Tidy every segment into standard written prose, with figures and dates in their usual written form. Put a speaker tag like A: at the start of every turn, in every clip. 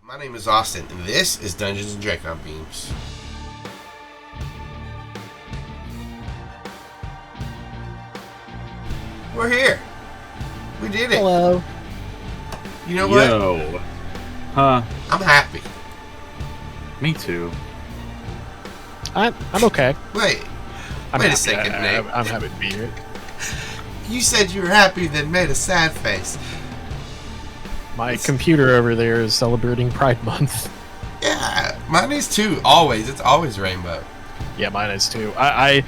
A: My name is Austin, and this is Dungeons and Dracon Beams. We're here. We did it.
B: Hello.
A: You know what?
C: Yo. Huh.
A: I'm happy.
C: Me too.
B: I'm okay.
A: Wait a second, Nate.
B: I'm happy to be here.
A: You said you were happy, then made a sad face.
B: My computer over there is celebrating Pride Month.
A: Yeah, mine is too. Always. It's always rainbow.
B: Yeah, mine is too. I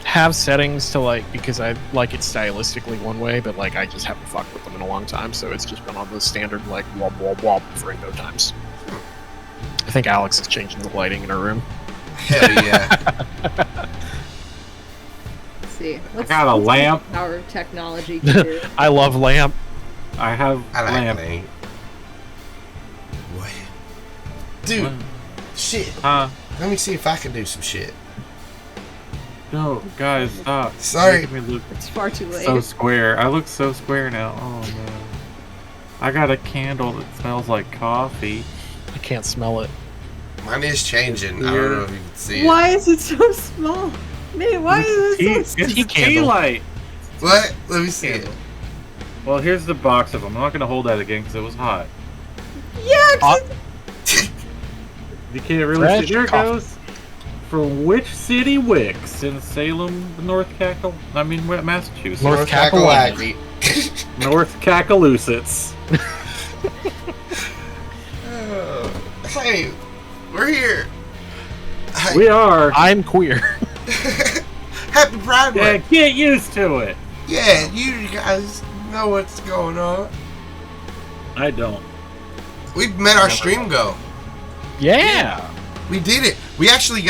B: have settings to because I like it stylistically one way, but I just haven't fucked with them in a long time, so it's just been on the standard womp womp womp for rainbow times. I think Alex is changing the lighting in her room.
A: Hell yeah.
D: Let's see.
C: I got a lamp.
D: Our technology can do.
B: I love lamp.
C: I have
A: I like
C: lamp.
A: Nate. What? Dude, shit. Let me see if I can do some shit.
C: No, guys, stop.
A: Sorry.
C: Making me look
D: It's far too late.
C: so square. I look so square now. Oh no. I got a candle that smells like coffee.
B: I can't smell it.
A: Mine is changing. I don't know if you can see it.
D: Why is it so small? Nate, why is it so
C: It's
B: tea
C: a
B: candle.
C: tea light.
A: What? Let me see it.
C: Candle. Well, here's the box of them. I'm not gonna hold that again because it was hot.
D: Yeah,
C: You can't really
B: Fresh
C: see. There it
B: coffee.
C: goes. For which city wicks in Salem, Massachusetts.
B: North Kakalaki.
C: North Cakalusets.
A: Hey, we're here. Hey,
C: We are.
B: I'm queer.
A: Happy Pride
C: Yeah,
A: Month.
C: get used to it.
A: Yeah, you guys know what's going on.
C: I don't.
A: We met our stream goal.
B: Yeah.
A: We did it. We actually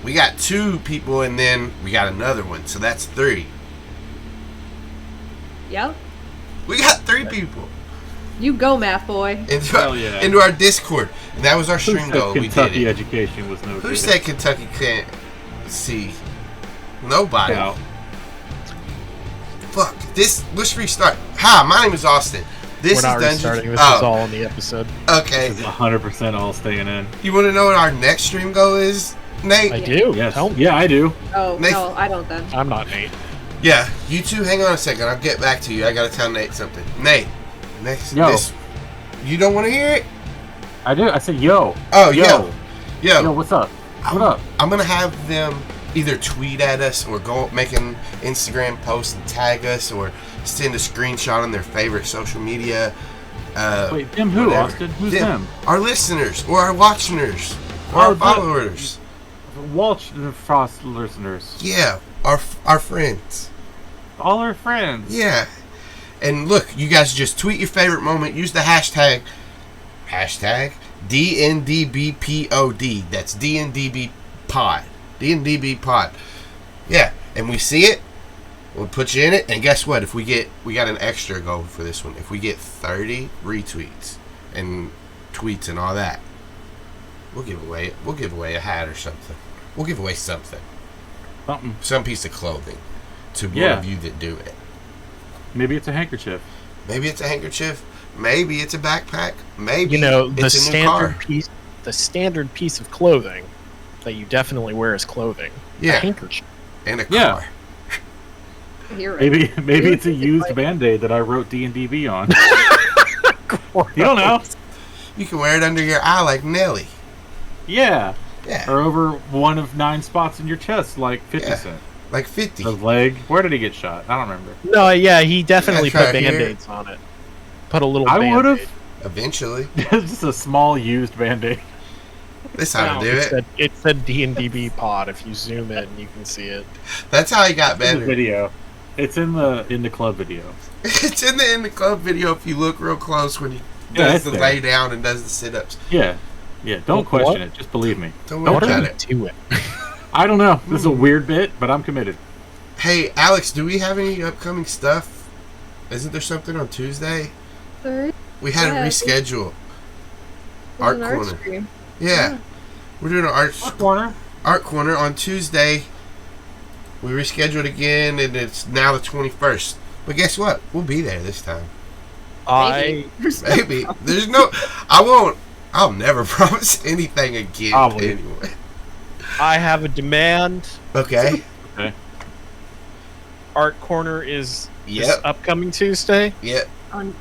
A: we got 2 people and then we got another one. So that's 3.
D: Yep.
A: We got 3 people
D: You go, math boy.
C: Hell yeah.
A: into our Discord. And that was our
C: Who
A: stream
C: said
A: goal. We
C: Kentucky
A: did it.
C: education was no
A: Who
C: good?
A: said Kentucky can't see? Nobody.
C: No.
A: Fuck. Let's restart. Hi, my name is Austin. This
B: We're not
A: is Dungeons.
B: restarting. This is all in the episode.
A: Okay.
C: This is 100% all staying in.
A: You want to know what our next stream goal is, Nate?
B: I do.
C: Yes.
B: Tell me.
C: Yeah, I do.
D: Oh,
A: Nate-
D: no, I don't then.
B: I'm not Nate.
A: Yeah. You two, hang on a second. I'll get back to you. I gotta tell Nate something. Nate.
C: Yo.
A: You don't want to hear it?
C: I do. I said, yo.
A: Oh,
C: Yo,
A: yo.
C: what's up? What up?
A: I'm gonna have them either tweet at us or go make an Instagram post and tag us or send a screenshot on their favorite social media.
C: Wait, them who,
A: whatever.
C: Austin? Who's them?
A: Our listeners or our watchers or our followers.
C: Watch the Frost listeners.
A: Yeah, our friends.
C: All our friends.
A: Yeah. And look, you guys just tweet your favorite moment. Use the hashtag D&DBPOD. That's D&DB pod. D&DB pod. Yeah. And we see it. We'll put you in it. And guess what? If we got an extra goal for this one. If we get 30 retweets and tweets and all that, we'll give away a hat or something. We'll give away something.
C: Something.
A: Some piece of clothing to one
C: Yeah.
A: of you that do it.
C: Maybe it's a handkerchief.
A: Maybe it's a handkerchief. Maybe it's a backpack. Maybe
B: The
A: it's a new car.
B: standard piece of clothing that you definitely wear as clothing. A
A: Yeah,
B: handkerchief.
A: and a
C: Yeah.
A: car.
D: You're right.
C: Maybe it's a used Band-Aid that I wrote D&DB on. You don't know.
A: You can wear it under your eye like Nelly.
C: Yeah.
A: Yeah,
C: Or over one of 9 spots in your chest, like 50
A: Yeah.
C: Cent.
A: like 50.
C: The leg. Where did he get shot? I don't remember.
B: No, yeah, he definitely
A: Yeah, try
B: put
A: it here.
B: Band-Aids on it. Put a little
C: I
B: Band-Aid.
C: would have.
A: Eventually,
C: It's just a small used Band-Aid.
A: that's how to do it.
B: It said D&DB pod. If you zoom in, you can see it.
A: That's how he got
C: In the
A: better.
C: video. It's in the club video.
A: It's in the club video if you look real close when he
C: Yeah,
A: does
C: it's
A: the
C: there.
A: lay down and does the sit-ups.
C: Yeah. Yeah, don't
B: What?
C: question it. Just believe me.
A: Don't
B: What
A: worry
B: are
A: about
B: we
A: it.
B: doing?
C: I don't know. This is a weird bit, but I'm committed.
A: Hey, Alex, do we have any upcoming stuff? Isn't there something on Tuesday?
D: Sorry.
A: We had to
D: Yeah.
A: reschedule.
D: There's
A: Art
D: an art
A: corner.
D: stream.
A: Yeah. We're doing an
C: Corner.
A: art corner on Tuesday. We rescheduled again, and it's now the 21st. But guess what? We'll be there this time.
B: I
A: Maybe. There's no... I won't. I'll never promise anything again.
B: Probably.
A: Anyway.
B: I have a demand.
A: Okay.
C: Okay.
B: Art Corner is this
A: Yep.
B: upcoming Tuesday.
A: Yep.
D: On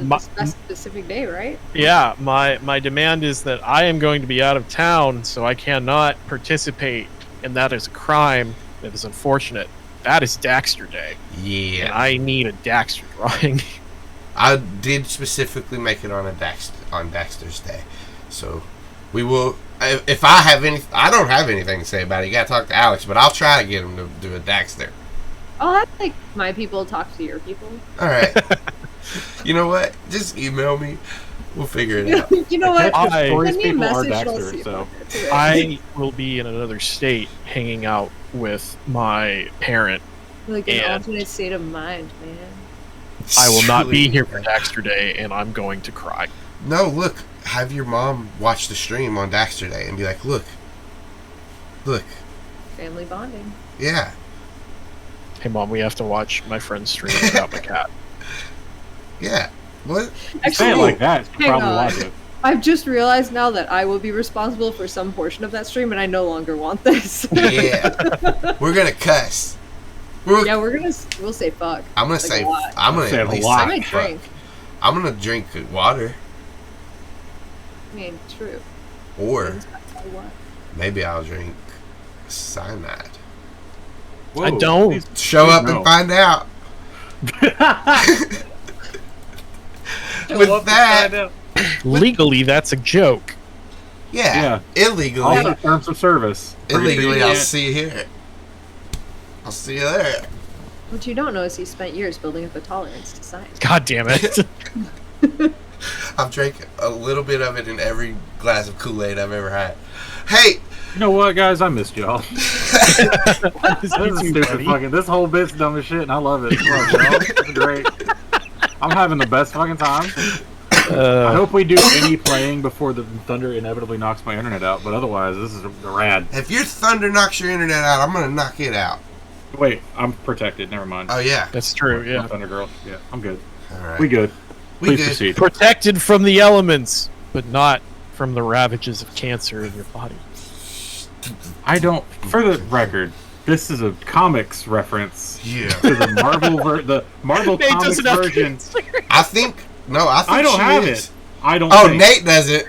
B: My-
D: a specific day, right?
B: Yeah, my demand is that I am going to be out of town, so I cannot participate, and that is a crime. That is unfortunate. That is Daxter Day, and
A: Yeah.
B: I need a Daxter drawing.
A: I did specifically make it on Daxter's Day, so we will. If I have any, I don't have anything to say about it. You gotta talk to Alex, but I'll try to get him to do a Daxter.
D: I'll have like my people talk to your people.
A: All right. You know what? Just email me. We'll figure it out.
D: You know what?
B: I-
C: Cory's
D: Send me a
C: people are
D: message and I'll see
C: Daxter,
D: if
C: so.
D: I'll get to it.
B: I will be in another state, hanging out with my parent.
D: Like an
B: and-
D: alternate state of mind, man.
B: I will not be
A: Truly.
B: here for Daxter Day, and I'm going to cry.
A: No, look. Have your mom watch the stream on Daxter Day and be like, look.
D: Family bonding.
A: Yeah.
B: Hey, Mom, we have to watch my friend's stream without my cat.
A: Yeah. What?
C: Say
D: Actually,
C: it like that. You
D: hang
C: probably
D: on.
C: watch it.
D: I've just realized now that I will be responsible for some portion of that stream, and I no longer want this.
A: Yeah. We're gonna cuss.
D: Yeah, we'll say fuck.
A: I'm gonna
D: Like
A: say.
D: a lot.
A: I'm gonna
C: Say
A: at
C: a
A: least
C: lot.
D: I
A: say
D: might
A: fuck.
D: drink.
A: I'm gonna drink water,
D: I mean, true.
A: or
D: What?
A: maybe I'll drink cyanide.
B: I don't.
C: please-
A: Show
C: please
A: up
C: no.
A: and find out.
C: Show
A: With
C: up and
A: that-
C: find out.
B: Legally, that's a joke.
A: Yeah.
C: Yeah.
A: Illegally.
C: Also, terms of service.
A: Illegally, I'll
C: Yeah.
A: see you here. I'll see you there.
D: What you don't know is he spent years building up a tolerance to science.
B: God damn it.
A: I've drank a little bit of it in every glass of Kool-Aid I've ever had. Hey,
C: You know what, guys? I missed y'all. This is stupid
B: buddy.
C: fucking. This whole bit's dumb as shit, and I love it. Fuck, y'all. It's great. I'm having the best fucking time. I hope we do any playing before the thunder inevitably knocks my internet out. But otherwise, this is rad.
A: if your thunder knocks your internet out, I'm gonna knock it out.
C: Wait, I'm protected. Never mind.
A: Oh yeah.
B: That's true,
C: I'm
B: yeah.
C: Thunder Girl. Yeah, I'm good.
A: All right.
C: We good.
A: We
C: Please
A: good.
C: proceed.
B: Protected from the elements, but not from the ravages of cancer in your body.
C: I don't. For the record, this is a comics reference
A: Yeah.
C: to the Marvel
B: Nate
C: comics
B: doesn't have
C: version.
B: cancer.
A: I think. No, I think
C: I don't
A: she
C: have
A: is.
C: it. I don't.
A: Oh,
C: think.
A: Nate does it.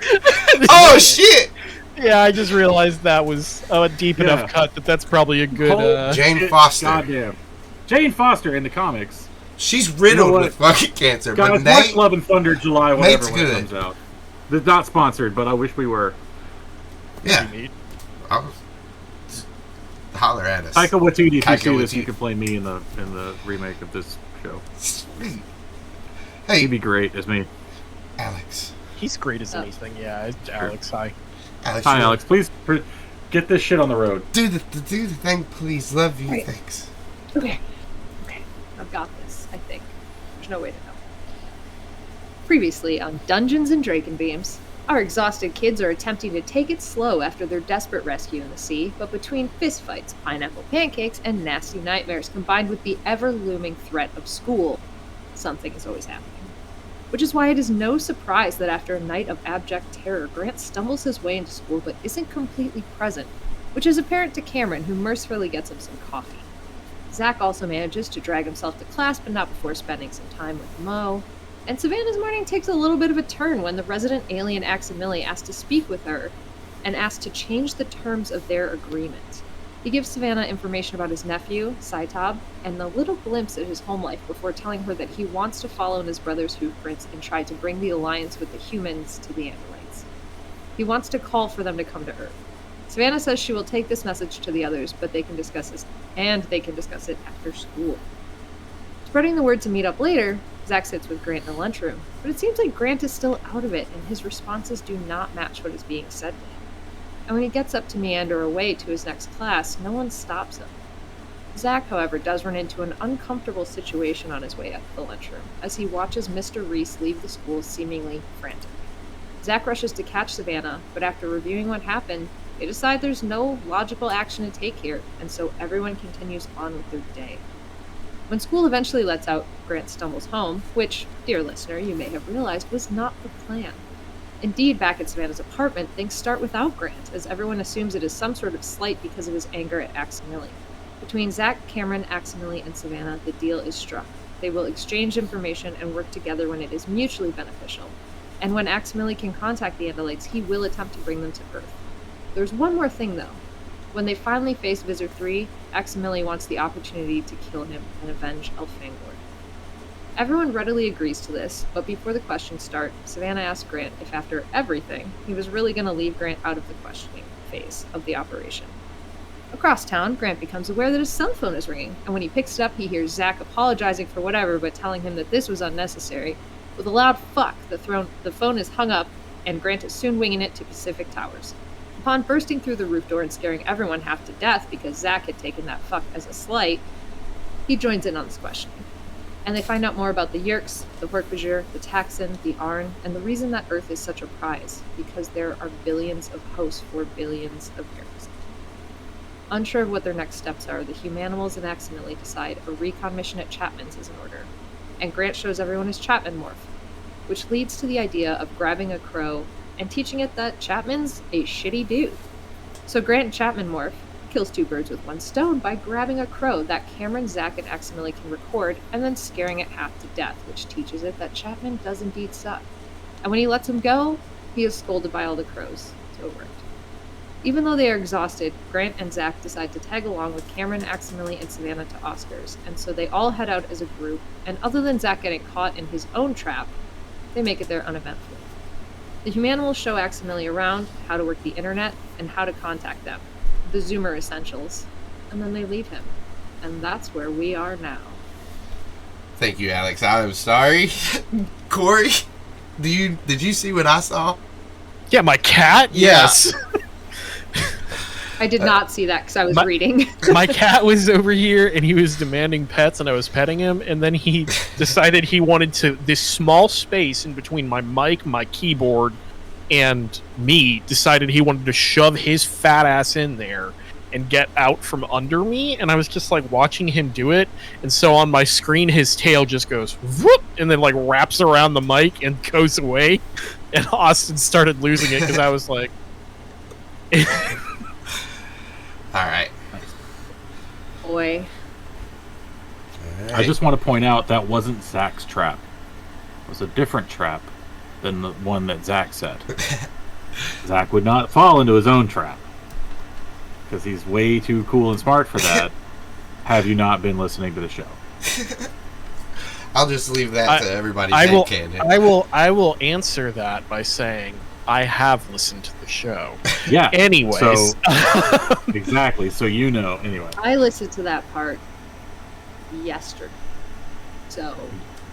A: Oh shit.
B: Yeah, I just realized that was a deep
C: Yeah.
B: enough cut that's probably a good.
C: Holy
A: Jane
C: shit,
A: Foster.
C: Goddamn. Jane Foster in the comics.
A: She's riddled
C: You know
A: with fucking cancer,
C: Guys,
A: but
C: watch
A: Nate.
C: Love and Thunder July whatever
A: Nate's
C: when it
A: good.
C: comes out. It's not sponsored, but I wish we were.
A: Yeah.
B: Neat.
A: I'll just holler at us.
C: Taika Waititi, if
A: Taika
C: you see this,
A: Waititi.
C: you can play me in the remake of this show.
A: Sweet.
C: He'd
A: Hey,
C: be great as me.
A: Alex.
B: He's great as anything, yeah. It's Alex, hi.
A: Alex.
C: Hi,
A: you-
C: Alex. Please get this shit on the road.
A: Do the thing, please. Love you.
D: Right.
A: Thanks.
D: Okay. I've got this, I think. There's no way to know. Previously on Dungeons and Dracon Beams, our exhausted kids are attempting to take it slow after their desperate rescue in the sea, but between fistfights, pineapple pancakes, and nasty nightmares combined with the ever-looming threat of school, something is always happening. Which is why it is no surprise that after a night of abject terror, Grant stumbles his way into school but isn't completely present, which is apparent to Kamren, who mercifully gets him some coffee. Zac also manages to drag himself to class, but not before spending some time with Mo. And Savannah's morning takes a little bit of a turn when the resident alien Aximili asks to speak with her and asks to change the terms of their agreement. He gives Savannah information about his nephew, Saitab, and a little glimpse at his home life before telling her that he wants to follow in his brother's hoofprints and try to bring the alliance with the humans to the Andalites. He wants to call for them to come to Earth. Savannah says she will take this message to the others, but they can discuss it after school. Spreading the word to meet up later, Zac sits with Grant in the lunchroom, but it seems like Grant is still out of it, and his responses do not match what is being said to him. And when he gets up to meander away to his next class, no one stops him. Zac, however, does run into an uncomfortable situation on his way up to the lunchroom, as he watches Mr. Reese leave the school seemingly frantic. Zac rushes to catch Savannah, but after reviewing what happened, they decide there's no logical action to take here, and so everyone continues on with their day. When school eventually lets out, Grant stumbles home, which, dear listener, you may have realized was not the plan. Indeed, back at Savannah's apartment, things start without Grant, as everyone assumes it is some sort of slight because of his anger at Aximili. Between Zac, Kamren, Aximili, and Savannah, the deal is struck. They will exchange information and work together when it is mutually beneficial. And when Aximili can contact the Andalites, he will attempt to bring them to Earth. There's one more thing, though. When they finally face Visser Three, Aximili wants the opportunity to kill him and avenge Elfangor. Everyone readily agrees to this, but before the questions start, Savannah asks Grant if after everything, he was really going to leave Grant out of the questioning phase of the operation. Across town, Grant becomes aware that his cell phone is ringing, and when he picks it up, he hears Zac apologizing for whatever, but telling him that this was unnecessary. With a loud fuck, the phone is hung up, and Grant is soon winging it to Pacific Towers. Upon bursting through the roof door and scaring everyone half to death because Zac had taken that fuck as a slight, he joins in on this questioning. And they find out more about the Yeerks, the Hork-Bajir, the Taxon, the Arn, and the reason that Earth is such a prize, because there are billions of hosts for billions of years. Unsure of what their next steps are, the Humanimals and Aximili decide a recon mission at Chapman's is in order, and Grant shows everyone his Chapman morph, which leads to the idea of grabbing a crow and teaching it that Chapman's a shitty dude. So Grant and Chapman morph kills two birds with one stone by grabbing a crow that Kamren, Zac, and Aximili can record and then scaring it half to death, which teaches it that Chapman does indeed suck. And when he lets him go, he is scolded by all the crows. It's over it. Even though they are exhausted, Grant and Zac decide to tag along with Kamren, Aximili, and Savannah to Oscar's, and so they all head out as a group, and other than Zac getting caught in his own trap, they make it there uneventfully. The Humanimals show Aximili around, how to work the internet, and how to contact them. The Zoomer essentials, and then they leave him. And that's where we are now.
A: Thank you, Alex. I'm sorry. Cory, did you see what I saw?
B: Yeah, my cat?
A: Yeah.
B: Yes.
D: I did not see that because I was reading.
B: My cat was over here and he was demanding pets and I was petting him, and then he decided he wanted this small space in between my mic, my keyboard, and me, decided he wanted to shove his fat ass in there and get out from under me, and I was just like watching him do it, and so on my screen his tail just goes whoop and then like wraps around the mic and goes away, and Austin started losing it because I was like
A: Alright.
D: Boy.
A: All right.
C: I just want to point out that wasn't Zac's trap. It was a different trap than the one that Zac said. Zac would not fall into his own trap because he's way too cool and smart for that. Have you not been listening to the show?
A: I'll just leave that to everybody's
B: I will answer that by saying I have listened to the show.
C: Yeah.
B: Anyways.
C: So, exactly. So you know. Anyway.
D: I listened to that part yesterday. So.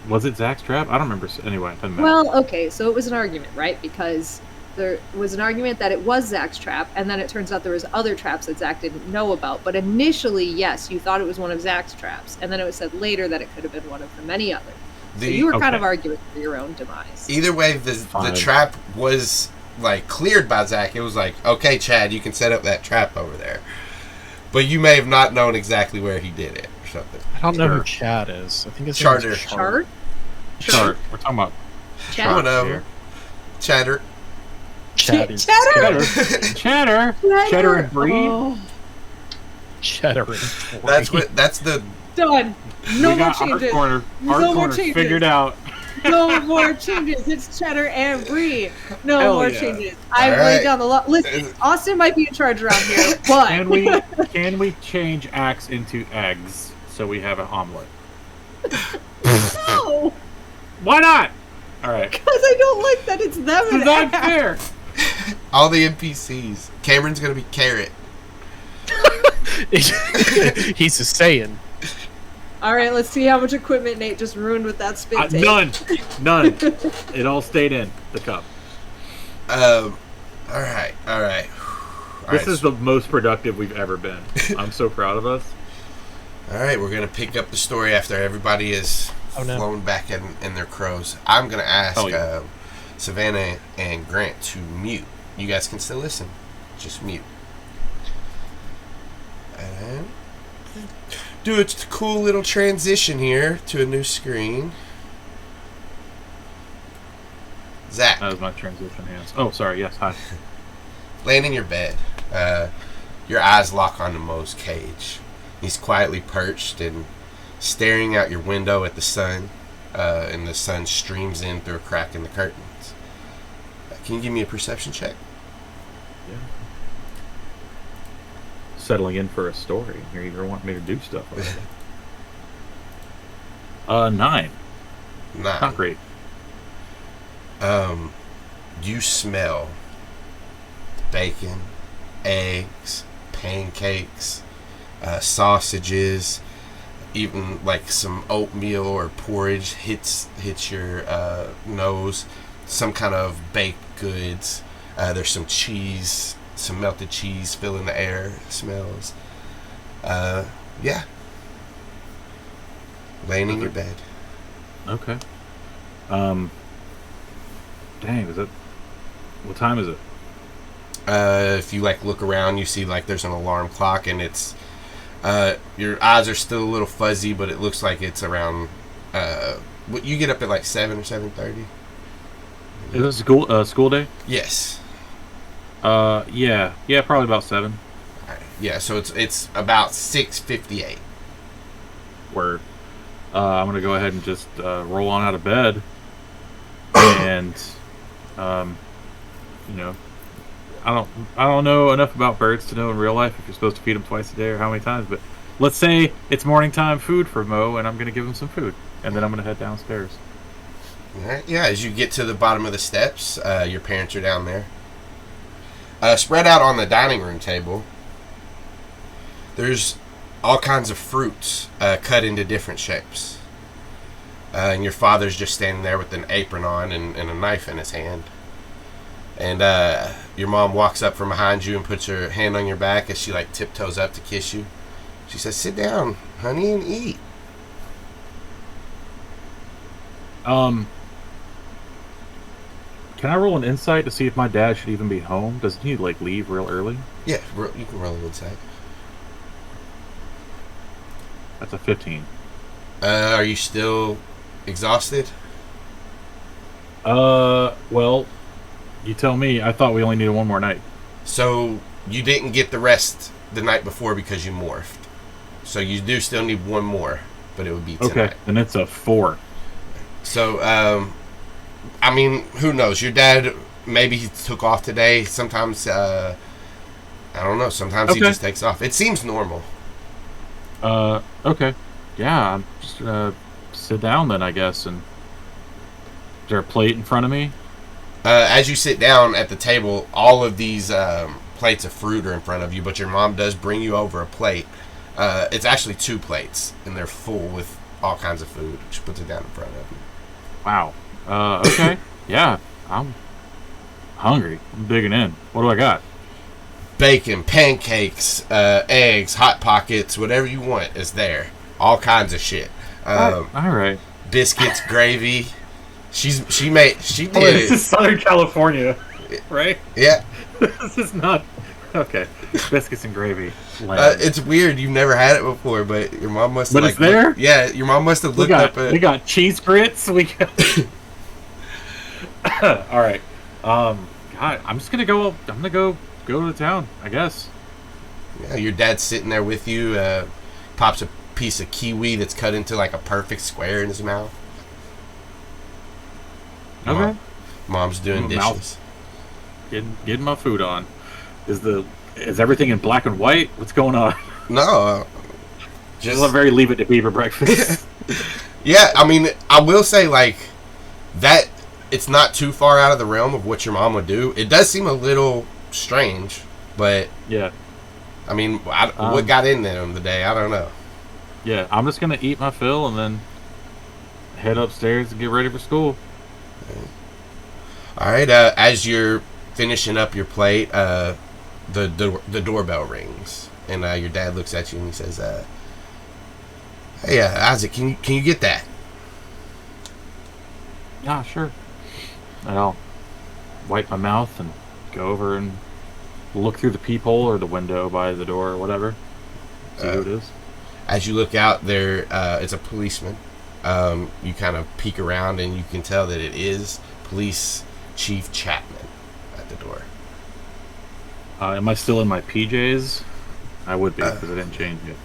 C: Was it Zac's trap? I don't remember. Anyway. It doesn't matter.
D: Well, okay. So it was an argument, right? Because there was an argument that it was Zac's trap, and then it turns out there was other traps that Zac didn't know about. But initially, yes, you thought it was one of Zac's traps, and then it was said later that it could have been one of the many others. So you were kind of arguing for your own demise.
A: Either way, the trap was like cleared by Zac. It was like, okay, Chad, you can set up that trap over there. But you may have not known exactly where he did it or something.
B: I don't know who Chad is. I think it's
A: Charter.
D: Chart?
C: Chart. We're talking about
D: Chad?
A: Whatever. Chatter.
B: Cheddar.
C: Cheddar and Brie.
D: Oh.
B: Cheddar and Brie.
A: That's the
D: Done. No more changes.
C: Hard corner figured out.
D: No more changes. It's Cheddar and Brie. No
C: Hell
D: more
C: yeah.
D: changes. I've laid down the law. Listen, Austin might be in charge around here, but
C: can we change Axe into eggs so we have an omelet?
D: No,
C: Why not? All right.
D: because I don't like that it's them.
C: It's not fair.
A: all the NPCs. Cameron's gonna be Carrot.
B: He's a Saiyan.
D: All right, let's see how much equipment Nate just ruined with that spit tape.
C: None. It all stayed in the cup.
A: All right.
C: This is the most productive we've ever been. I'm so proud of us.
A: All right, we're gonna pick up the story after everybody is flown back in their crows. I'm gonna ask Savannah and Grant to mute. You guys can still listen, just mute. And do a cool little transition here to a new screen. Zac.
C: That was my transition hands. Oh, sorry. Yes, hi.
A: Laying in your bed, your eyes lock onto Mo's cage. He's quietly perched and staring out your window at the sun, and the sun streams in through a crack in the curtains. Can you give me a perception check?
C: Yeah. Settling in for a story. Here you want me to do stuff. 9.
A: 9.
C: Not great.
A: You smell bacon, eggs, pancakes, sausages, even like some oatmeal or porridge hits your nose. Some kind of baked goods. There's some cheese, some melted cheese filling the air. Smells. Yeah. Laying in your bed.
C: Okay. Dang, is it? What time is it?
A: If you like look around, you see like there's an alarm clock, and it's your eyes are still a little fuzzy, but it looks like it's around. You get up at like 7 or 7:30.
C: Is it school day?
A: Yes.
C: Yeah, probably about 7.
A: All right. Yeah, so it's about 6:58.
C: Word. I'm gonna go ahead and just roll on out of bed, and you know, I don't know enough about birds to know in real life if you're supposed to feed them twice a day or how many times. But let's say it's morning time food for Mo, and I'm gonna give him some food, and then I'm gonna head downstairs.
A: All right. Yeah, as you get to the bottom of the steps, your parents are down there. Spread out on the dining room table, there's all kinds of fruits cut into different shapes. And your father's just standing there with an apron on and a knife in his hand. And your mom walks up from behind you and puts her hand on your back as she like tiptoes up to kiss you. She says, "Sit down, honey, and eat."
C: Can I roll an insight to see if my dad should even be home? Does he like leave real early?
A: Yeah, you can roll an insight.
C: That's a 15.
A: Are you still exhausted?
C: Well, you tell me. I thought we only needed one more night.
A: So you didn't get the rest the night before because you morphed. So you do still need one more, but it would be tonight.
C: Okay, then it's a 4.
A: So, I mean, who knows? Your dad, maybe he took off today. Sometimes, I don't know. Sometimes he just takes off. It seems normal.
C: Okay. Yeah, I'm just gonna sit down then, I guess. And is there a plate in front of me?
A: As you sit down at the table, all of these plates of fruit are in front of you, but your mom does bring you over a plate. It's actually 2 plates, and they're full with all kinds of food. She puts it down in front of you.
C: Wow. Okay. Yeah, I'm hungry. I'm digging in. What do I got?
A: Bacon, pancakes, eggs, Hot Pockets, whatever you want is there. All kinds of shit.
C: All right.
A: Biscuits, gravy. She did
C: This is Southern California, right?
A: Yeah.
C: This is not okay. Biscuits and gravy.
A: It's weird. You've never had it before, but your mom must have.
C: But it's there.
A: Yeah, your mom must have looked up.
C: We got cheese grits. We got. All right. God, I'm just gonna go. I'm gonna go to town, I guess.
A: Yeah, your dad's sitting there with you. Pops a piece of kiwi that's cut into like a perfect square in his mouth.
C: Okay.
A: Mom's doing dishes.
C: Getting my food on. Is everything in black and white? What's going on?
A: No.
C: Just a very Leave It to Beaver breakfast.
A: Yeah, I mean, I will say like that. It's not too far out of the realm of what your mom would do. It does seem a little strange, but
C: yeah.
A: I mean, what got in them the day? I don't know.
C: Yeah, I'm just gonna eat my fill and then head upstairs and get ready for school.
A: All right. As you're finishing up your plate, the doorbell rings, and your dad looks at you and he says, "Hey, Isaac, can you get that?"
C: Yeah, sure. And I'll wipe my mouth and go over and look through the peephole or the window by the door or whatever. See who it is.
A: As you look out there, it's a policeman. You kind of peek around and you can tell that it is police Chief Chapman at the door.
C: Am I still in my PJs? I would be, because I didn't change it.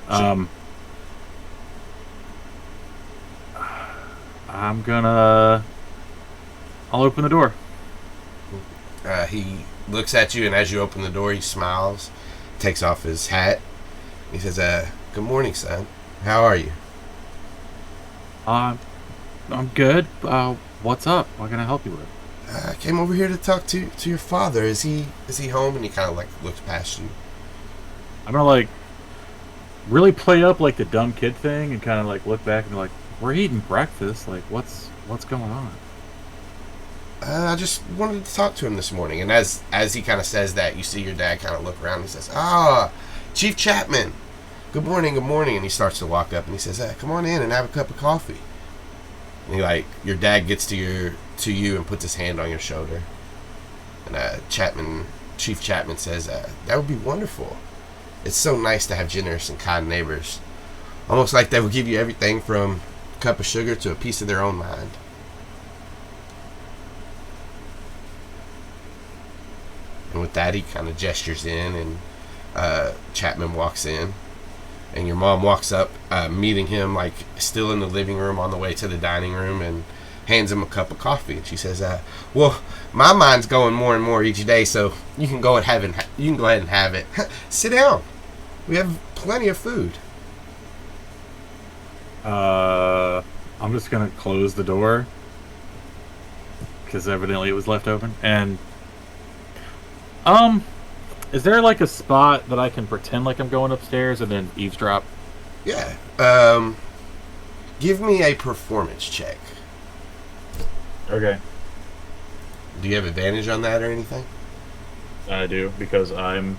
C: I'll open the door.
A: He looks at you, and as you open the door, he smiles, takes off his hat. He says, good morning, son. How are you?
C: I'm good. What's up? What can I help you with?
A: I came over here to talk to your father. Is he home? And he kind of like looks past you.
C: I'm gonna like really play up like the dumb kid thing and kind of like look back and be like, we're eating breakfast. Like, what's going on?
A: I just wanted to talk to him this morning. And as he kind of says that, you see your dad kind of look around. And he says, Chief Chapman. Good morning. And he starts to walk up and he says, come on in and have a cup of coffee. And your dad gets to you and puts his hand on your shoulder. And Chief Chapman says, that would be wonderful. It's so nice to have generous and kind neighbors. Almost like they will give you everything from a cup of sugar to a piece of their own mind. And with that, he kind of gestures in, and Chapman walks in. And your mom walks up, meeting him, like, still in the living room on the way to the dining room, and hands him a cup of coffee. And she says, well, my mind's going more and more each day, so you can go ahead and have it. Sit down. We have plenty of food.
C: I'm just going to close the door, because evidently it was left open. And, is there like a spot that I can pretend like I'm going upstairs and then eavesdrop?
A: Yeah. Give me a performance check.
C: Okay.
A: Do you have advantage on that or anything?
C: I do, because I'm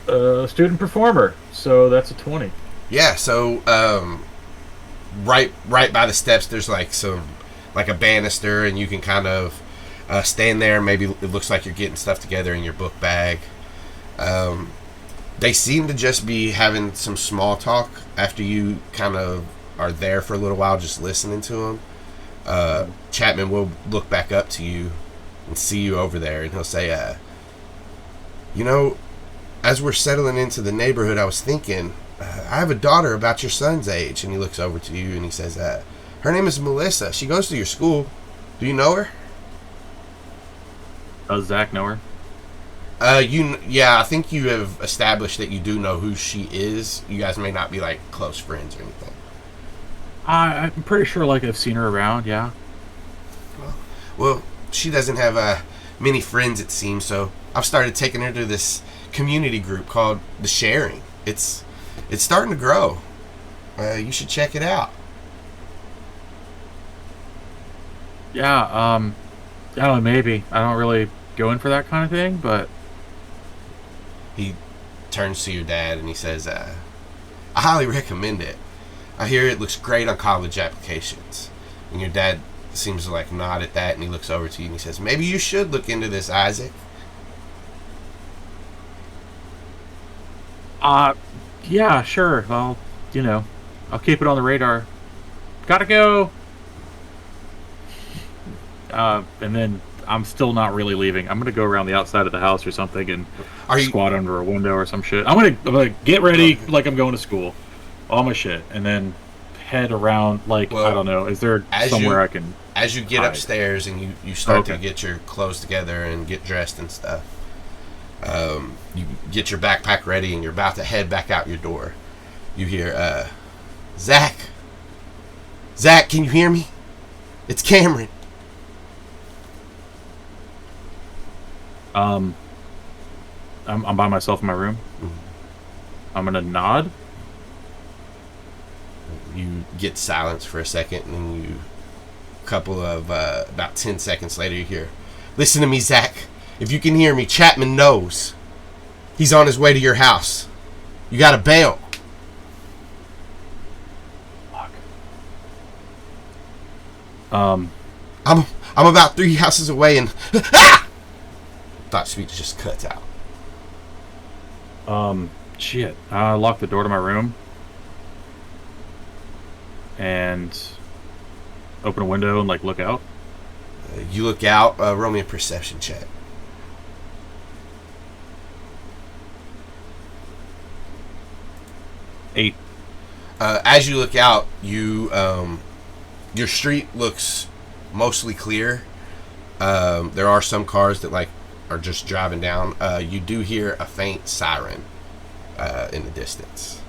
C: a student performer, so that's a 20.
A: Yeah, so right by the steps there's like a banister, and you can kind of stand there. Maybe it looks like you're getting stuff together in your book bag. They seem to just be having some small talk after you kind of are there for a little while, just listening to them. Chapman will look back up to you and see you over there, and he'll say, as we're settling into the neighborhood, I was thinking, I have a daughter about your son's age. And he looks over to you and he says, her name is Melissa. She goes to your school. Do you know her?
C: Does Zac know her?
A: Yeah, I think you have established that you do know who she is. You guys may not be like close friends or anything.
C: I'm pretty sure like I've seen her around, yeah.
A: Well, she doesn't have many friends, it seems, so I've started taking her to this community group called The Sharing. It's starting to grow. You should check it out.
C: Yeah, I don't know, maybe. I don't really go in for that kind of thing, but...
A: He turns to your dad and he says, I highly recommend it. I hear it looks great on college applications. And your dad seems to like nod at that, and he looks over to you and he says, maybe you should look into this, Isaac.
C: Yeah, sure. I'll keep it on the radar. Gotta go. And then I'm still not really leaving. I'm gonna go around the outside of the house or something and squat under a window or some shit. I'm gonna get ready like I'm going to school, all my shit, and then head around I don't know. Is there somewhere I can?
A: As you get hide upstairs and you start to get your clothes together and get dressed and stuff, you get your backpack ready and you're about to head back out your door. You hear, Zac, can you hear me? It's Kamren.
C: I'm by myself in my room.
A: Mm-hmm.
C: I'm gonna nod.
A: You get silence for a second, and then about 10 seconds later, you hear, listen to me, Zac. If you can hear me, Chapman knows. He's on his way to your house. You gotta bail.
C: Fuck.
A: I'm about 3 houses away, and thought speech just cuts out.
C: Shit. I locked the door to my room and open a window and look out.
A: You look out. Roll me a perception check.
C: 8.
A: As you look out, you your street looks mostly clear. There are some cars that are just driving down. You do hear a faint siren in the distance.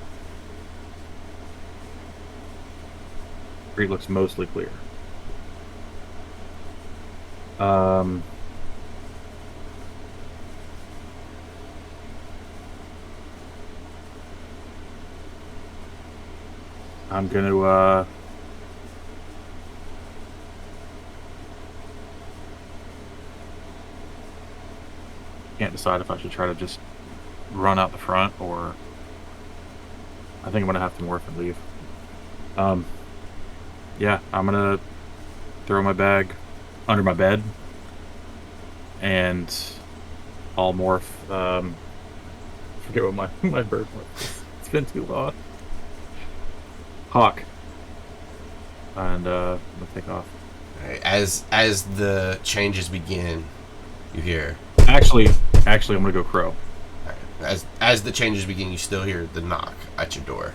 C: Street looks mostly clear. I'm gonna can't decide if I should try to just run out the front or I think I'm gonna have to morph and leave. Yeah, I'm gonna throw my bag under my bed and I'll morph. Forget what my bird was. It's been too long. Hawk. And I'm gonna take off.
A: All right, as the changes begin, you hear.
C: Actually, I'm gonna go crow.
A: All right, as the changes begin, you still hear the knock at your door.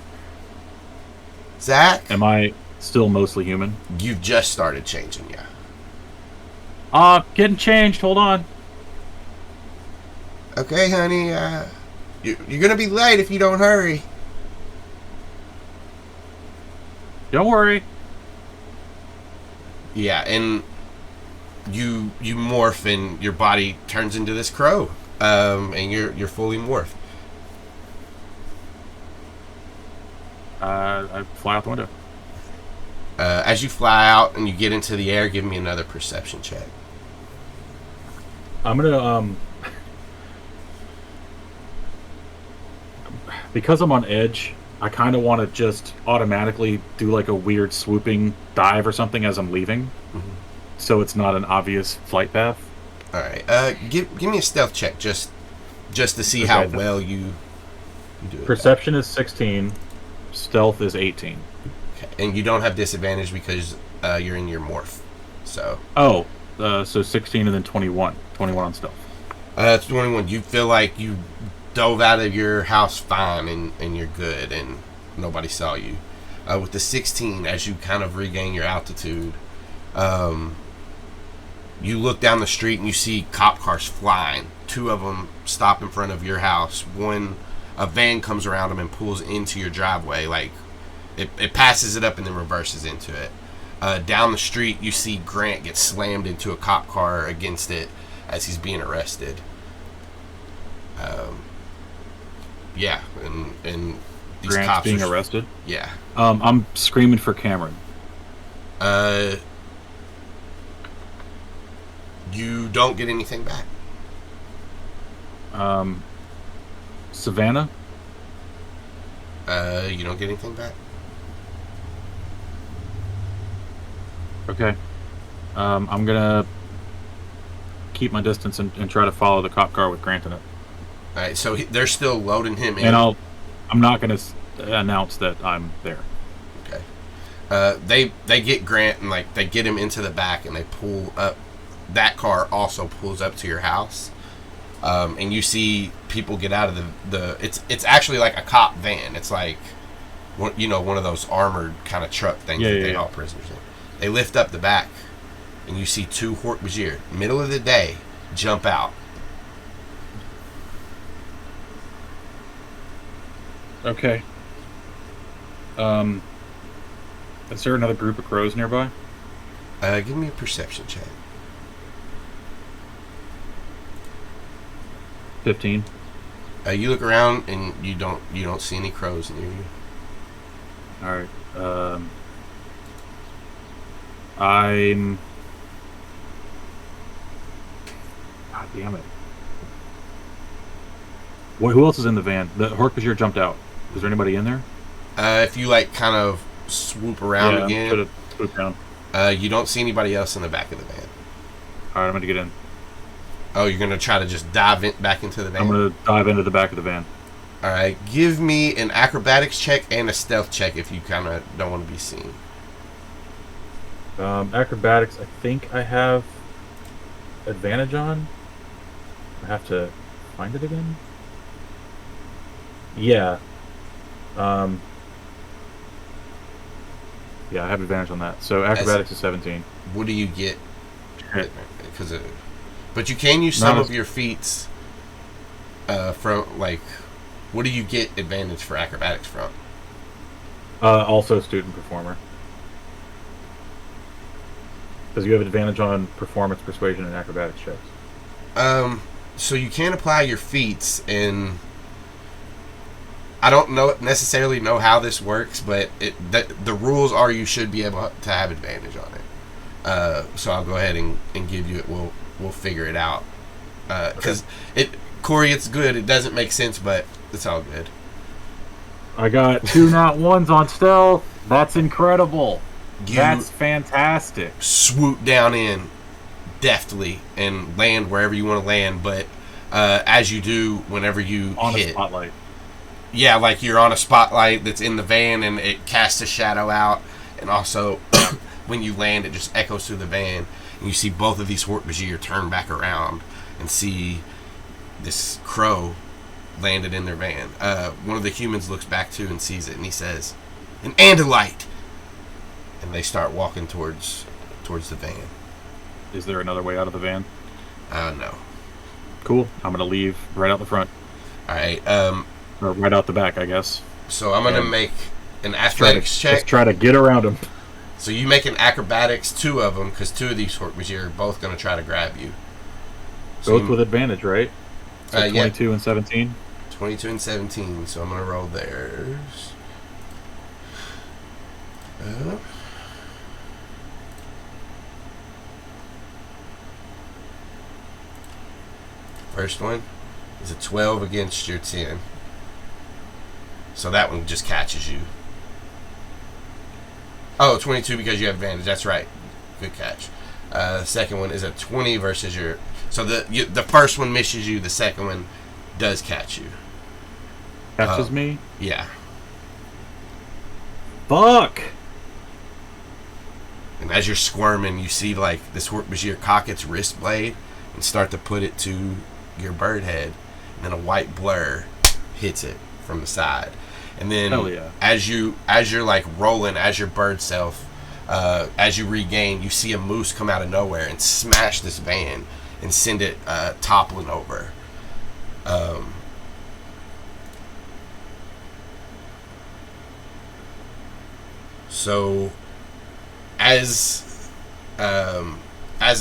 A: Zac,
C: Am I still mostly human?
A: you've just started changing, yeah.
C: Getting changed. Hold on.
A: Okay, honey. You're gonna be late if you don't hurry.
C: Don't worry.
A: Yeah, and you morph and your body turns into this crow, and you're fully morphed.
C: I fly out the window.
A: As you fly out and you get into the air, give me another perception check.
C: I'm gonna because I'm on edge, I kind of want to just automatically do like a weird swooping dive or something as I'm leaving, so it's not an obvious flight path.
A: All right. Give me a stealth check just to see how well you do it.
C: Perception is 16, stealth is 18.
A: Okay. And you don't have disadvantage because you're in your morph. So.
C: Oh, so 16 and then 21. 21 on stealth.
A: 21. You feel like you dove out of your house fine and you're good and nobody saw you. With the 16, as you kind of regain your altitude, you look down the street and you see cop cars flying. 2 of them stop in front of your house. A van comes around them and pulls into your driveway. Like it passes it up and then reverses into it. Down the street, you see Grant get slammed into a cop car against it as he's being arrested. Yeah, and these
C: Grant's
A: cops
C: being arrested.
A: Yeah.
C: I'm screaming for Kamren.
A: You don't get anything back.
C: Savannah.
A: You don't get anything back.
C: Okay. I'm gonna keep my distance and try to follow the cop car with Grant in it.
A: All right, so they're still loading him in.
C: And I'm not gonna announce that I'm there.
A: Okay. They get Grant and they get him into the back and they pull up. That car also pulls up to your house, and you see people get out of the. It's actually like a cop van. It's like, one of those armored kind of truck things that they haul prisoners in. They lift up the back, and you see 2 Hork-Bajir, middle of the day, jump out.
C: Okay. Is there another group of crows nearby?
A: Give me a perception check.
C: 15.
A: You look around and you don't see any crows near you.
C: All right. I'm. God damn it. Who else is in the van? The Hork-Bajir jumped out. Is there anybody in there?
A: If you kind of swoop around again,
C: I'm swoop around.
A: You don't see anybody else in the back of the van.
C: All right, I'm gonna get in.
A: Oh, you're gonna try to just dive back into the van?
C: I'm gonna dive into the back of the van.
A: All right, give me an acrobatics check and a stealth check if you kind of don't want to be seen.
C: Acrobatics, I think I have advantage on. I have to find it again. Yeah. Yeah, I have advantage on that. So acrobatics is 17.
A: What do you get? But you can use some of your feats from, like, what do you get advantage for acrobatics from?
C: Also student performer. Because you have advantage on performance, persuasion, and acrobatics checks.
A: So you can apply your feats, and I don't necessarily know how this works, but the rules are you should be able to have advantage on it. So I'll go ahead and give you it. We'll figure it out. Because Cory, it's good. It doesn't make sense, but it's all good.
C: I got 2 not ones on stealth. That's incredible. That's fantastic.
A: Swoop down in deftly and land wherever you want to land, but as you do, whenever you
C: on
A: hit
C: a spotlight.
A: Yeah, like you're on a spotlight that's in the van and it casts a shadow out, and also when you land it just echoes through the van, and you see both of these Hork-Bajir turn back around and see this crow landed in their van. One of the humans looks back too and sees it, and he says, "An Andalite!" And they start walking towards the van.
C: Is there another way out of the van?
A: No.
C: Cool. I'm gonna leave right out the front.
A: All right.
C: Or right out the back, I guess.
A: So I'm gonna make an athletics check.
C: Let's try to get around him.
A: So you make an acrobatics, 2 of them, because 2 of these Hork-Bajir are both gonna try to grab you. So
C: both with advantage, right? So 22 and 17.
A: 22 and 17. So I'm gonna roll theirs. First one is a 12 against your 10. So that one just catches you. Oh, 22 because you have advantage. That's right. Good catch. The second one is a 20 versus your... So the first one misses you. The second one does catch you.
C: Catches me?
A: Yeah.
C: Fuck!
A: And as you're squirming, you see like this Hork-Bajir cock its wrist blade and start to put it to your bird head, and then a white blur hits it from the side. And then as you're like rolling as your bird self, as you regain, you see a moose come out of nowhere and smash this van and send it toppling over. So as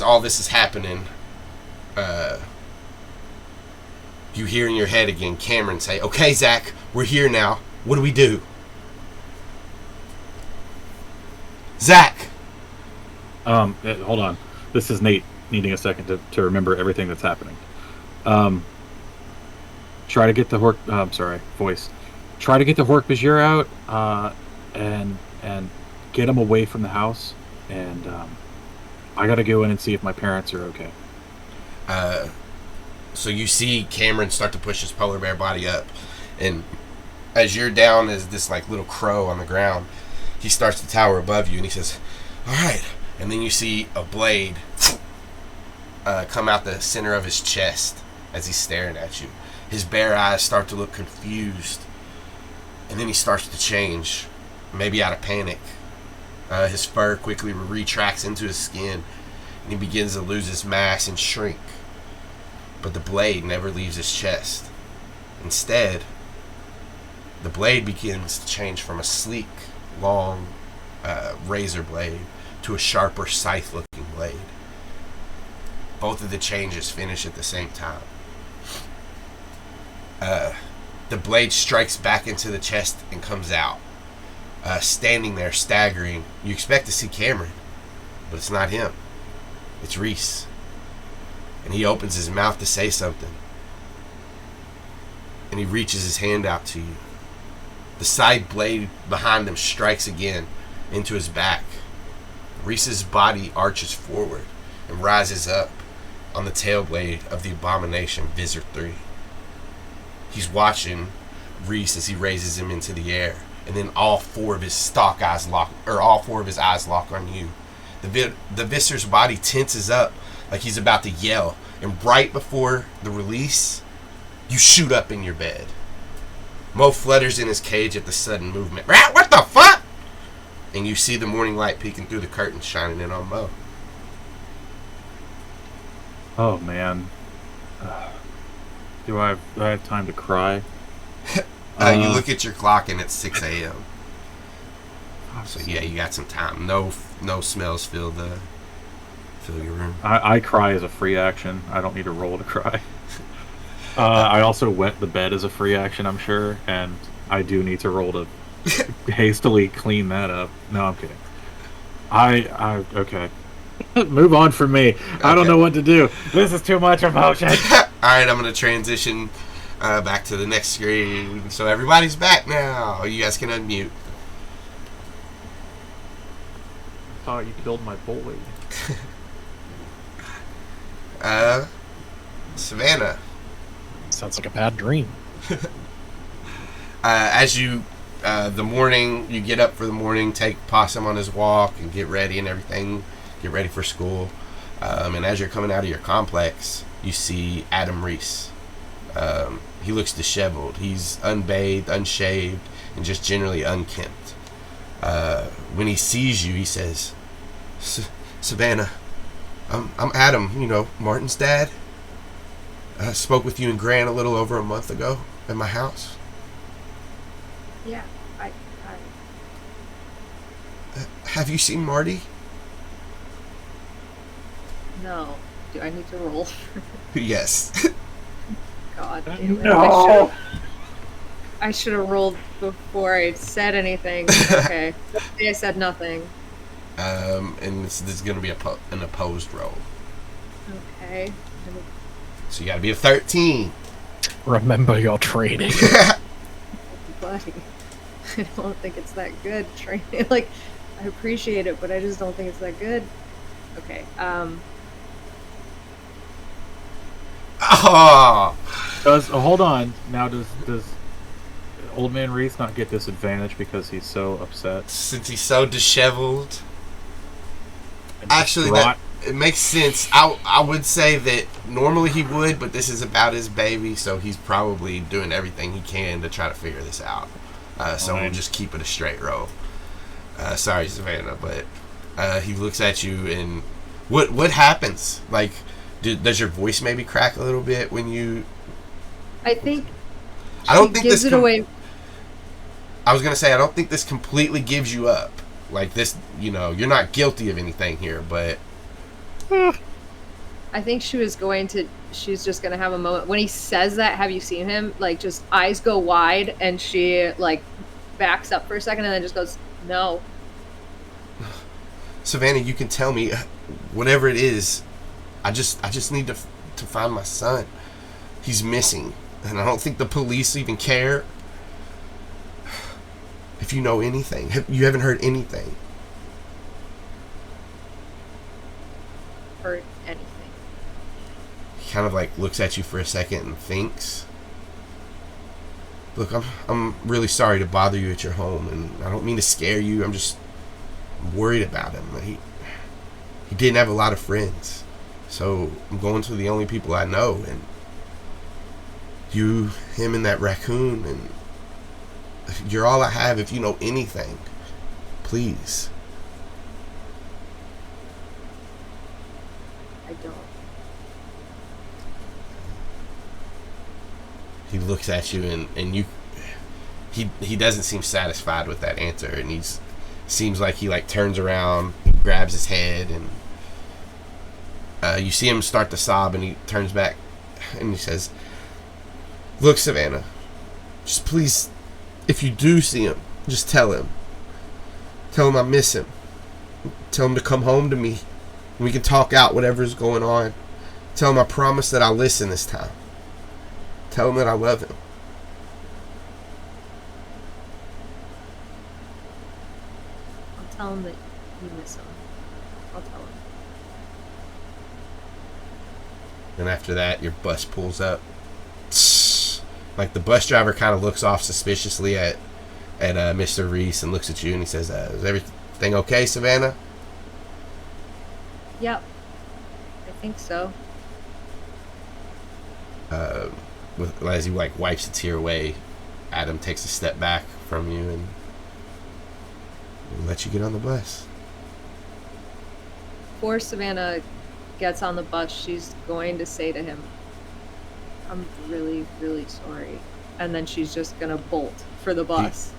A: all this is happening, you hear in your head again Kamren say, "Okay, Zac, we're here now. What do we do?" Zac!
C: Hold on. This is Nate needing a second to remember everything that's happening. Try to get the voice. Try to get the Hork-Bajir out, and get him away from the house. And I gotta go in and see if my parents are okay.
A: So you see Kamren start to push his polar bear body up, and as you're down as this like little crow on the ground, he starts to tower above you, and he says, "All right." And then you see a blade come out the center of his chest as he's staring at you. His bare eyes start to look confused, and then he starts to change, maybe out of panic. His fur quickly retracts into his skin, and he begins to lose his mass and shrink. But the blade never leaves his chest. Instead, the blade begins to change from a sleek, long razor blade to a sharper, scythe-looking blade. Both of the changes finish at the same time. The blade strikes back into the chest and comes out. Standing there, staggering, you expect to see Kamren, but it's not him. It's Reese. And he opens his mouth to say something. And he reaches his hand out to you. The side blade behind him strikes again into his back. Reese's body arches forward and rises up on the tail blade of the abomination, Visser Three. He's watching Reese as he raises him into the air, and then all four of his eyes lock on you. The Visser's body tenses up like he's about to yell, and right before the release, you shoot up in your bed. Mo flutters in his cage at the sudden movement. What the fuck? And you see the morning light peeking through the curtains, shining in on Mo.
C: Oh man, do I have time to cry?
A: You look at your clock and it's 6 a.m. So yeah, you got some time. No smells fill your room.
C: I cry as a free action. I don't need to roll to cry. I also wet the bed as a free action, I'm sure, and I do need to roll to hastily clean that up. No, I'm kidding. Okay. Move on from me. Okay. I don't know what to do. This is too much emotion.
A: Alright, I'm going to transition back to the next screen. So everybody's back now. You guys can unmute.
C: I thought you killed my boy.
A: Savannah.
B: Sounds like a bad dream.
A: As you, the morning, you get up for the morning, take Possum on his walk, and get ready and everything. Get ready for school. And as you're coming out of your complex, you see Adam Reese. He looks disheveled. He's unbathed, unshaved, and just generally unkempt. When he sees you, he says, Savannah, I'm Adam, Martin's dad. I spoke with you and Grant a little over a month ago at my house.
D: Yeah, I
A: have you seen Marty?
D: No. Do I need to roll?
A: Yes.
D: God damn it.
C: No.
D: I should have rolled before I said anything. Okay. I said nothing.
A: And this is going to be an opposed roll.
D: Okay.
A: So you got to be a 13.
B: Remember your training.
D: Buddy, I don't think it's that good training. Like, I appreciate it, but I just don't think it's that good. Okay.
A: Oh.
C: Hold on. Now does Old Man Reese not get disadvantage because he's so upset?
A: Since he's so disheveled. Actually, it makes sense. I would say that normally he would, but this is about his baby, so he's probably doing everything he can to try to figure this out. So we'll just keep it a straight roll. Sorry, Savannah, but he looks at you and what happens? Like, does your voice maybe crack a little bit when you?
D: I think.
A: I don't think
D: gives
A: this
D: it away.
A: I was gonna say I don't think this completely gives you up. Like this, you're not guilty of anything here, but.
D: I think she's just gonna have a moment when he says that. Have you seen him? Like, just eyes go wide, and she like backs up for a second, and then just goes, "No."
A: Savannah, you can tell me whatever it is. I just need to find my son. He's missing, and I don't think the police even care. If you know anything, you haven't heard anything.
D: Heard anything.
A: He kind of like looks at you for a second and thinks. Look, I'm really sorry to bother you at your home, and I don't mean to scare you. I'm just worried about him. He didn't have a lot of friends, so I'm going to the only people I know, and you, him, and that raccoon, and you're all I have. If you know anything, please.
D: I don't.
A: He looks at you and you. He doesn't seem satisfied with that answer, and seems like he like turns around, grabs his head, and you see him start to sob, and he turns back and he says, "Look, Savannah, just please, if you do see him, just tell him. Tell him I miss him. Tell him to come home to me. We can talk out whatever's going on. Tell him I promise that I'll listen this time. Tell him that I love him."
D: I'll tell him that you miss him. I'll tell him.
A: And after that, your bus pulls up. Like the bus driver kind of looks off suspiciously at Mr. Reese and looks at you, and he says, "Is everything okay, Savannah?"
D: Yep. I think so.
A: As he like wipes a tear away, Adam takes a step back from you and lets you get on the bus.
D: Before Savannah gets on the bus, she's going to say to him, I'm really, really sorry. And then she's just going to bolt for the bus.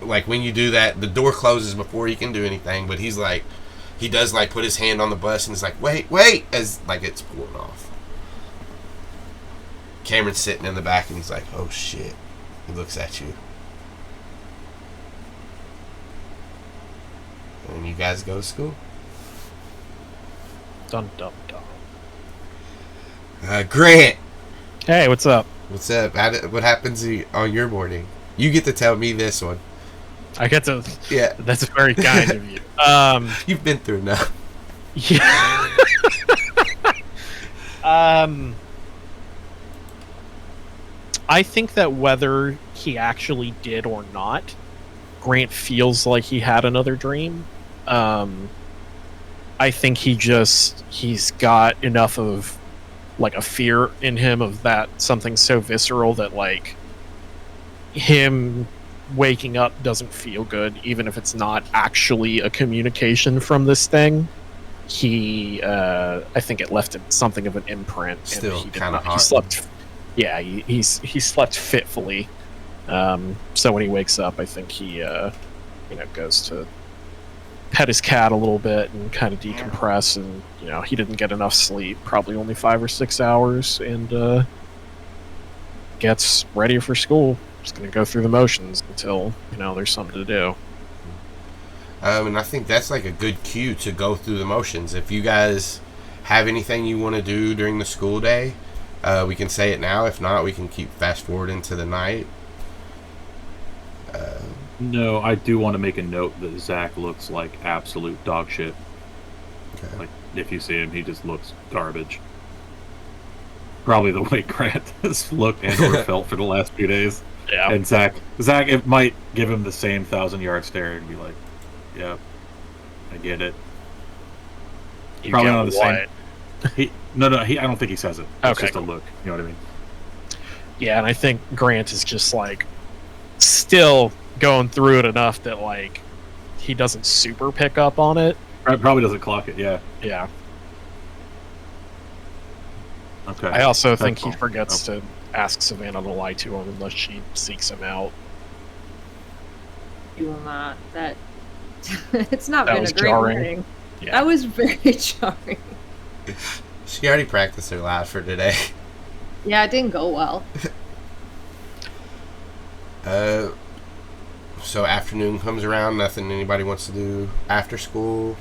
A: Like when you do that, the door closes before he can do anything, but he's like, he does like put his hand on the bus and is like, wait, as like it's pulling off. Kamren's sitting in the back and he's like, oh shit. He looks at you. And you guys go to school?
B: Dun dun dun.
A: Grant!
B: Hey, what's up?
A: What's up? What happens on your morning? You get to tell me this one.
B: I get to...
A: Yeah.
B: That's very kind of you.
A: You've been through enough.
B: Yeah. I think that whether he actually did or not, Grant feels like he had another dream. I think he's got enough of like a fear in him of that something so visceral that like him waking up doesn't feel good, even if it's not actually a communication from this thing. I think it left him something of an imprint.
A: Still kind of hard.
B: He slept. Yeah, he slept fitfully. So when he wakes up, I think he goes to pet his cat a little bit and kind of decompress, and he didn't get enough sleep, probably only 5 or 6 hours, and gets ready for school. Just gonna go through the motions until there's something to do.
A: And I think that's like a good cue to go through the motions. If you guys have anything you want to do during the school day, we can say it now. If not, we can keep fast forward into the night.
C: No, I do want to make a note that Zac looks like absolute dog shit.
A: Okay.
C: Like, if you see him, he just looks garbage. Probably the way Grant has looked and or felt for the last few days.
B: Yeah.
C: And Zac, it might give him the same 1,000-yard stare and be like, "Yeah, I get it."
B: You
C: Probably
B: get
C: not the
B: what?
C: same. I don't think he says it. It's
B: Okay,
C: just a
B: cool.
C: look. You know what I mean?
B: Yeah, and I think Grant is just like still going through it enough that like he doesn't super pick up on it.
C: Probably doesn't clock it. Yeah.
B: Yeah.
C: Okay.
B: I also think he forgets to ask Savannah to lie to him unless she seeks him out.
D: You will not. That it's not
B: That
D: been
B: was
D: a great
B: jarring.
D: morning.
B: Yeah.
D: That was very jarring.
A: She already practiced her live for today.
D: Yeah, it didn't go well.
A: So afternoon comes around, nothing anybody wants to do after school.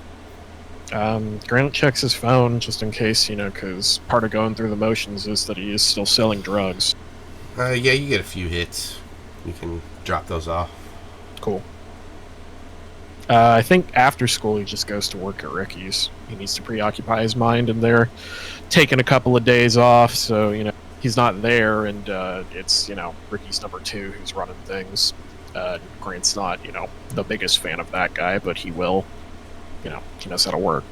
B: Grant checks his phone just in case, because part of going through the motions is that he is still selling drugs.
A: Yeah, you get a few hits. You can drop those off.
B: Cool. I think after school he just goes to work at Ricky's. He needs to preoccupy his mind, and they're taking a couple of days off, so, he's not there, and it's, Ricky's number 2 who's running things. Grant's not, the biggest fan of that guy, but he will. He knows how to work.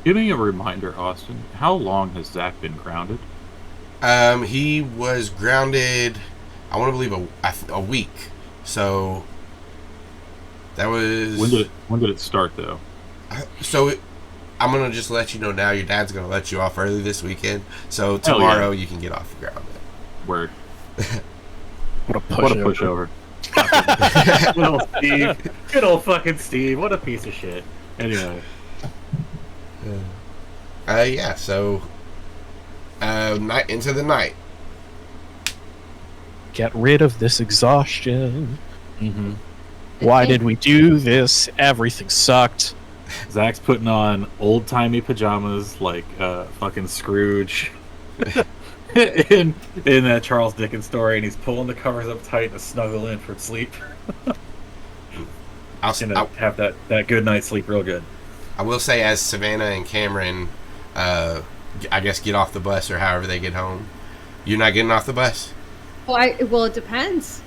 C: Give me a reminder, Austin. How long has Zac been grounded?
A: He was grounded, I want to believe a week. So that was...
C: When did it start, though?
A: I'm going to just let you know now. Your dad's going to let you off early this weekend. So tomorrow you can get off the ground.
C: Word.
B: What a
C: pushover. Good old Steve. Good old fucking Steve. What a piece of shit. Anyway.
A: Yeah, so night into the night.
B: Get rid of this exhaustion.
C: Mm-hmm.
B: Why did we do this? Everything sucked.
C: Zac's putting on old-timey pajamas like fucking Scrooge in that Charles Dickens story, and he's pulling the covers up tight to snuggle in for sleep. I'll have that good night's sleep real good.
A: I will say, as Savannah and Kamren, I guess, get off the bus or however they get home, you're not getting off the bus?
D: Well, it depends.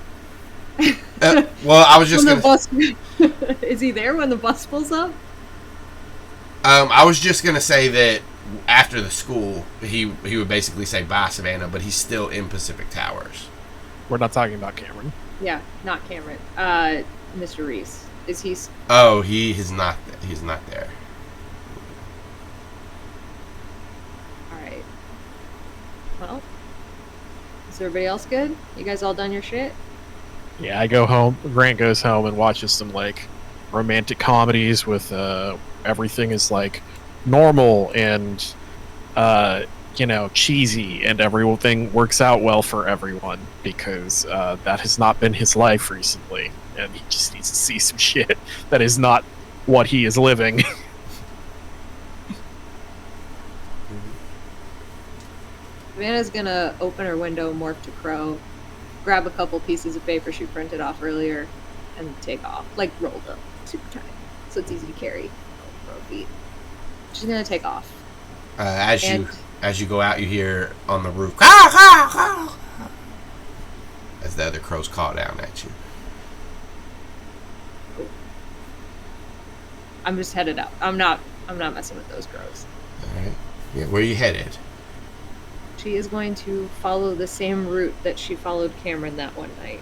A: Well, I was just
D: going to... Is he there when the bus pulls up?
A: I was just gonna say that after the school, he would basically say bye, Savannah, but he's still in Pacific Towers.
B: We're not talking about Kamren.
D: Yeah, not Kamren. Mr. Reese. Is he?
A: Oh, he's not. He's not there.
D: All right. Well, is everybody else good? You guys all done your shit?
B: Yeah, I go home. Grant goes home and watches some like romantic comedies with everything is like normal and cheesy, and everything works out well for everyone because that has not been his life recently, and he just needs to see some shit that is not what he is living.
D: Savannah's gonna open her window, morph to crow, grab a couple pieces of paper she printed off earlier, and take off. Like rolled up, super tight, so it's easy to carry. Crow feet. She's gonna take off.
A: As you go out, you hear on the roof, "Caw, caw, caw," as the other crows call down at you.
D: I'm just headed out. I'm not messing with those crows.
A: All right. Yeah, where are you headed?
D: She is going to follow the same route that she followed Kamren that one night,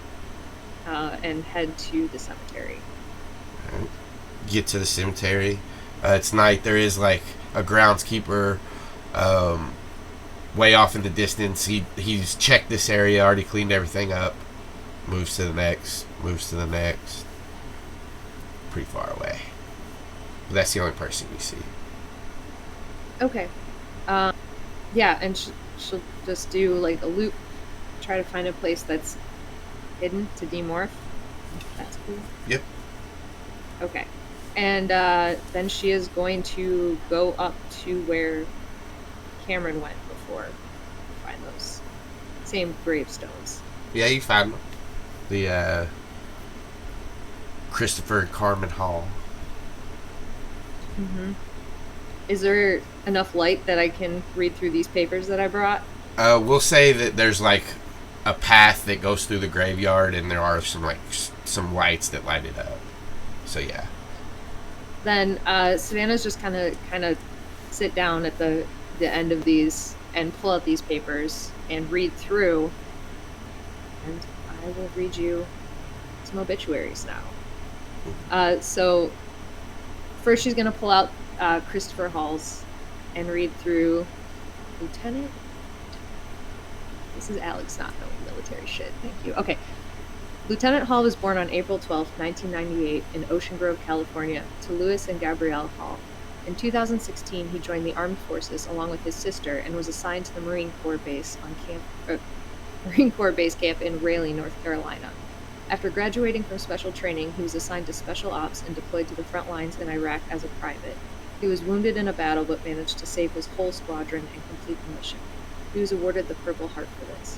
D: and head to the cemetery.
A: All right. Get to the cemetery. It's night. There is like a groundskeeper way off in the distance. He's checked this area, already cleaned everything up. Moves to the next. Pretty far away. But that's the only person you see.
D: Okay. Yeah, and she'll just do like a loop, try to find a place that's hidden to demorph. That's cool.
A: Yep.
D: Okay. And then she is going to go up to where Kamren went before to find those same gravestones.
A: Yeah, you found them. The Christopher and Carmen Hall.
D: Mm-hmm. Is there enough light that I can read through these papers that I brought?
A: We'll say that there's like a path that goes through the graveyard, and there are some lights that light it up. So yeah.
D: Then Savannah's just kind of sit down at the end of these and pull out these papers and read through. And I will read you some obituaries now. So first she's going to pull out Christopher Hall's and read through Lieutenant. This is Alex not knowing military shit. Thank you. Okay. Lieutenant Hall was born on April 12, 1998 in Ocean Grove, California, to Louis and Gabrielle Hall. In 2016, he joined the armed forces along with his sister and was assigned to the Marine Corps base camp in Raleigh, North Carolina. After graduating from special training, he was assigned to special ops and deployed to the front lines in Iraq as a private. He was wounded in a battle but managed to save his whole squadron and complete the mission. He was awarded the Purple Heart for this.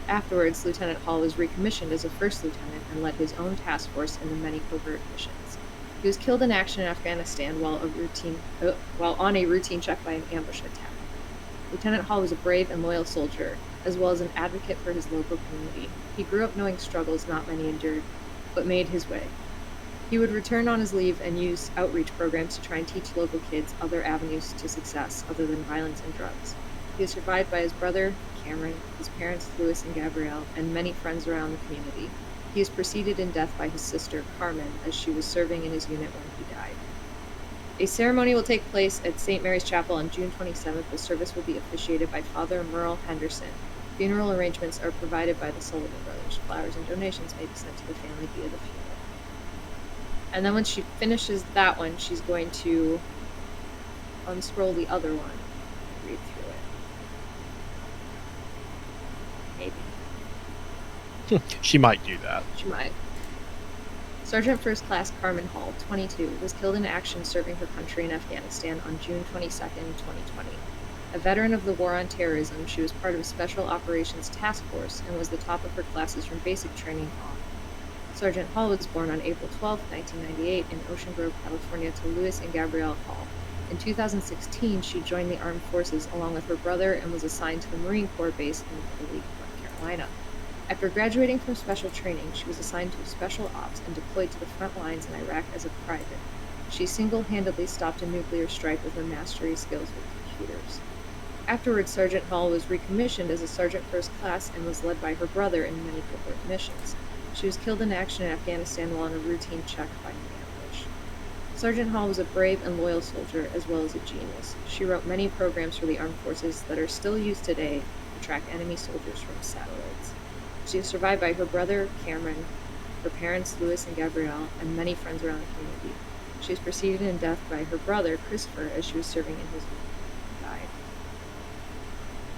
D: Afterwards, Lieutenant Hall was recommissioned as a first lieutenant and led his own task force in the many covert missions. He was killed in action in Afghanistan while on a routine check by an ambush attack. Lieutenant Hall was a brave and loyal soldier, as well as an advocate for his local community. He grew up knowing struggles not many endured, but made his way. He would return on his leave and use outreach programs to try and teach local kids other avenues to success other than violence and drugs. He is survived by his brother, Kamren, his parents, Louis and Gabrielle, and many friends around the community. He is preceded in death by his sister, Carmen, as she was serving in his unit when he died. A ceremony will take place at St. Mary's Chapel on June 27th. The service will be officiated by Father Merle Henderson. Funeral arrangements are provided by the Sullivan Brothers. Flowers and donations may be sent to the family via the funeral. And then when she finishes that one, she's going to unscroll the other one and read through it. Maybe.
B: She might do that.
D: She might. Sergeant First Class Carmen Hall, 22, was killed in action serving her country in Afghanistan on June 22, 2020. A veteran of the War on Terrorism, she was part of a Special Operations Task Force and was the top of her classes from basic training on. Sergeant Hall was born on April 12, 1998 in Ocean Grove, California to Louis and Gabrielle Hall. In 2016, she joined the armed forces along with her brother and was assigned to the Marine Corps base in Raleigh, North Carolina. After graduating from special training, she was assigned to special ops and deployed to the front lines in Iraq as a private. She single-handedly stopped a nuclear strike with her mastery skills with computers. Afterwards, Sergeant Hall was recommissioned as a Sergeant First Class and was led by her brother in many covert missions. She was killed in action in Afghanistan while on a routine check by an ambush. Sergeant Hall was a brave and loyal soldier, as well as a genius. She wrote many programs for the armed forces that are still used today to track enemy soldiers from satellites. She is survived by her brother, Kamren, her parents, Louis and Gabrielle, and many friends around the community. She was preceded in death by her brother, Christopher, as she was serving in his died.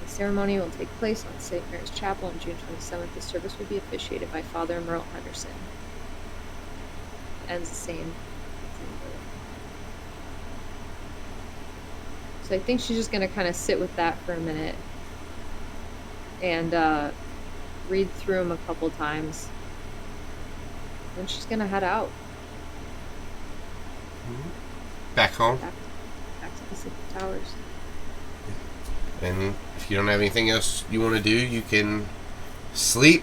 D: The ceremony will take place on St. Mary's Chapel on June 27th. The service will be officiated by Father Merle Henderson. It ends the same way. So I think she's just going to kind of sit with that for a minute and read through them a couple times. Then she's going to head out.
A: Back home?
D: Back to the City Towers.
A: And if you don't have anything else you want to do, you can sleep.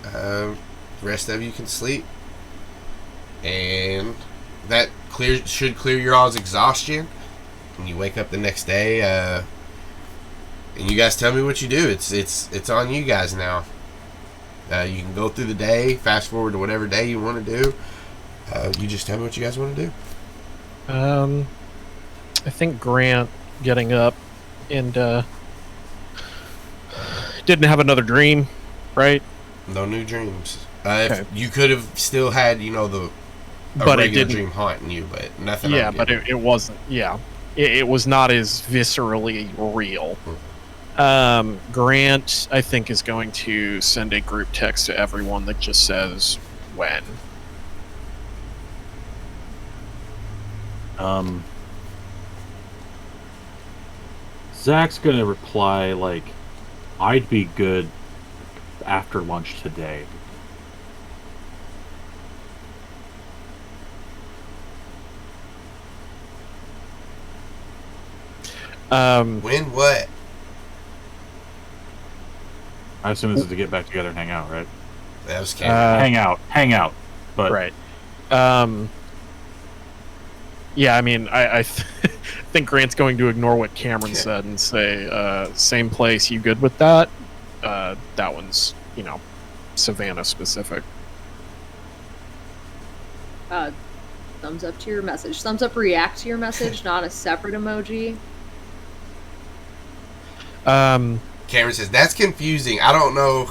A: The rest of you can sleep. And that should clear your all's exhaustion. And you wake up the next day, and you guys tell me what you do. It's on you guys now. You can go through the day, fast forward to whatever day you want to do. You just tell me what you guys want to do.
B: I think Grant getting up and didn't have another dream, right?
A: No new dreams.
B: Okay.
A: If you could have still had, a regular dream haunting you, but nothing.
B: Yeah, but it wasn't. Yeah, it was not as viscerally real. Grant, I think, is going to send a group text to everyone that just says when.
C: Zach's gonna reply like, "I'd be good after lunch today."
A: When what?
C: I assume this is to get back together and hang out, right?
A: That was
C: hang out. But
B: right. Yeah, I mean, I think Grant's going to ignore what Kamren said and say, same place, you good with that? That one's, Savannah specific.
D: Thumbs up to your message. Thumbs up react to your message, not a separate emoji.
A: Kamren says, that's confusing. I don't know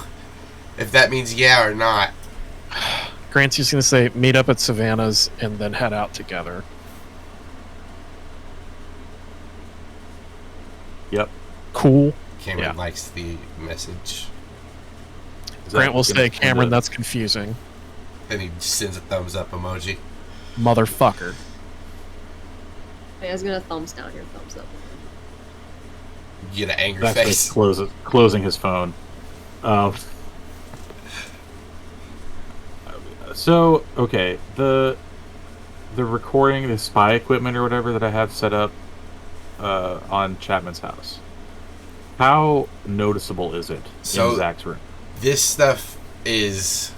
A: if that means yeah or not.
B: Grant's just going to say, meet up at Savannah's and then head out together.
C: Yep.
B: Cool.
A: Kamren likes the message.
B: Grant will say, Kamren, that's confusing.
A: And he sends a thumbs up emoji.
B: Motherfucker.
D: I was gonna thumbs down your thumbs up.
A: You get an angry
C: That's
A: face.
C: Like closing his phone. So, okay, the recording, the spy equipment or whatever that I have set up on Chapman's house, how noticeable is it in Zach's room?
A: This stuff is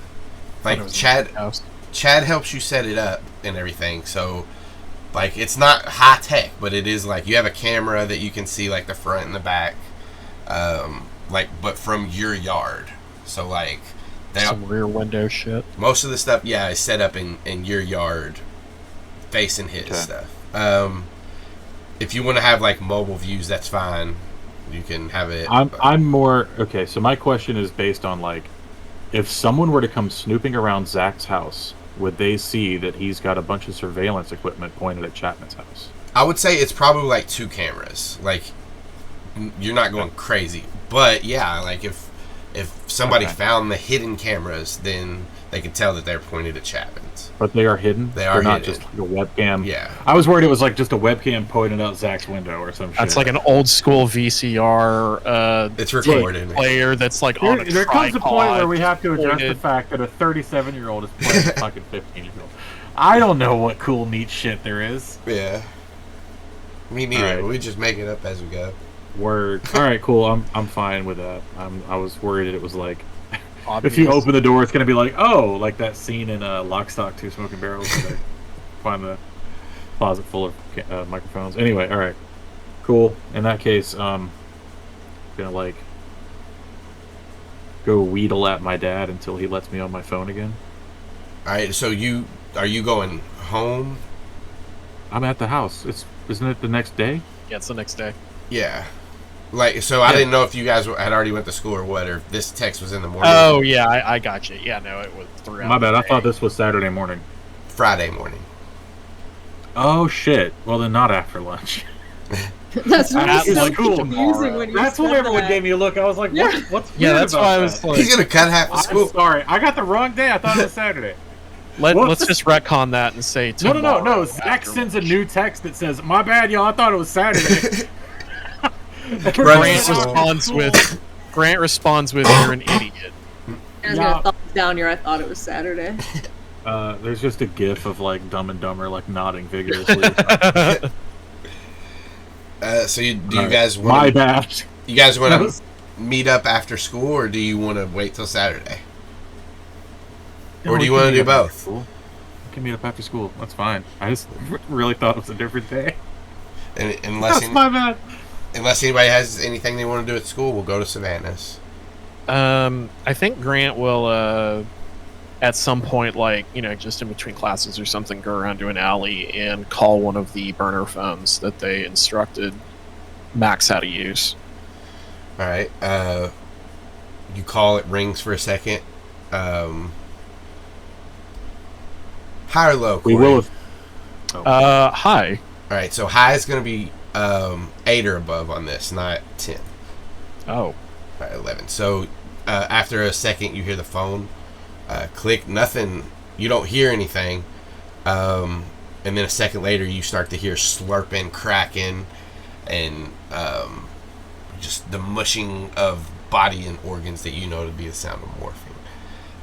A: like Chad helps you set it up and everything, so like it's not high tech, but it is like you have a camera that you can see like the front and the back, but from your yard. So like
B: some rear window shit.
A: Most of the stuff, is set up in your yard, facing his stuff. If you want to have like mobile views, that's fine. You can have it.
C: I'm more okay. So my question is based on like, if someone were to come snooping around Zach's house, would they see that he's got a bunch of surveillance equipment pointed at Chapman's house?
A: I would say it's probably like 2 cameras. Like, you're not going crazy, but like if somebody found the hidden cameras, then they could tell that they're pointed at Chapman's.
C: But they are hidden?
A: They're
C: not
A: hidden.
C: Just like a webcam?
A: Yeah.
C: I was worried it was like just a webcam pointed out Zach's window or some shit.
B: That's like an old school VCR
A: it's recorded.
B: Player that's like on a
C: There comes a point where we have to address
B: pointed.
C: the fact that a 37-year-old is playing a fucking 15-year-old. I don't know what cool, neat shit there is.
A: Yeah. Me neither.
C: Right.
A: We just make it up as we go.
C: Word. All right, cool. I'm fine with that. I was worried that it was like,
B: Obvious.
C: if you open the door, it's gonna be like, oh, like that scene in Lock, Stock, Two Smoking Barrels. find the closet full of microphones. Anyway, all right, cool. In that case, gonna like go wheedle at my dad until he lets me on my phone again.
A: All right. So are you going home?
C: I'm at the house. Isn't it the next day?
B: Yeah, it's the next day.
A: Yeah. Like, so I didn't know if you guys had already went to school or what, or if this text was in the morning.
B: Oh, yeah, I got you. Yeah, no, it was throughout.
C: My bad.
B: the
C: I
B: day.
C: thought this was Saturday morning.
A: Friday morning.
C: Oh shit. Well, then not after lunch.
D: That's
B: That's
D: really so
B: like
D: confusing when you
C: That's
D: said
C: what everyone
D: that.
C: gave me a look. I was like,
D: Yeah.
C: what's
B: Yeah,
C: weird
B: that's
C: about
B: why I
C: that?
B: was like,
A: He's gonna cut half the
C: I'm
A: school.
C: sorry. I got the wrong day. I thought it was Saturday.
B: let's just retcon that and say
C: No.
B: tomorrow
C: Zach
B: after
C: sends a
B: lunch.
C: new text that says, "My bad, y'all. I thought it was Saturday."
B: Grant responds with "You're an idiot."
D: I was gonna thumbs down your I thought it was Saturday.
C: There's just a gif of like Dumb and Dumber like nodding vigorously.
A: So you guys want?
C: My bad.
A: You guys want
C: That
A: to
C: was-
A: meet up after school, or do you want to wait till Saturday?
C: No,
A: Or do
C: we
A: you
C: can
A: want to
C: meet
A: do
C: up after
A: both?
C: school. We can meet up after school. That's fine. I just really thought it was a different day.
A: And, unless
C: That's my bad.
A: unless anybody has anything they want to do at school, we'll go to Savannah's.
B: I think Grant will, at some point, like, just in between classes or something, go around to an alley and call one of the burner phones that they instructed Max how to use.
A: All right. You call, it rings for a second. High or low, Cory?
C: We will.
B: Hi.
A: All right, so high is going to be 8 or above on this, not 10.
B: Oh.
A: All right, 11. So after a second, you hear the phone click. Nothing. You don't hear anything. And then a second later, you start to hear slurping, cracking, and just the mushing of body and organs that you know to be the sound of morphing.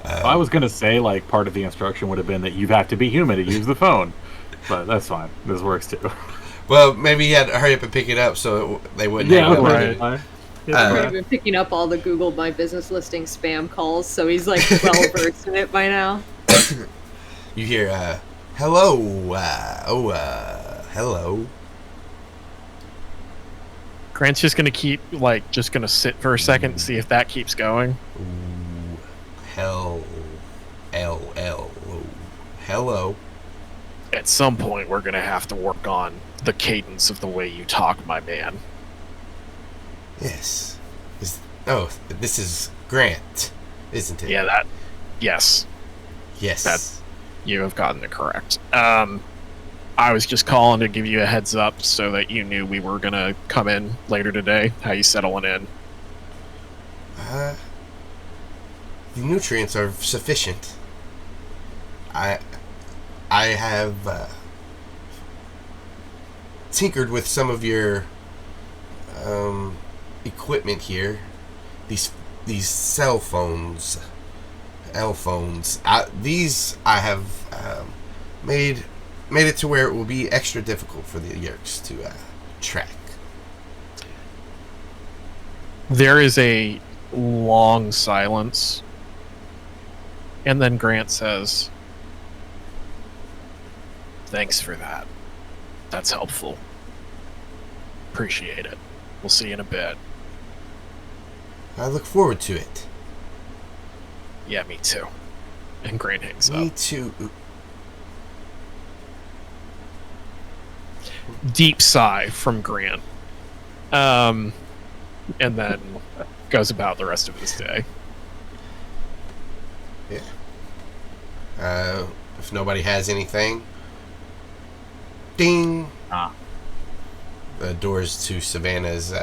C: I was gonna say like part of the instruction would have been that you have to be human to use the phone, but that's fine. This works too.
A: Well, maybe he had to hurry up and pick it up so they wouldn't. hang up on
C: right.
A: you.
D: He's been picking up all the Google My Business Listing spam calls, so he's like well versed in it by now.
A: You hear, hello, hello.
B: Grant's just gonna just gonna sit for a second and see if that keeps going.
A: Ooh, hell, hello.
B: At some point, we're gonna have to work on the cadence of the way you talk, my man.
A: Yes. This is Grant, isn't it?
B: Yeah, yes.
A: Yes.
B: You have gotten it correct. I was just calling to give you a heads up so that you knew we were gonna come in later today. How you settling in?
A: The nutrients are sufficient. I have tinkered with some of your equipment here. These cell phones, L-phones. These I have made it to where it will be extra difficult for the Yeerks to track.
B: There is a long silence, and then Grant says, "Thanks for that. That's helpful. Appreciate it. We'll see you in a bit."
A: I look forward to it.
B: Yeah, me too. And Grant hangs
A: Me
B: up.
A: too.
B: Deep sigh from Grant. And then goes about the rest of his day.
A: If nobody has anything, ding. The doors to Savannah's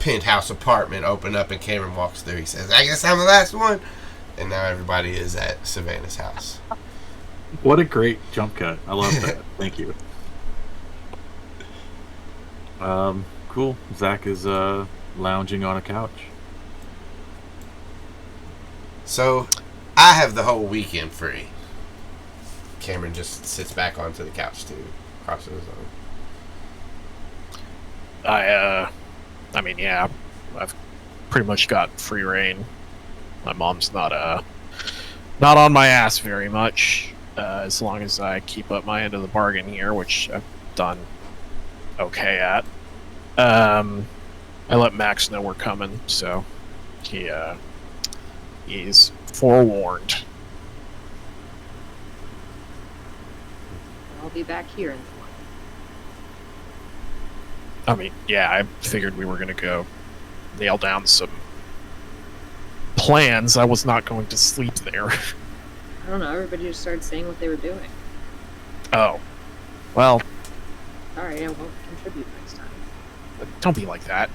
A: penthouse apartment open up, and Kamren walks through. He says, "I guess I'm the last one." And now everybody is at Savannah's house.
C: What a great jump cut. I love that. Thank you. Cool. Zach is lounging on a couch.
A: So, I have the whole weekend free. Kamren just sits back onto the couch too, crosses his arms.
B: I mean, yeah, I've pretty much got free reign. My mom's not on my ass very much. as long as I keep up my end of the bargain here, which I've done okay at. I let Max know we're coming, so he's forewarned.
D: I'll be back here in the morning.
B: I mean, yeah, I figured we were going to go nail down some plans. I was not going to sleep there.
D: I don't know, everybody just started saying what they were doing.
B: Oh. Well,
D: Sorry, I won't contribute next time.
B: don't be like that.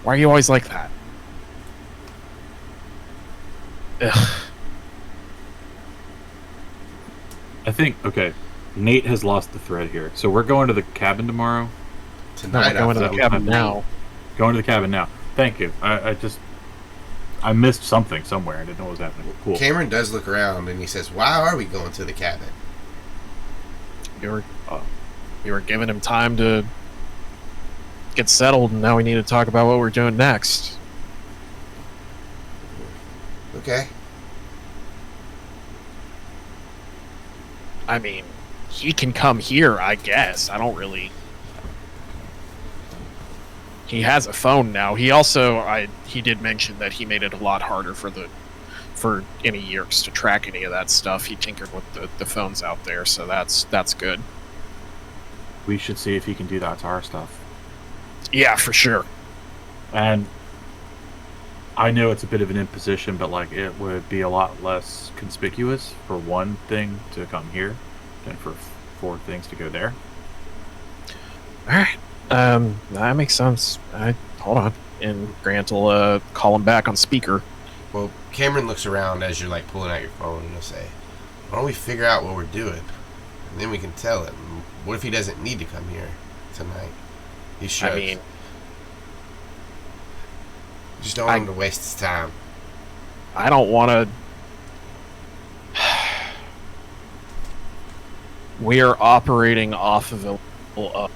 B: Why are you always like that? Ugh.
C: I think, okay, Nate has lost the thread here. So we're going to the cabin tomorrow?
B: No,
A: Tonight,
B: we're going to
A: I
B: the
A: thought.
B: cabin now.
C: Going to the cabin now. Thank you. I missed something somewhere. I didn't know what was happening. Cool.
A: Cameron does look around and he says, "Why are we going to the cabin?"
B: You were giving him time to get settled, and now we need to talk about what we're doing next.
A: Okay.
B: I mean, he can come here, I guess. I don't really... He has a phone now. He also, he did mention that he made it a lot harder for any Yeerks to track any of that stuff. He tinkered with the phones out there, so that's good.
C: We should see if he can do that to our stuff.
B: Yeah, for sure.
C: And I know it's a bit of an imposition, but like it would be a lot less conspicuous for one thing to come here than for 4 things to go there.
B: All right. That makes sense. Hold on. And Grant will call him back on speaker.
A: Well, Cameron looks around as you're like pulling out your phone and he'll say, "Why don't we figure out what we're doing? And then we can tell him. What if he doesn't need to come here tonight? He should.
B: I mean,
A: Just don't want him to waste his time."
B: I don't want to... We are operating off of a level of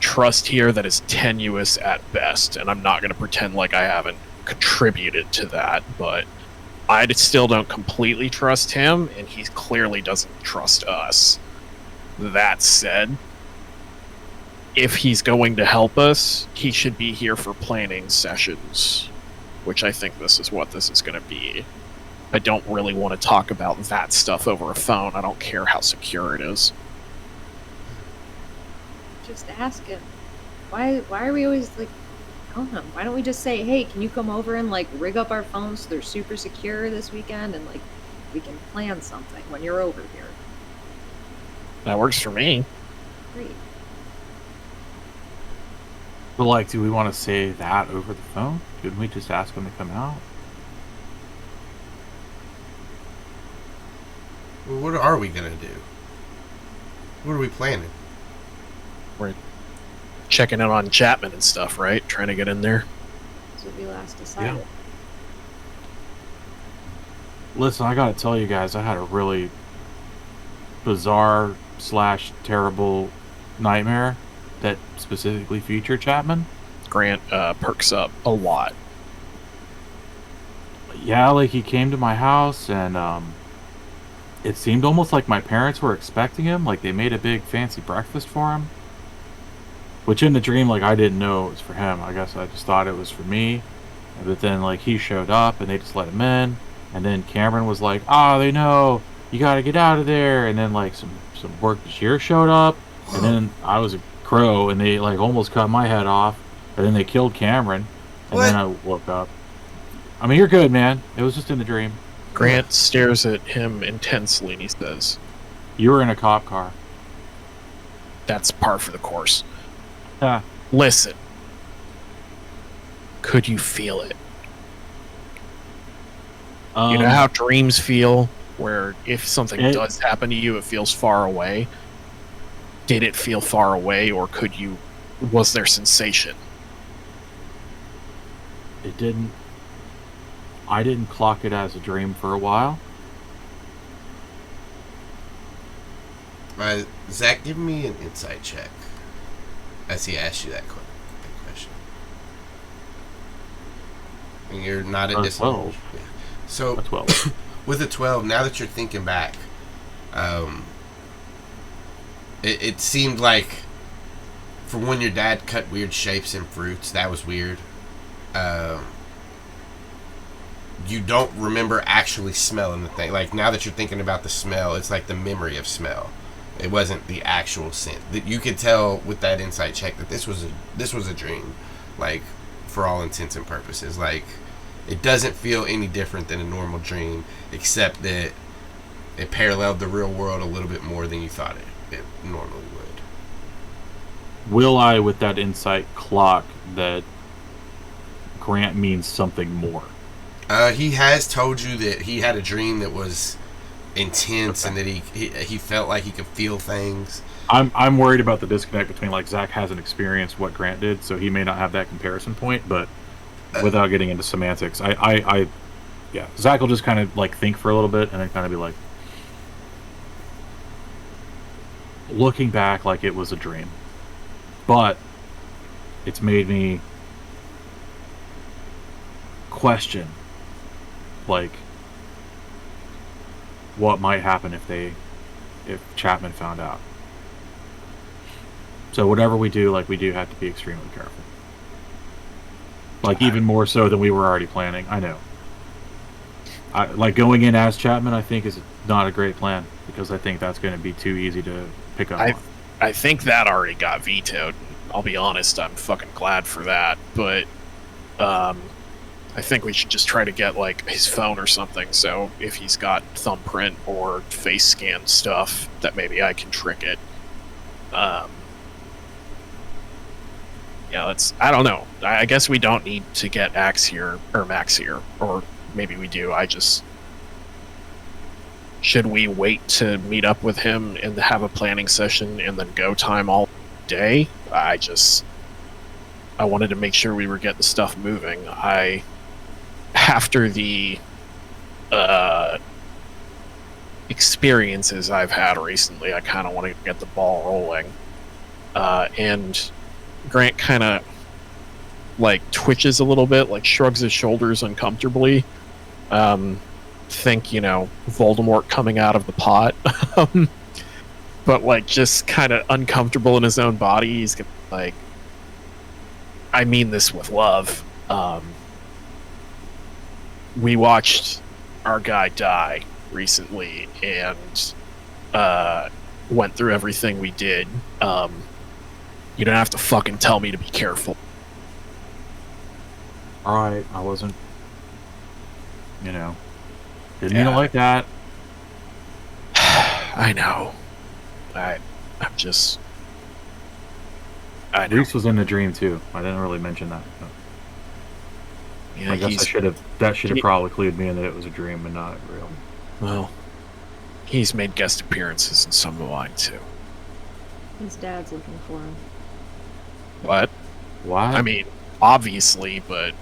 B: trust here that is tenuous at best, and I'm not going to pretend like I haven't contributed to that, but I still don't completely trust him, and he clearly doesn't trust us. That said, if he's going to help us, he should be here for planning sessions, which I think this is what this is going to be. I don't really want to talk about that stuff over a phone. I don't care how secure it is.
D: Just ask him. Why are we always like, I don't know. Why don't we just say, hey, can you come over and like rig up our phones so they're super secure this weekend, and like we can plan something when you're over here.
B: That works for me.
D: Great.
C: But like, do we want to say that over the phone? Couldn't we just ask him to come out?
A: Well, what are we gonna do? What are we planning?
B: We're checking in on Chapman and stuff, right? Trying to get in there.
D: That's what we last decided.
C: Yeah. Listen, I gotta tell you guys, I had a really bizarre / terrible nightmare that specifically featured Chapman.
B: Grant perks up a lot.
C: Yeah, like he came to my house and it seemed almost like my parents were expecting him. Like they made a big fancy breakfast for him. Which in the dream, like I didn't know it was for him. I guess I just thought it was for me. But then like he showed up and they just let him in. And then Kamren was like, "Oh, they know. You gotta get out of there." And then like some workers showed up. And then I was a crow and they like almost cut my head off. And then they killed Kamren. And then I woke up. I mean, you're good, man. It was just in the dream.
B: Grant stares at him intensely and he says,
C: You were in a cop car.
B: "That's par for the course.
C: Huh.
B: Listen. Could you feel it? You know how dreams feel, where if something does happen to you, it feels far away? Did it feel far away, or was there sensation?"
C: It didn't. I didn't clock it as a dream for a while.
A: Zach, give me an insight check as he asks you that question. And you're not at disadvantage.
C: 12.
A: Yeah. So,
C: A 12.
A: with a 12, now that you're thinking back, It seemed like from when your dad cut weird shapes in fruits, that was weird. You don't remember actually smelling the thing. Like, now that you're thinking about the smell, it's like the memory of smell. It wasn't the actual scent. That you could tell with that insight check that this was a dream, like, for all intents and purposes. Like, it doesn't feel any different than a normal dream, except that it paralleled the real world a little bit more than you thought it normally would.
C: Will I, with that insight, clock that Grant means something more?
A: He has told you that he had a dream that was intense, and that he felt like he could feel things.
C: I'm worried about the disconnect between, like, Zac hasn't experienced what Grant did, so he may not have that comparison point, but without getting into semantics, yeah, Zac will just kind of, like, think for a little bit and then kind of be like, looking back like it was a dream, but it's made me question, like, what might happen if Chapman found out. So whatever we do, like, we do have to be extremely careful. Like, even more so than we were already planning. I know. Like, going in as Chapman, I think, is not a great plan, because I think that's going to be too easy to pick up on.
B: I think that already got vetoed. I'll be honest, I'm fucking glad for that. But I think we should just try to get, like, his phone or something, so if he's got thumbprint or face scan stuff, that maybe I can trick it. Yeah, I don't know. I guess we don't need to get Max here, or maybe we do. Should we wait to meet up with him and have a planning session and then go time all day? I wanted to make sure we were getting stuff moving. After the experiences I've had recently, I kind of want to get the ball rolling. And Grant kind of, like, twitches a little bit, like, shrugs his shoulders uncomfortably. Think, Voldemort coming out of the pot. But, like, just kind of uncomfortable in his own body. He's like, I mean this with love. We watched our guy die recently and went through everything we did. You don't have to fucking tell me to be careful.
C: Alright, I wasn't, didn't mean it like that.
B: I know. I know.
C: Reese was in the dream too. I didn't really mention that. But
B: yeah,
C: I guess that should have probably clued me in that it was a dream and not real.
B: Well, he's made guest appearances in some of mine too.
D: His dad's looking for him.
B: What?
C: Why?
B: I mean, obviously, but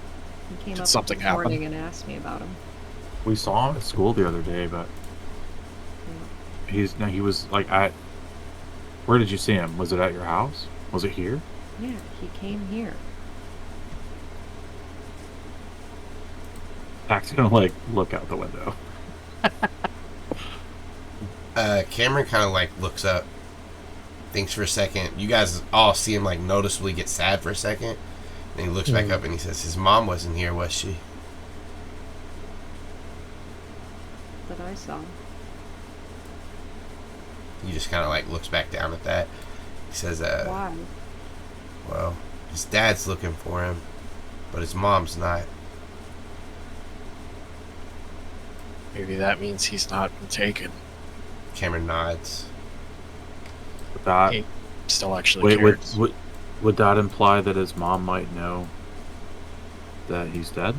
D: He came
B: did
D: up
B: something
D: this
B: happen?
D: morning and asked me about him.
C: We saw him at school the other day, but he was like at. Where did you see him? Was it at your house? Was it here?
D: Yeah, he came here.
C: Zach's gonna, like, look out the window.
A: Kamren kind of, like, looks up, thinks for a second. You guys all see him, like, noticeably get sad for a second. And he looks back up and he says, his mom wasn't here, was she?
D: That I saw.
A: He just kind of, like, looks back down at that. He says,
D: Why?
A: well, his dad's looking for him, but his mom's not.
B: Maybe that means he's not been taken.
A: Kamren nods.
C: Would that,
B: He still actually cares.
C: would that imply that his mom might know that he's dead?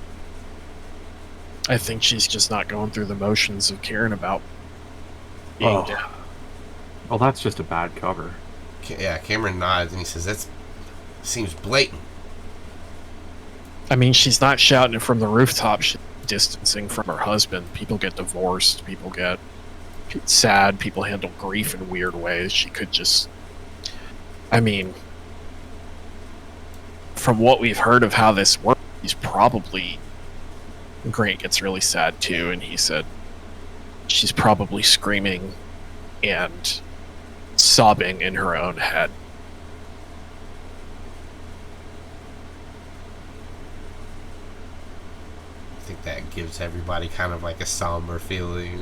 B: I think she's just not going through the motions of caring about being dead.
C: Well, that's just a bad cover.
A: Yeah, Kamren nods and he says, that seems blatant.
B: I mean, she's not shouting it from the rooftop. She's distancing from her husband. People get divorced. People get sad. People handle grief in weird ways. She could just... I mean, from what we've heard of how this works, he's probably... Grant gets really sad too, and he said she's probably screaming and sobbing in her own head.
A: I think that gives everybody kind of like a somber feeling.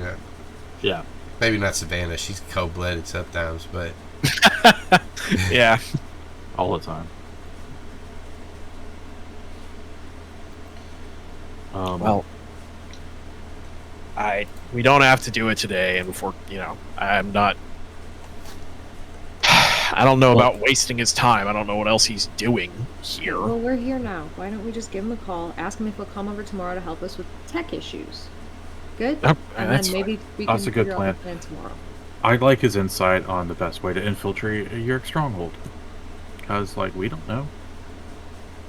C: Yeah.
A: Maybe not Savannah. She's cold-blooded sometimes, but
B: Yeah.
C: All the time.
B: Well, we don't have to do it today, and before I'm not. I don't know about wasting his time. I don't know what else he's doing here.
D: Well, we're here now. Why don't we just give him a call, ask him if he'll come over tomorrow to help us with tech issues? Good?
B: Oh,
D: and
B: that's
D: then maybe we
C: That's
D: can
C: a good
D: figure
C: plan.
D: out the plan tomorrow.
C: I'd like his insight on the best way to infiltrate a Yeerk stronghold. Because, we don't know.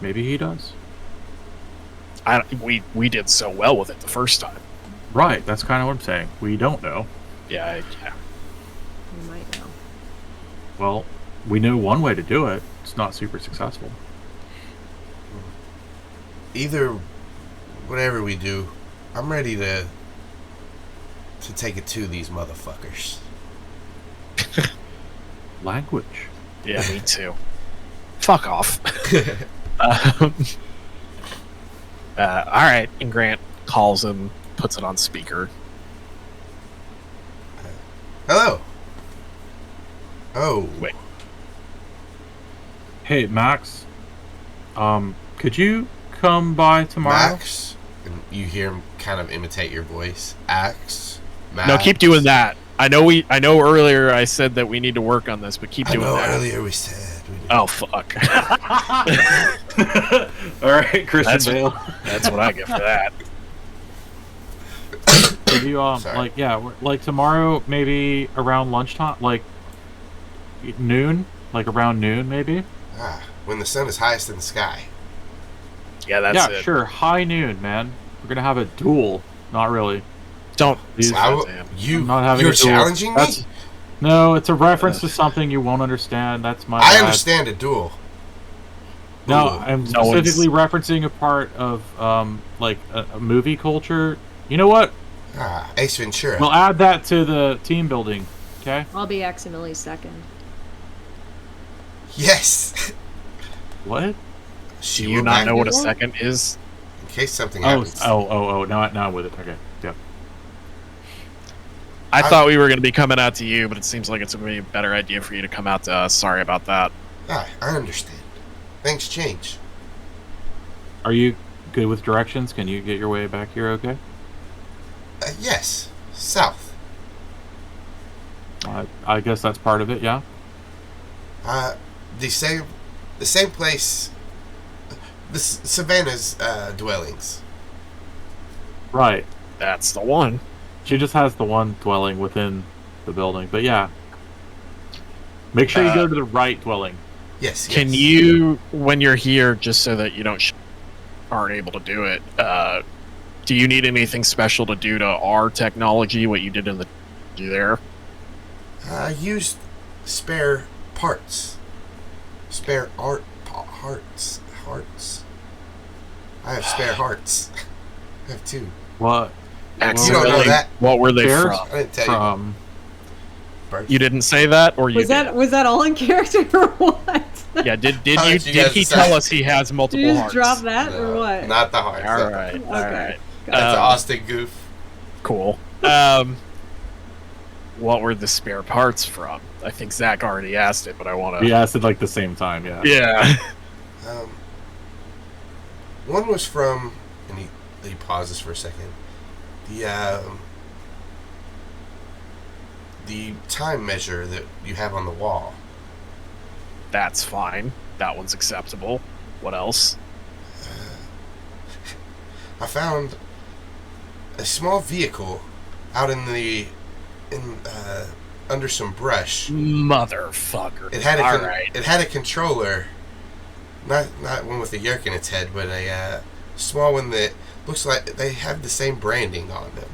C: Maybe he does.
B: We did so well with it the first time.
C: Right, that's kind of what I'm saying. We don't know.
B: Yeah.
D: We might know.
C: Well, we know one way to do it. It's not super successful.
A: either whatever we do, I'm ready to take it to these motherfuckers.
C: Language.
B: Yeah, me too. Fuck off. Alright, and Grant calls him, puts it on speaker.
A: Hello. Oh.
B: Wait.
C: Hey, Max. Could you come by tomorrow?
A: Max? And you hear him kind of imitate your voice. Axe? Max?
B: No, keep doing that. I know earlier I said that we need to work on this, but keep doing that.
A: Earlier we said we did.
B: Oh, fuck.
C: Alright, Christian Bale.
B: That's what I get for that.
C: Could you,
A: Sorry.
C: tomorrow, maybe around lunchtime? Noon? Around noon, maybe?
A: When the sun is highest in the sky.
B: Yeah, that's it.
C: Sure. High noon, man. We're gonna have a duel. Not really.
B: Don't.
C: Please.
B: Damn.
C: I'm not having
A: You're
C: a duel.
A: challenging me?
C: No, it's a reference to something you won't understand. That's my
A: I
C: bad.
A: understand a duel.
C: No,
A: Ooh.
C: I'm
B: No one's-
C: specifically referencing a part of a movie culture. You know what?
A: Ace Ventura.
C: We'll add that to the team building. Okay.
D: I'll be accidentally second.
A: Yes.
C: What?
A: She
B: Do you
A: will
B: not know what a
D: duel?
B: second is?
A: In case something
C: Oh,
A: happens.
C: now I'm with it. Okay. Yeah.
B: I thought we were going to be coming out to you, but it seems like it's going to be a better idea for you to come out to us. Sorry about that.
A: I understand. Things change.
C: Are you good with directions? Can you get your way back here? Okay.
A: Yes. South.
C: I guess that's part of it. Yeah.
A: The same place. The Savannah's dwellings.
C: Right.
B: That's the one.
C: She just has the one dwelling within the building, but yeah. Make sure you go to the right dwelling.
A: Yes.
B: Can
A: yes.
B: you, when you're here, just so that you aren't able to do it, do you need anything special to do to our technology, what you did in the there?
A: I used spare parts. Spare hearts. I have spare hearts. I have two.
C: What?
A: You don't know that?
B: What were they
C: Bears?
B: from?
A: I didn't tell
C: From
A: Birds.
B: You didn't say that, or you
D: Was that all in character or what?
B: Yeah, did
A: How
B: you
A: did you
B: did
A: guys
B: he
A: decide?
B: tell us he has multiple
D: Did you just
B: hearts?
D: drop that
A: No,
D: or what?
A: Not the hearts.
B: All right, all
D: Okay.
B: right.
A: That's an Austin goof.
B: Cool. What were the spare parts from? I think Zach already asked it, but I want to.
C: we asked at the same time. Yeah.
B: Yeah.
A: One was from, and he pauses for a second. The time measure that you have on the wall.
B: That's fine. That one's acceptable. What else?
A: I found a small vehicle out under some brush.
B: Motherfucker.
A: It had
B: All right.
A: It had a controller, not one with a Yeerk in its head, but a small one that looks like they have the same branding on them.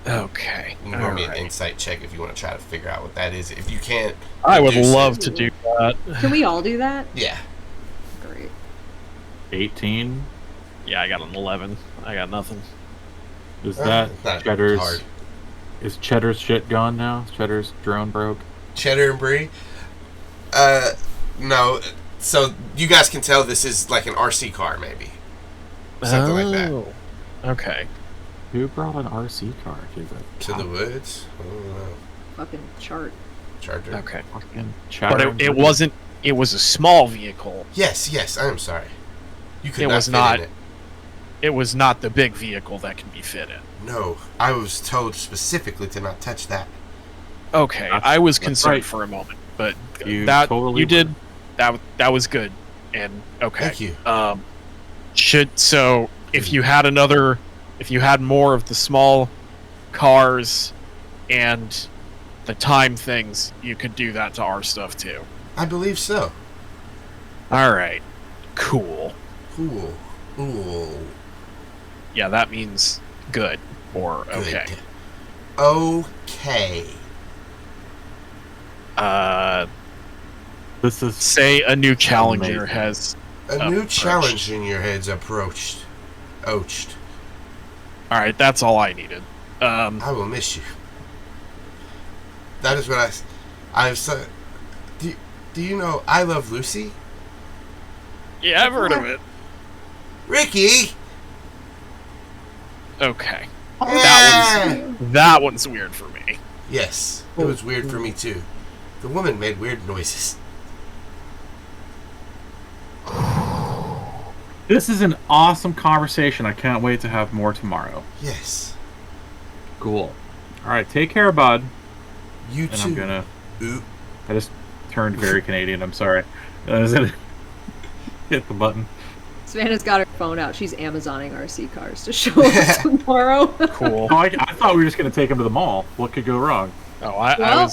B: Okay.
A: You can roll me an insight check if you want to try to figure out what that is. If you can't,
B: I would
A: deduce
B: love
A: it.
B: to do that.
D: Can we all do that?
A: Yeah.
D: Great.
C: 18.
B: Yeah, I got an 11. I got nothing.
C: Is that
A: Not
C: Cheddar's
A: hard.
C: Is Cheddar's shit gone now? Cheddar's drone broke?
A: Cheddar and Brie? No. So you guys can tell this is like an RC car, maybe. Something like that.
B: Okay.
C: Who brought an RC car
A: to the woods? I don't know.
D: Fucking
A: Charger.
B: Okay.
C: But
B: it wasn't. It was a small vehicle.
A: Yes. I am sorry. You could
B: It
A: not
B: was
A: fit
B: not.
A: in it.
B: It was not the big vehicle that can be fit in.
A: No, I was told specifically to not touch that.
B: Okay, I was concerned
C: right.
B: for a moment, but
C: You
B: that
C: totally
B: you did. That was good, and okay.
A: Thank you.
B: If you had more of the small cars and the time things, you could do that to our stuff too.
A: I believe so.
B: All right, cool.
A: Cool.
B: Yeah, that means good or okay.
A: Good. Okay.
C: This is
B: Say a new challenger
C: amazing.
B: has
A: A new
B: approached.
A: challenge in your head's approached. Ouched.
B: All right, that's all I needed.
A: I will miss you. That is what I've said. Do you know I Love Lucy?
B: Yeah, I've heard of it.
A: Ricky!
B: Okay.
A: Yeah!
B: That one's weird for me.
A: Yes, it was weird for me too. The woman made weird noises.
C: This is an awesome conversation. I can't wait to have more tomorrow.
A: Yes.
C: Cool. All right, take care, bud.
A: You
C: And
A: too.
C: I'm gonna.
A: Ooh.
C: I just turned very Canadian. I'm sorry. I was gonna hit the button.
D: Savannah's got her phone out. She's Amazoning RC cars to show us tomorrow.
B: Cool.
C: Oh, I thought we were just gonna take him to the mall. What could go wrong?
B: Oh,
D: Well,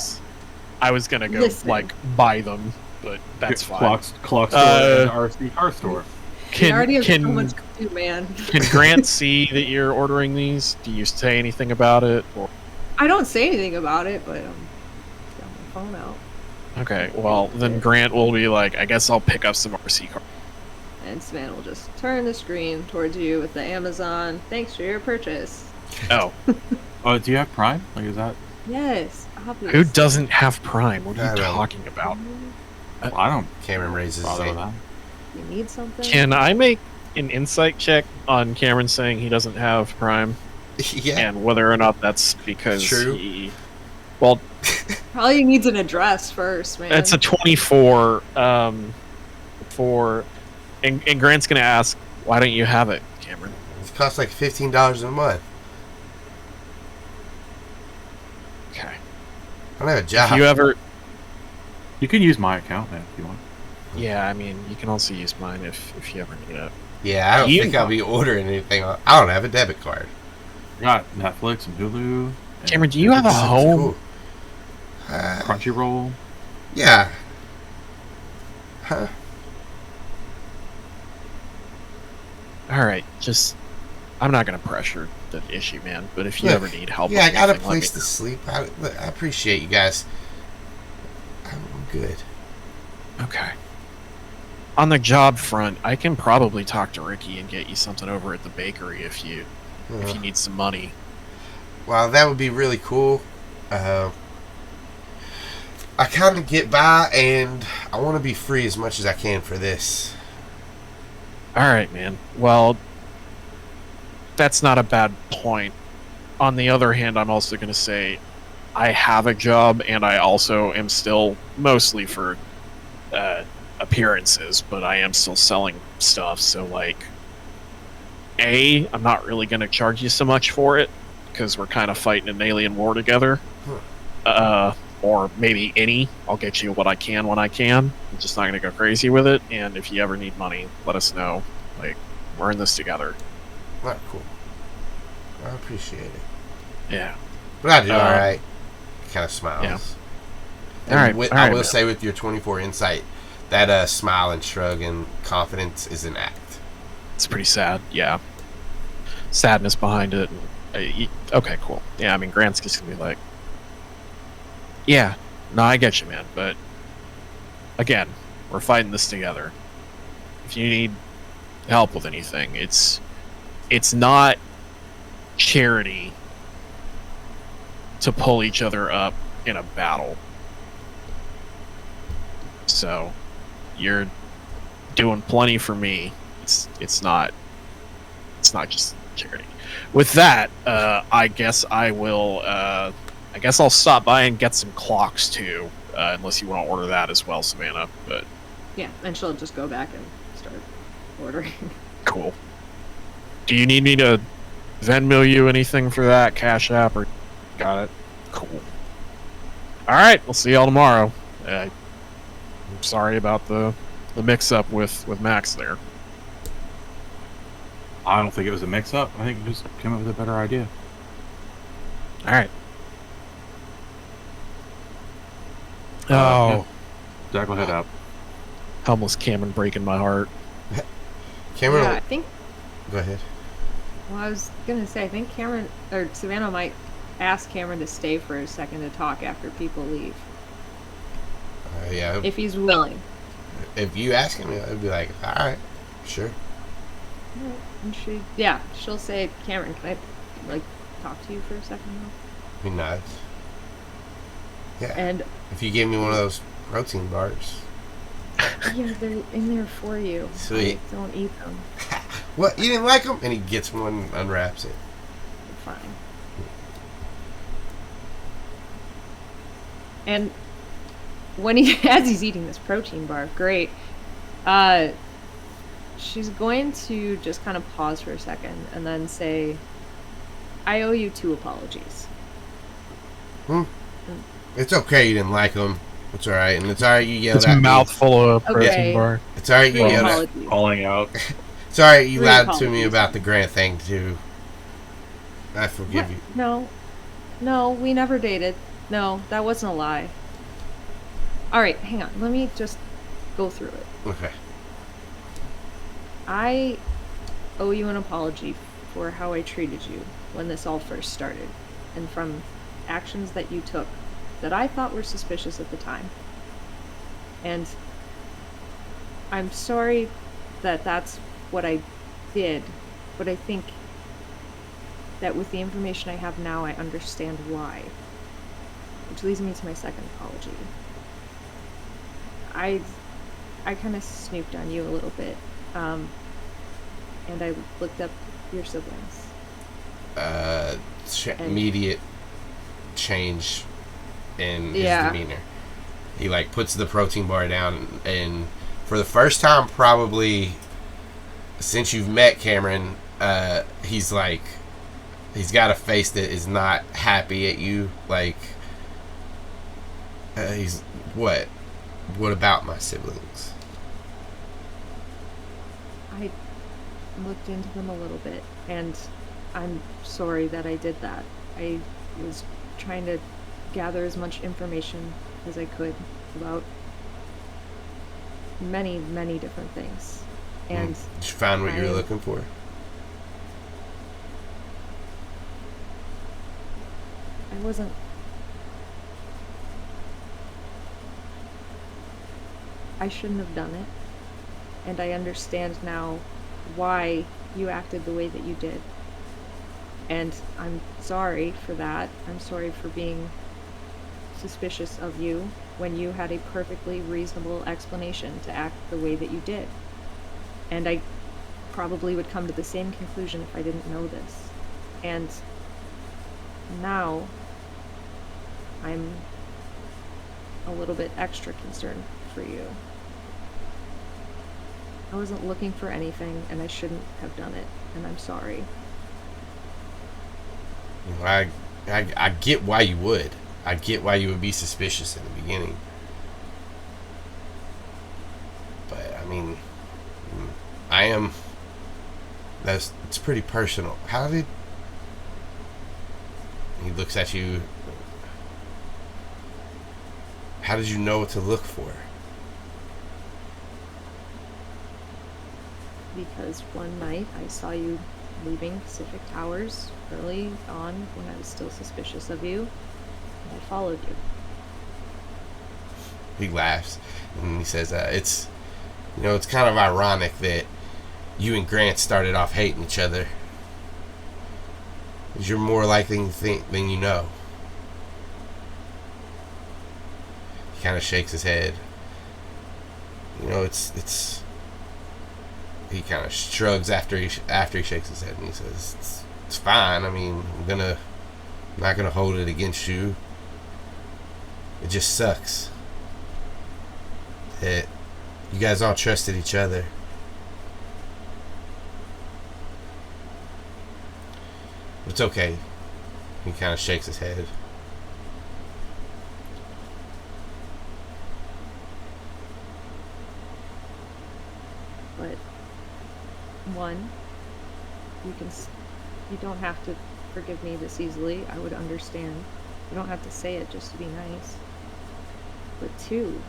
B: I was gonna go
D: listen.
B: buy them, but that's fine.
C: Clock store and RC car store.
D: We already have so
B: Can
D: much to do, man.
B: can Grant see that you're ordering these? Do you say anything about it? Or...
D: I don't say anything about it, but got my phone out.
B: Okay, well then Grant will be like, I guess I'll pick up some RC cars.
D: And Savannah will just turn the screen towards you with the Amazon. Thanks for your purchase.
B: Oh,
C: Oh, do you have Prime? Like, is that?
D: Yes, obviously.
B: who doesn't have Prime? What are
A: I
B: you
A: don't.
B: talking about?
C: I don't
A: Cameron raises his
C: bother with
A: hand.
C: that.
D: You need something?
B: Can I make an insight check on Cameron saying he doesn't have Prime,
A: Yeah.
B: and whether or not that's because
A: True.
B: he? Well,
D: Probably needs an address first, man.
B: it's a 24. And Grant's gonna ask, why don't you have it, Cameron?
A: It costs like $15 a month.
B: Okay.
A: I don't have a job.
B: If you ever,
C: You can use my account, man, if you want.
B: yeah, I mean, you can also use mine if you ever need it.
A: Yeah, I don't
B: You-
A: think I'll be ordering anything. I don't have a debit card.
C: We got Netflix and Hulu. And
B: Cameron, do you have a
A: This is
B: home?
A: cool. Uh,
C: Crunchyroll?
A: yeah. Huh?
B: All right, I'm not gonna pressure the issue, man. But if you
A: Look,
B: ever need help,
A: Yeah, I
B: with
A: got a
B: anything, let me
A: place to
B: know.
A: sleep. I appreciate you guys. I'm good.
B: Okay. On the job front, I can probably talk to Ricky and get you something over at the bakery if you need some money.
A: Well, that would be really cool. I kind of get by, and I want to be free as much as I can for this.
B: All right, man. Well, that's not a bad point. On the other hand, I'm also going to say I have a job, and I also am still mostly for appearances, but I am still selling stuff. So, like, I'm not really going to charge you so much for it because we're kind of fighting an alien war together. Or maybe any. I'll get you what I can when I can. I'm just not going to go crazy with it. And if you ever need money, let us know. Like, we're in this together.
A: Not cool. I appreciate it.
B: Yeah.
A: But I do all right. Kind of smiles.
B: Yeah.
A: And
B: All right,
A: with,
B: all
A: I
B: right,
A: will
B: man.
A: say with your 24 insight, that smile and shrug and confidence is an act.
B: It's pretty sad. Yeah. Sadness behind it. Okay, cool. Yeah, I mean, Grant's just going to be like, yeah, no, I get you, man. But again, we're fighting this together. If you need help with anything, it's not charity to pull each other up in a battle. So you're doing plenty for me. It's not just charity. With that, I guess I'll stop by and get some clocks too, unless you want to order that as well, Savannah. But
D: Yeah, and she'll just go back and start ordering.
B: cool. Do you need me to Venmo you anything for that? Cash App or got it? Cool. All right, we'll see y'all tomorrow. I'm sorry about the mix-up with Max there.
C: I don't think it was a mix-up. I think you just came up with a better idea.
B: All right.
C: Yeah. Zac will head out.
B: Homeless Kamren breaking my heart.
A: Kamren,
D: Yeah, I think.
A: go ahead.
D: Well, I was gonna say, I think Kamren or Savannah might ask Kamren to stay for a second to talk after people leave,
A: Yeah.
D: if he's willing.
A: If you ask him, I'd be like, all right, sure.
D: And she'll say, Kamren, can I talk to you for a second though?
A: Be nice. Yeah.
D: And
A: if you give me one of those protein bars.
D: yeah, they're in there for you.
A: Sweet.
D: Don't eat them.
A: What? You didn't like them? And he gets one and unwraps it.
D: You're fine. And when as he's eating this protein bar, great. She's going to just kind of pause for a second and then say, I owe you 2 apologies.
A: It's okay you didn't like them. It's alright. And it's alright you yelled
B: It's
A: at
B: a
A: me.
B: mouthful of protein
D: Okay.
B: bar.
A: It's alright you
D: 3
A: yelled at
D: apologies.
C: Calling out.
A: It's alright you
D: 3
A: lied to me
D: apologies.
A: about the Grant thing too. I forgive you.
D: No, we never dated. No, that wasn't a lie. Alright, hang on. Let me just go through it.
A: Okay.
D: I owe you an apology for how I treated you when this all first started, and from actions that you took that I thought were suspicious at the time. And I'm sorry that that's what I did, but I think that with the information I have now, I understand why. Which leads me to my second apology. I kind of snooped on you a little bit, and I looked up your siblings.
A: Immediate change in his
D: Yeah.
A: demeanor. He puts the protein bar down, and for the first time probably since you've met Kamren, he's got a face that is not happy at you. He's what about my siblings?
D: I looked into them a little bit, and I'm sorry that I did that. I was trying to gather as much information as I could about many, many different things. And
A: Did you find what you were looking for?
D: I wasn't... I shouldn't have done it. And I understand now why you acted the way that you did. And I'm sorry for that. I'm sorry for being suspicious of you when you had a perfectly reasonable explanation to act the way that you did. And I probably would come to the same conclusion if I didn't know this. And now I'm a little bit extra concerned for you. I wasn't looking for anything, and I shouldn't have done it, and I'm sorry.
A: I get why you would. I get why you would be suspicious in the beginning. But, I mean, it's pretty personal. He looks at you. How did you know what to look for?
D: Because one night I saw you leaving Pacific Towers early on when I was still suspicious of you, and I followed you.
A: He laughs and he says, it's kind of ironic that you and Grant started off hating each other. 'Cause you're more likely to think than you know. He kind of shakes his head. You know, it's. He kind of shrugs after he shakes his head, and he says, "It's fine. I mean, I'm not gonna hold it against you. It just sucks that you guys all trusted each other." It's okay. He kind of shakes his head.
D: But one, you don't have to forgive me this easily. I would understand. You don't have to say it just to be nice. But two,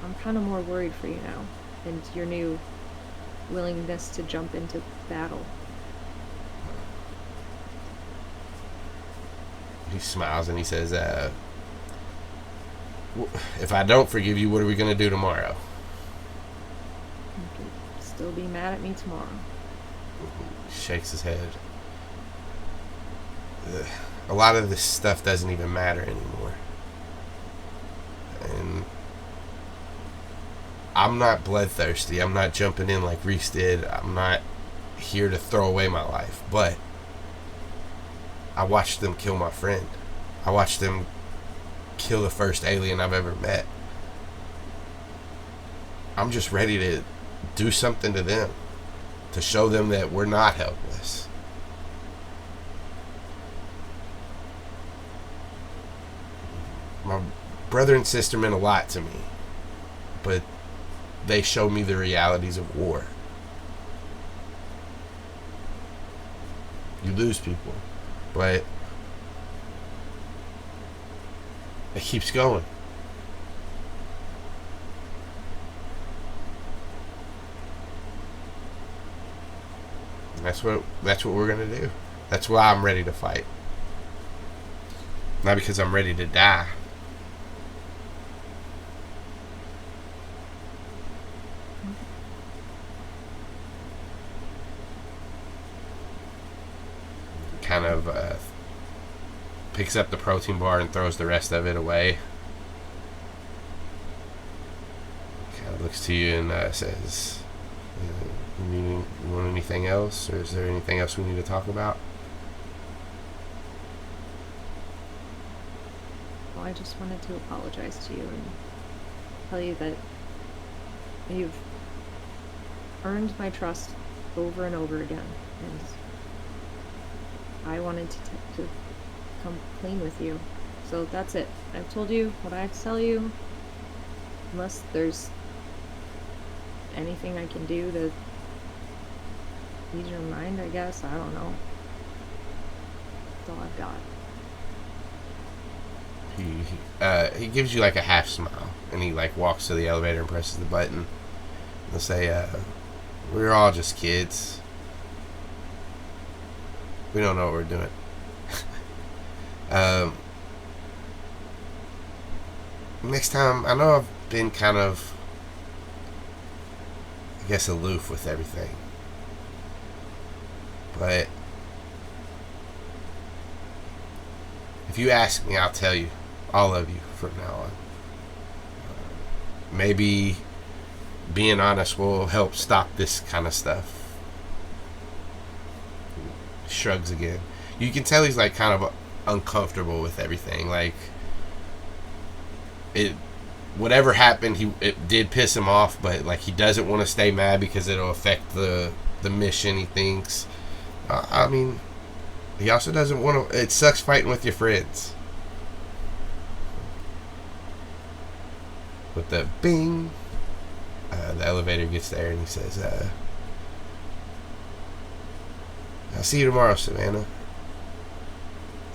D: I'm kind of more worried for you now, and your new willingness to jump into battle.
A: He smiles and he says, "If I don't forgive you, what are we gonna do tomorrow?"
D: You can still be mad at me tomorrow.
A: He shakes his head. A lot of this stuff doesn't even matter anymore. And I'm not bloodthirsty. I'm not jumping in like Reese did. I'm not here to throw away my life. But I watched them kill my friend. I watched them kill the first alien I've ever met. I'm just ready to do something to them, to show them that we're not helpless. My brother and sister meant a lot to me, but they showed me the realities of war. You lose people, but it keeps going. And that's what we're gonna do. That's why I'm ready to fight. Not because I'm ready to die. Kind of picks up the protein bar and throws the rest of it away. Kind of looks to you and says, you want anything else, or is there anything else we need to talk about?
D: Well, I just wanted to apologize to you and tell you that you've earned my trust over and over again, and I wanted to come clean with you. So that's it. I've told you what I have to tell you. Unless there's anything I can do to ease your mind, I guess. I don't know. That's all I've got.
A: He gives you like a half smile, and he like walks to the elevator and presses the button. He'll say, "We're all just kids. We don't know what we're doing." Next time, I know I've been kind of, I guess, aloof with everything, but if you ask me, I'll tell you, all of you from now on. Maybe being honest will help stop this kind of stuff. Shrugs again. You can tell he's like kind of uncomfortable with everything. Like, whatever happened, it did piss him off, but like he doesn't want to stay mad because it'll affect the mission. He thinks. I mean, he also doesn't want to. It sucks fighting with your friends. With the bing, the elevator gets there and he says, "I'll see you tomorrow, Savannah."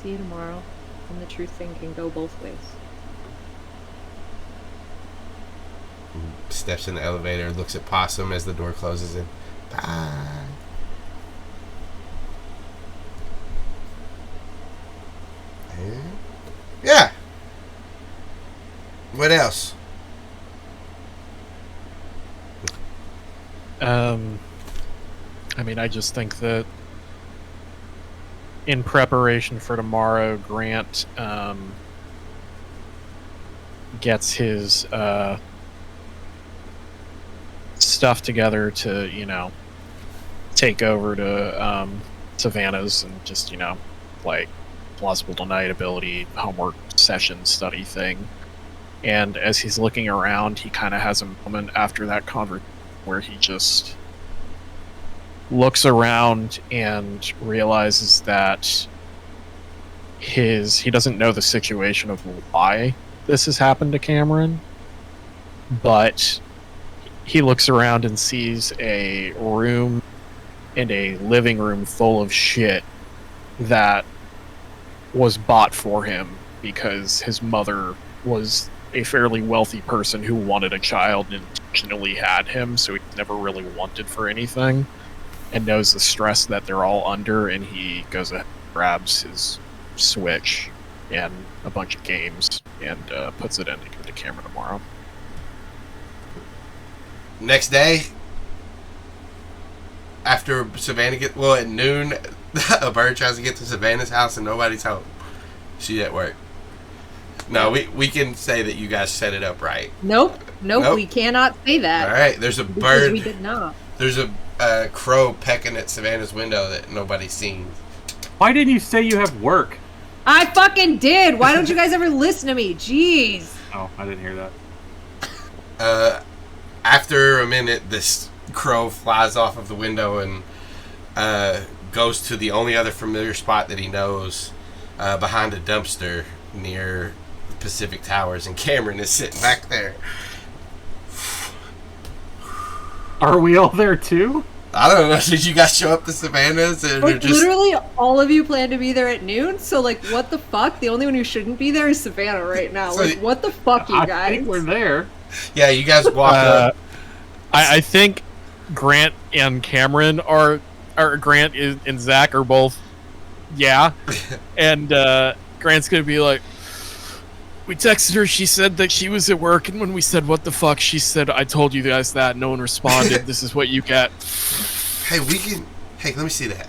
D: See you tomorrow, and the truth thing can go both ways.
A: Steps in the elevator, looks at Possum as the door closes in. Bye. Yeah. What else?
B: I mean, I just think that in preparation for tomorrow, Grant gets his stuff together to, take over to Savannah's and just, like plausible deniability, homework session study thing. And as he's looking around, he kind of has a moment after that conversation where he just looks around and realizes that he doesn't know the situation of why this has happened to Kamren, but he looks around and sees a room and a living room full of shit that was bought for him because his mother was a fairly wealthy person who wanted a child and intentionally had him, so he never really wanted for anything, and knows the stress that they're all under, and he goes ahead and grabs his Switch and a bunch of games and puts it in to give to Kamren tomorrow.
A: Next day, after Savannah at noon, a bird tries to get to Savannah's house and nobody's home. She's at work. No, we can say that you guys set it up right.
D: Nope, we cannot say that.
A: All right, there's a bird.
D: We did not.
A: There's a crow pecking at Savannah's window that nobody's seen.
C: Why didn't you say you have work?
D: I fucking did. Why don't you guys ever listen to me? Jeez.
C: Oh, I didn't hear that.
A: After a minute, this crow flies off of the window and goes to the only other familiar spot that he knows, behind a dumpster near Pacific Towers, and Kamren is sitting back there.
C: Are we all there too?
A: I don't know. Did you guys show up to Savannah's? And
D: like, literally, all of you plan to be there at noon. So, like, what the fuck? The only one who shouldn't be there is Savannah right now. So, like, what the fuck, you guys?
C: I think we're there.
A: Yeah, you guys walk up.
B: I think Grant and Kamren or Grant and Zac are both, yeah. And Grant's gonna be like, we texted her, she said that she was at work, and when we said what the fuck, she said, I told you guys that, no one responded, this is what you get.
A: Hey, let me see that.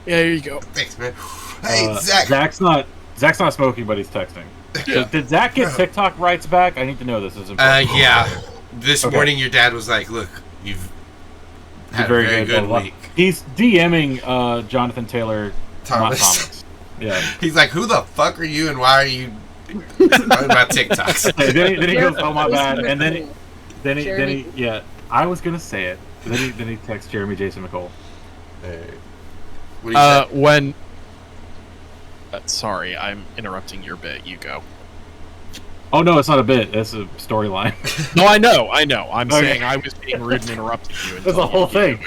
B: Yeah, here you go.
A: Thanks, man. Hey, Zac.
C: Zach's not smoking, but he's texting.
A: Yeah.
C: Did Zac get TikTok rights back? I need to know this. Is important.
A: Yeah. This morning your dad was like, look, you've had a very good week.
C: He's DMing Jonathan Taylor
A: Thomas.
C: Yeah.
A: He's like, who the fuck are you and why are you about TikToks?
C: then he goes, oh my bad. And then he yeah, I was gonna say it. Then he texts Jeremy Jason McCole.
A: What do you
B: when sorry, I'm interrupting your bit. You go.
C: Oh no, it's not a bit. It's a storyline.
B: No, I know. I'm saying I was being rude and interrupting you.
C: That's the whole thing.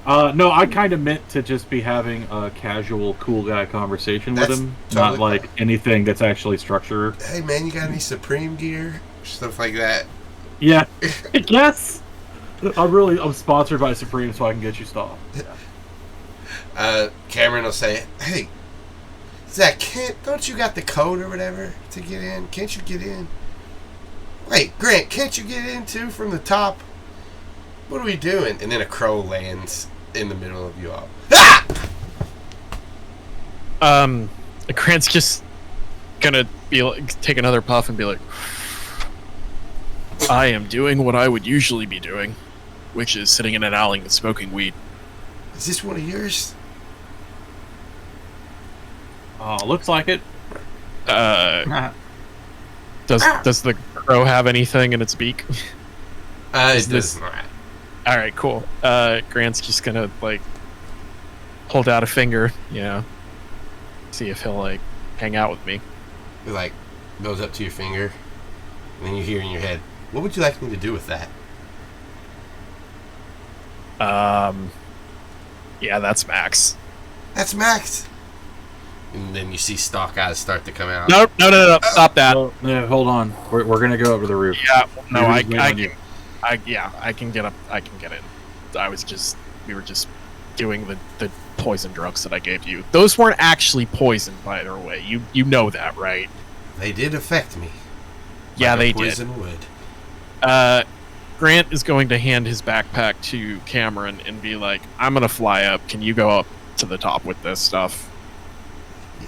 C: No, I kind of meant to just be having a casual, cool guy conversation with him, not like anything that's actually structured.
A: Hey man, you got any Supreme gear? Stuff like that.
C: Yeah. Yes. I'm sponsored by Supreme, so I can get you stuff. Yeah.
A: Kamren will say, hey, Zac, don't you got the code or whatever to get in? Can't you get in? Wait, Grant, can't you get in too from the top? What are we doing? And then a crow lands in the middle of you all. Ah!
B: Grant's just gonna be like, take another puff and be like, I am doing what I would usually be doing, which is sitting in an alley and smoking weed.
A: Is this one of yours?
C: Looks like it.
B: Does the crow have anything in its beak?
A: It does not.
B: All right, cool. Grant's just gonna like hold out a finger, see if he'll like hang out with me.
A: He like goes up to your finger, and then you hear in your head, "What would you like me to do with that?"
B: Yeah, that's Max.
A: That's Max. And then you see stalk eyes start to come out.
B: No, stop that.
C: Yeah, hold on. We're gonna go up to the roof.
B: Yeah, no, I can get up. I can get in. We were just doing the poison drugs that I gave you. Those weren't actually poison, by the way. You know that, right?
A: They did affect me.
B: Yeah,
A: like
B: they
A: poison would.
B: Grant is going to hand his backpack to Kamren and be like, I'm gonna fly up. Can you go up to the top with this stuff?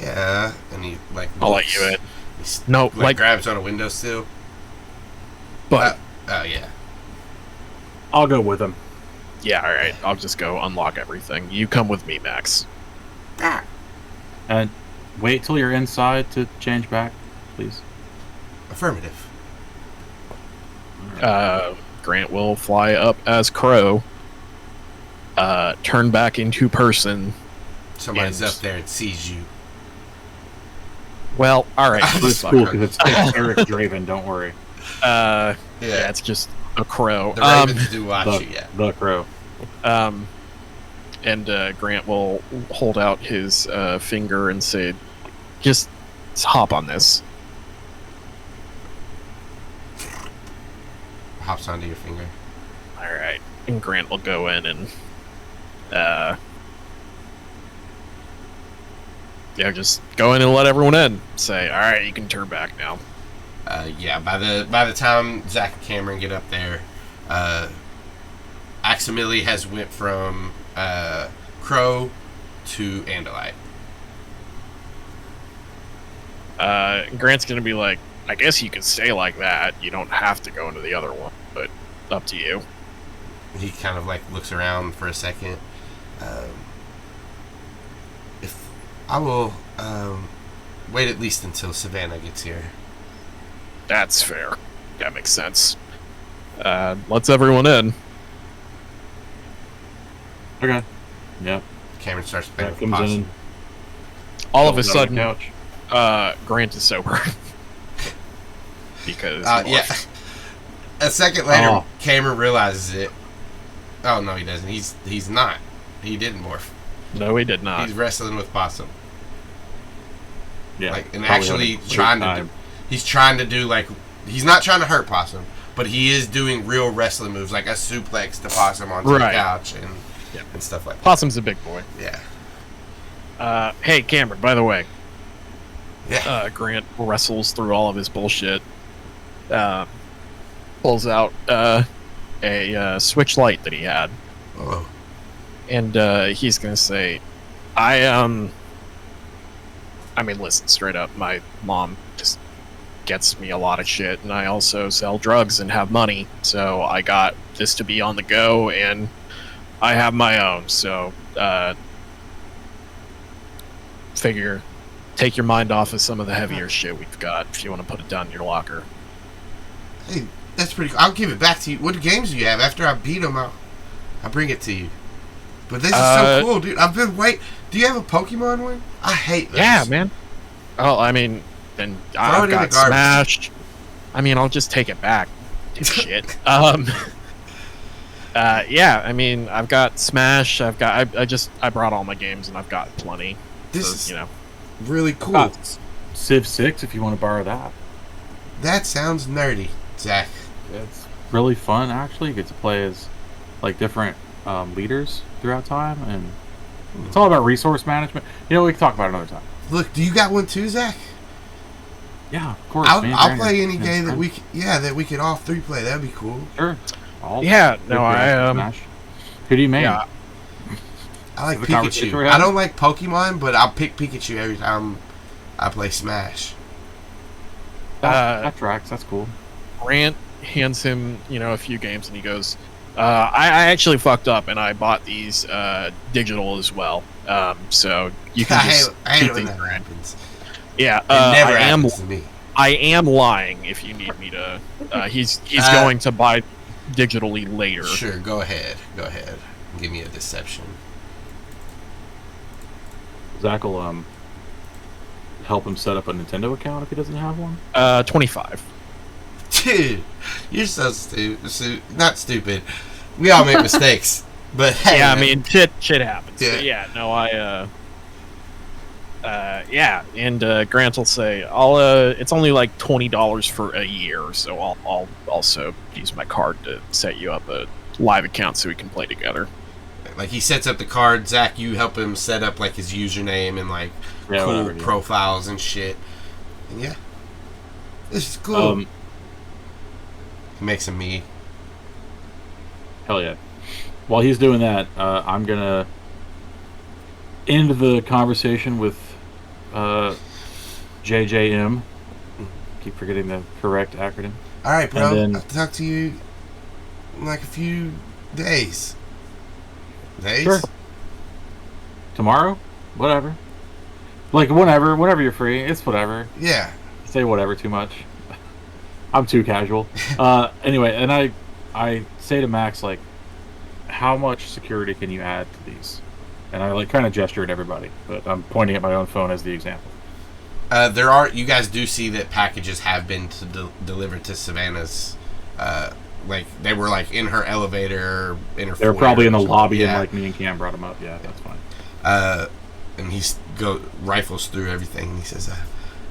A: Yeah, and he like.
B: I'll let you in. No,
A: like grabs on a windowsill.
B: But
A: yeah.
C: I'll go with him.
B: yeah, all right. I'll just go unlock everything. You come with me, Max.
C: And wait till you're inside to change back, please.
A: Affirmative.
B: Grant will fly up as Crow, turn back into person.
A: Somebody's up there and sees you.
B: Well, all right.
C: It's cool because it's Eric Draven. Don't worry.
B: Yeah, it's just a crow.
A: The ravens do watch you, yeah.
C: The crow.
B: And Grant will hold out his finger and say, just hop on this.
A: Hops onto your finger.
B: All right. And Grant will go in and, just go in and let everyone in. Say, all right, you can turn back now.
A: Yeah, by the time Zac and Kamren get up there, Aximili has went from Crow to Andalite.
B: Grant's gonna be like, I guess you could stay like that. You don't have to go into the other one, but up to you.
A: He kind of like looks around for a second. If I will wait at least until Savannah gets here.
B: That's fair. That makes sense. Let's everyone in.
C: Okay. Yep.
A: Kamren starts playing with
C: Comes
A: possum.
C: in.
B: All of a
C: Goes on the
B: sudden,
C: couch.
B: Grant is sober. Because
A: Yeah. A second later, Kamren realizes it. Oh no, he doesn't. He's not. He didn't morph.
B: No, he did not.
A: He's wrestling with possum.
C: Yeah.
A: Like, and
C: probably
A: actually
C: had a great
A: trying to
C: time.
A: do. He's trying to do like. He's not trying to hurt possum, but he is doing real wrestling moves, like a suplex to possum onto the couch and stuff like that.
B: Possum's a big boy.
A: Yeah.
B: Hey, Kamren, by the way.
A: Yeah.
B: Grant wrestles through all of his bullshit. Pulls out a switch light that he had.
A: Oh.
B: And he's gonna say, I mean, listen, straight up, my mom just gets me a lot of shit, and I also sell drugs and have money, so I got this to be on the go, and I have my own, so figure, take your mind off of some of the heavier shit we've got if you want to put it down in your locker.
A: Hey, that's pretty cool. I'll give it back to you. What games do you have? After I beat them, I'll bring it to you. But this is so cool, dude. I've been waiting. Do you have a Pokemon one? I hate those.
B: Yeah, man. Oh, I mean, then I've got Smash. I mean, I'll just take it back. Shit. Yeah, I mean, I've got Smash. I brought all my games, and I've got plenty.
A: This
B: so,
A: is,
B: you know,
A: really cool.
C: Civ 6 if you want to borrow that.
A: That sounds nerdy, Zac.
C: It's really fun, actually. You get to play as like different leaders throughout time, and it's all about resource management. You know, we can talk about it another time.
A: Look, do you got one too, Zac?
C: Yeah, of course.
A: I'll play any game that we could all three play. That'd be cool.
C: Sure.
B: Smash.
C: Who do you make?
B: Yeah.
A: I like Pikachu. I don't like Pokemon, but I'll pick Pikachu every time I play Smash.
C: That tracks. That's cool.
B: Grant hands him, a few games, and he goes, I actually fucked up, and I bought these digital as well. So you can just keep these.
A: Happens.
B: Yeah,
A: it never happens to me.
B: I am lying if you need me to. He's going to buy digitally later.
A: Sure, go ahead. Give me a deception.
C: Zac will help him set up a Nintendo account if he doesn't have one.
B: 25.
A: Dude, you're so stupid. Not stupid. We all make mistakes, but hey,
B: yeah, I mean, shit happens.
A: Yeah.
B: But yeah, no, and Grant will say, it's only like $20 for a year, so I'll also use my card to set you up a live account so we can play together.
A: Like, he sets up the card, Zac, you help him set up like his username and like cool profiles and shit. And yeah, this is cool. He makes him me.
C: Hell yeah. While he's doing that, I'm gonna end the conversation with JJM. Keep forgetting the correct acronym.
A: All right, bro.
C: And then,
A: I'll talk to you in like a few days.
C: Sure. Tomorrow? Whatever. Like, whenever you're free. It's whatever.
A: Yeah.
C: Say whatever too much. I'm too casual. Anyway, and I say to Max, like, how much security can you add to these? And I like kind of gesture at everybody, but I'm pointing at my own phone as the example.
A: There are. You guys do see that packages have been delivered to Savannah's. Like they were like in her elevator, in her.
C: They were probably in the lobby,
A: yeah.
C: and like me and Cam brought them up. Yeah, that's fine.
A: And he rifles through everything. He says,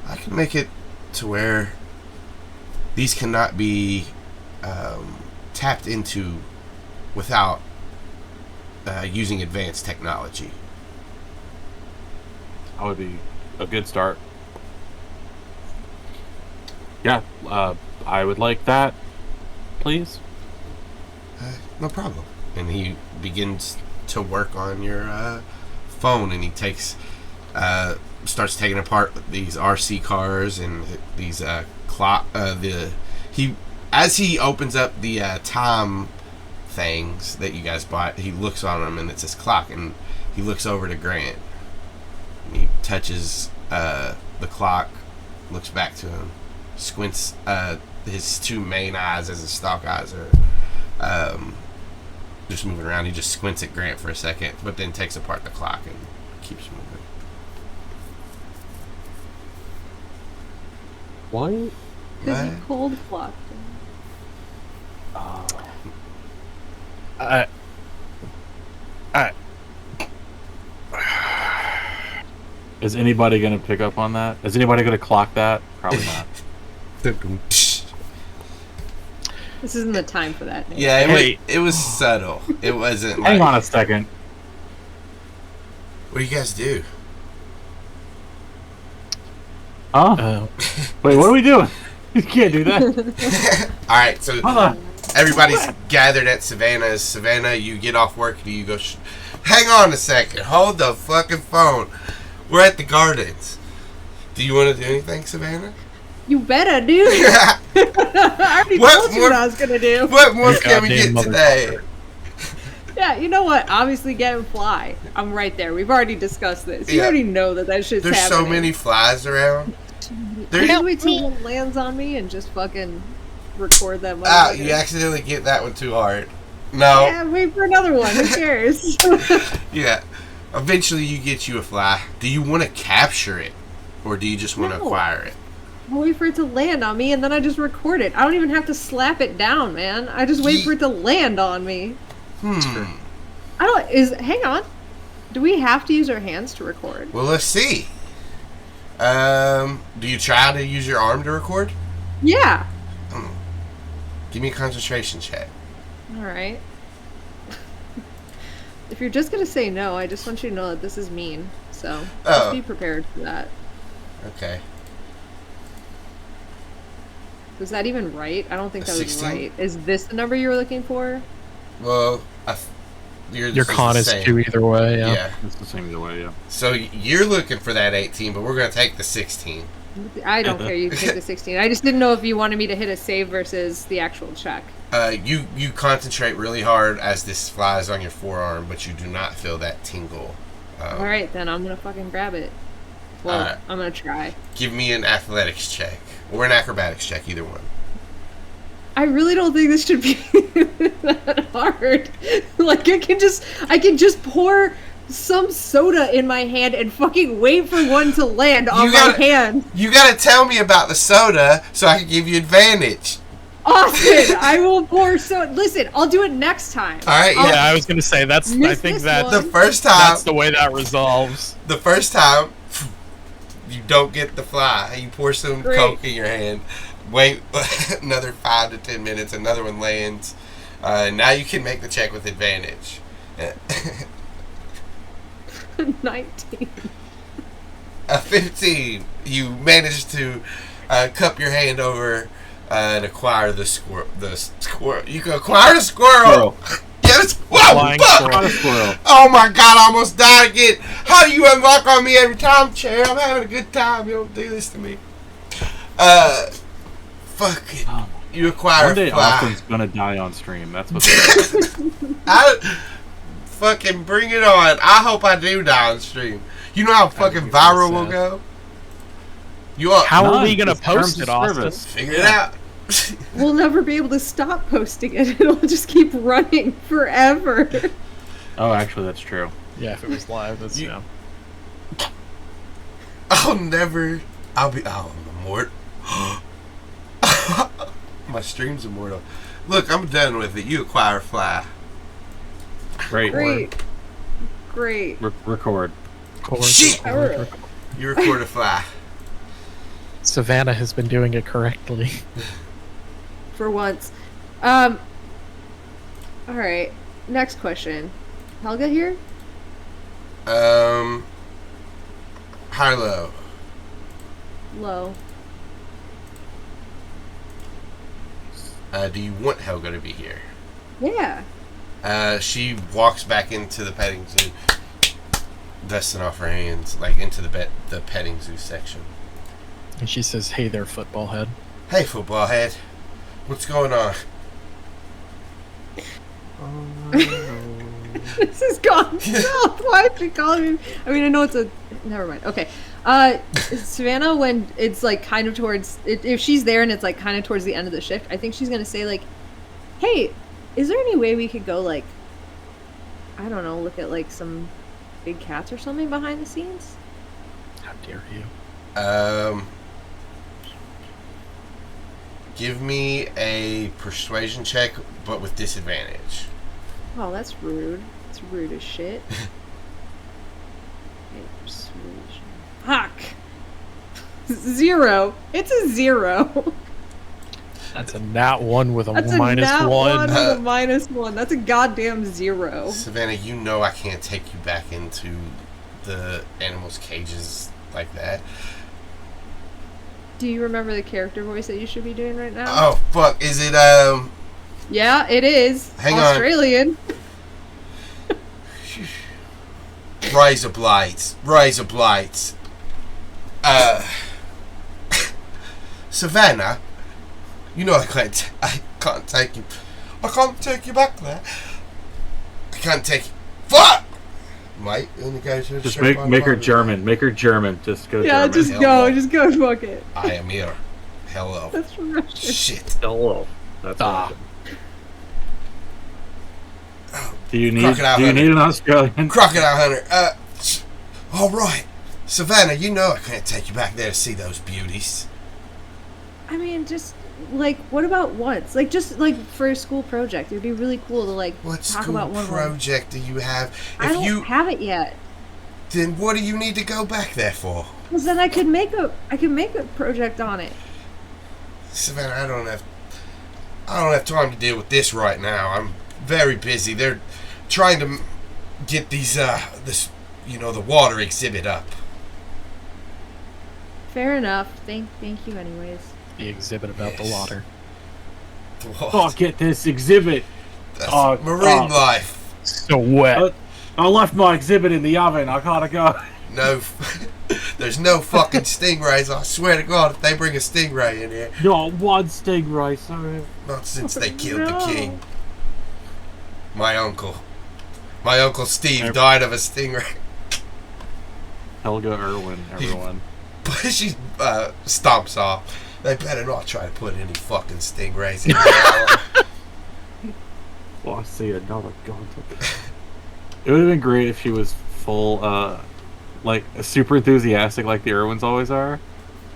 A: "I can make it to where these cannot be tapped into without using advanced technology."
C: That would be a good start. Yeah, I would like that, please.
A: No problem. And he begins to work on your phone, and he starts taking apart these RC cars and these clock. As he opens up the time things that you guys bought, he looks on them, and it's his clock, and he looks over to Grant. And he touches the clock, looks back to him, squints. His two main eyes, as his stalk eyes are just moving around. He just squints at Grant for a second, but then takes apart the clock and keeps moving.
C: What?
D: Because he cold clocked him.
C: Is anybody going to pick up on that? Is anybody going to clock that? Probably not.
D: This isn't the time for that. Nate.
A: Yeah, it was subtle. It wasn't like...
C: Hang on a second.
A: What do you guys do?
C: Huh? Wait, what are we doing? You can't do that.
A: Alright, so everybody's gathered at Savannah's. Savannah, you get off work. Do you go... Hang on a second. Hold the fucking phone. We're at the gardens. Do you want to do anything, Savannah?
D: You better, dude. I already told you what I was going to do.
A: What more can we get today?
D: Yeah, you know what? Obviously, get him fly. I'm right there. We've already discussed this. You already know that shit's
A: There's
D: happening.
A: so many flies around.
D: Just wait till one lands on me and just fucking record that.
A: You accidentally get that one too hard. No.
D: Yeah, wait for another one. Who cares?
A: Yeah. Eventually, you get you a fly. Do you want to capture it, or do you just want to acquire it?
D: I wait for it to land on me, and then I just record it. I don't even have to slap it down, man. I just wait for it to land on me. Hang on. Do we have to use our hands to record?
A: Well, let's see. Do you try to use your arm to record?
D: Yeah.
A: Give me a concentration check.
D: Alright. If you're just gonna say no, I just want you to know that this is mean. So, just be prepared for that.
A: Okay.
D: Was that even right? I don't think that was
A: 16?
D: right. Is this the number you were looking for?
A: Well,
B: your con is 2 either way, yeah.
A: Yeah.
C: It's the same either way, yeah.
A: So you're looking for that 18, but we're going to take the 16.
D: I don't care. You can take the 16. I just didn't know if you wanted me to hit a save versus the actual check.
A: You concentrate really hard as this flies on your forearm, but you do not feel that tingle.
D: Alright, then I'm going to fucking grab it. Well, I'm going to try.
A: Give me an athletics check. Or an acrobatics check, either one.
D: I really don't think this should be that hard. Like, I can just pour some soda in my hand and fucking wait for one to land on my hand.
A: You gotta tell me about the soda so I can give you advantage.
D: Austin, I will pour soda. Listen, I'll do it next time.
A: Alright, yeah.
B: Yeah, I was gonna say, I think that's
A: the first time.
B: That's the way that resolves.
A: The first time, you don't get the fly. You pour some Coke in your hand. Wait another 5 to 10 minutes. Another one lands. Now you can make the check with advantage.
D: 19.
A: A 15. You manage to cup your hand over and acquire the squirrel. You can acquire the squirrel. Yes. Whoa,
B: Squirrel.
A: Oh my god, I almost died again. How do you unlock on me every time, Chair? I'm having a good time. You don't do this to me. Fuck it. You acquire
C: One day
A: a fly.
C: Austin's gonna die on stream. That's what's
A: Fucking bring it on. I hope I do die on stream. You know how fucking viral we'll go?
B: How are we
C: None.
B: gonna
C: It's terms
B: post
C: of
B: it, Austin?
C: service.
A: Figure it out.
D: We'll never be able to stop posting it. It'll just keep running forever.
C: Oh, actually, that's true.
B: Yeah, if it was live, that's
A: I'm immortal. My stream's immortal. Look, I'm done with it. You acquire a fly.
C: Great.
D: Great.
C: Record.
A: Shit! You record a fly.
B: Savannah has been doing it correctly.
D: For once. Alright. Next question. Helga here?
A: High or low?
D: Low.
A: Do you want Helga to be here?
D: Yeah.
A: She walks back into the petting zoo, dusting off her hands, like into the petting zoo section.
B: And she says, "Hey there, football head."
A: Hey, football head. What's going on?
D: This has gone south. Why is she calling me? I mean, I know it's a... Never mind. Okay. Savannah, when it's like kind of towards... If she's there and it's like kind of towards the end of the shift, I think she's going to say like, hey, is there any way we could go like, I don't know, look at like some big cats or something behind the scenes?
B: How dare you?
A: Give me a persuasion check, but with disadvantage.
D: Oh, that's rude. That's rude as shit. Okay, persuasion. Fuck! 0. It's a 0.
B: That's a nat 1 with a
D: That's
B: minus
D: a nat
B: 1.
D: with a minus 1. That's a goddamn 0.
A: Savannah, you know I can't take you back into the animals' cages like that.
D: Do you remember the character voice that you should be doing right now?
A: Oh, fuck. Is it,
D: Yeah, it is.
A: Hang on.
D: Australian.
A: Razor Blades. Razor Blades. Savannah, you know I can't take you. I can't take you back there. I can't take you. Fuck! Mate, and go to
C: Just make her German. Make her German. Just go
D: Yeah,
C: German.
D: just go. Just go fuck it.
A: I am here. Hello.
D: That's Russian.
A: Shit.
C: Hello. That's awesome.
A: Oh,
C: Do you need
A: Crocodile
C: an Australian?
A: Crocodile Hunter. All right. Savannah, you know I can't take you back there to see those beauties.
D: I mean, just like, what about once? Like, just like for a school project, it'd be really cool to like
A: What
D: talk
A: school
D: about one.
A: project do you have?
D: I don't have it yet.
A: Then what do you need to go back there for?
D: Because then I could make a project on it.
A: Savannah, I don't have time to deal with this right now. I'm very busy. They're trying to get these the water exhibit up.
D: Fair enough. Thank you anyways.
B: The exhibit about the water.
A: The water.
C: Oh, get this exhibit.
A: That's marine life.
B: So wet.
C: I left my exhibit in the oven. I gotta go.
A: No, there's no fucking stingrays. I swear to God, if they bring a stingray in here,
C: Not one stingray, sorry.
A: not since they killed
D: No.
A: the king. My uncle Steve died of a stingray.
C: Helga Irwin, everyone.
A: But she stomps off. They better not try to put any fucking stingrays in there.
C: Well, I see another gun. It would have been great if she was full, like, super enthusiastic like the Irwins always are.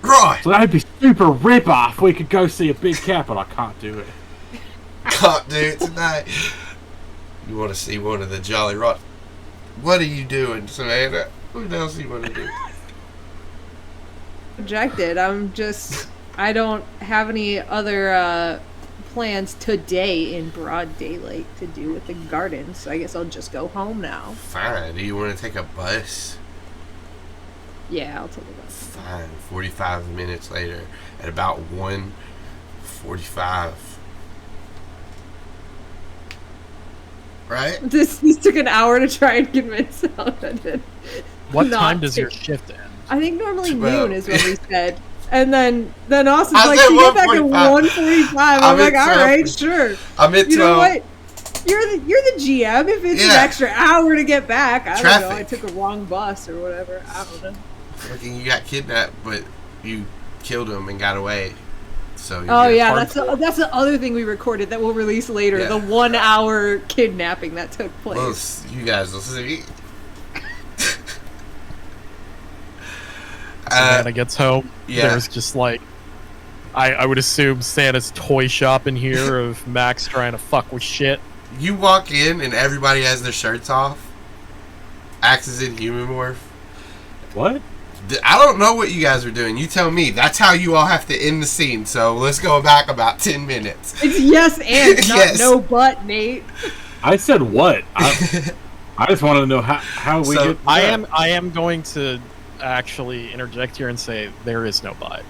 A: Right!
C: So that'd be super rip-off. We could go see a big cat, but I can't do it.
A: Can't do it tonight. You want to see one of the Jolly Rot? What are you doing, Savannah? What else do you want to do?
D: Rejected. I don't have any other plans today in broad daylight to do with the garden, so I guess I'll just go home now.
A: Fine. Do you want to take a bus?
D: Yeah, I'll take a bus.
A: Fine. 45 minutes later, at about 1:45. Right?
D: This took an hour to try and convince Helga.
B: What time does your shift end?
D: I think normally
A: 12.
D: noon is what we said. And then Austin's
A: I
D: like,
A: said
D: "You get back at
A: 1:45.
D: 1:45." I'm like, "All right,
A: 12.
D: sure."
A: I'm at 12.
D: You know what? You're the GM. If it's an extra hour to get back, I don't know. I took a wrong bus or whatever. I don't know.
A: Fucking, you got kidnapped, but you killed him and got away. So
D: that's the other thing we recorded that we'll release later.
A: Yeah.
D: The 1 hour kidnapping that took place.
A: Well, you guys will see.
B: Savannah gets home.
A: Yeah.
B: There's just like, I would assume Santa's toy shop in here of Max trying to fuck with shit.
A: You walk in and everybody has their shirts off. Axe is in human morph.
C: What?
A: I don't know what you guys are doing. You tell me. That's how you all have to end the scene. So let's go back about 10 minutes.
D: It's yes and not
A: Yes.
D: no but, Nate.
C: I said what? I just want to know how we get.
B: I am going to actually interject here and say there is no but.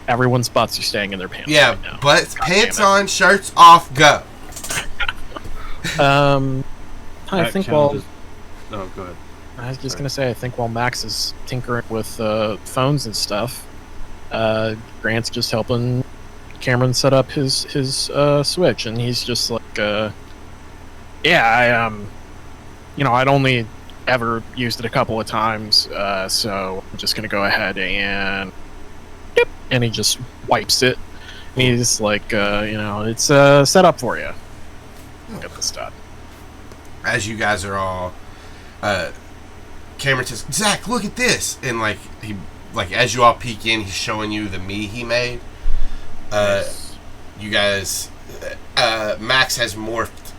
B: Everyone's butts are staying in their pants.
A: Yeah,
B: right now.
A: butts,
B: God
A: pants
B: damn it.
A: on, shirts off, go.
B: I think while
C: Oh, go ahead.
B: I was just gonna say, I think while Max is tinkering with phones and stuff, Grant's just helping Kamren set up his Switch, and he's just like, I'd only ever used it a couple of times, so I'm just gonna go ahead and, and he just wipes it. And he's like, it's set up for you. Get this done.
A: As you guys are all, Kamren says, "Zac, look at this," and as you all peek in, he's showing you the me he made. You guys, Max has morphed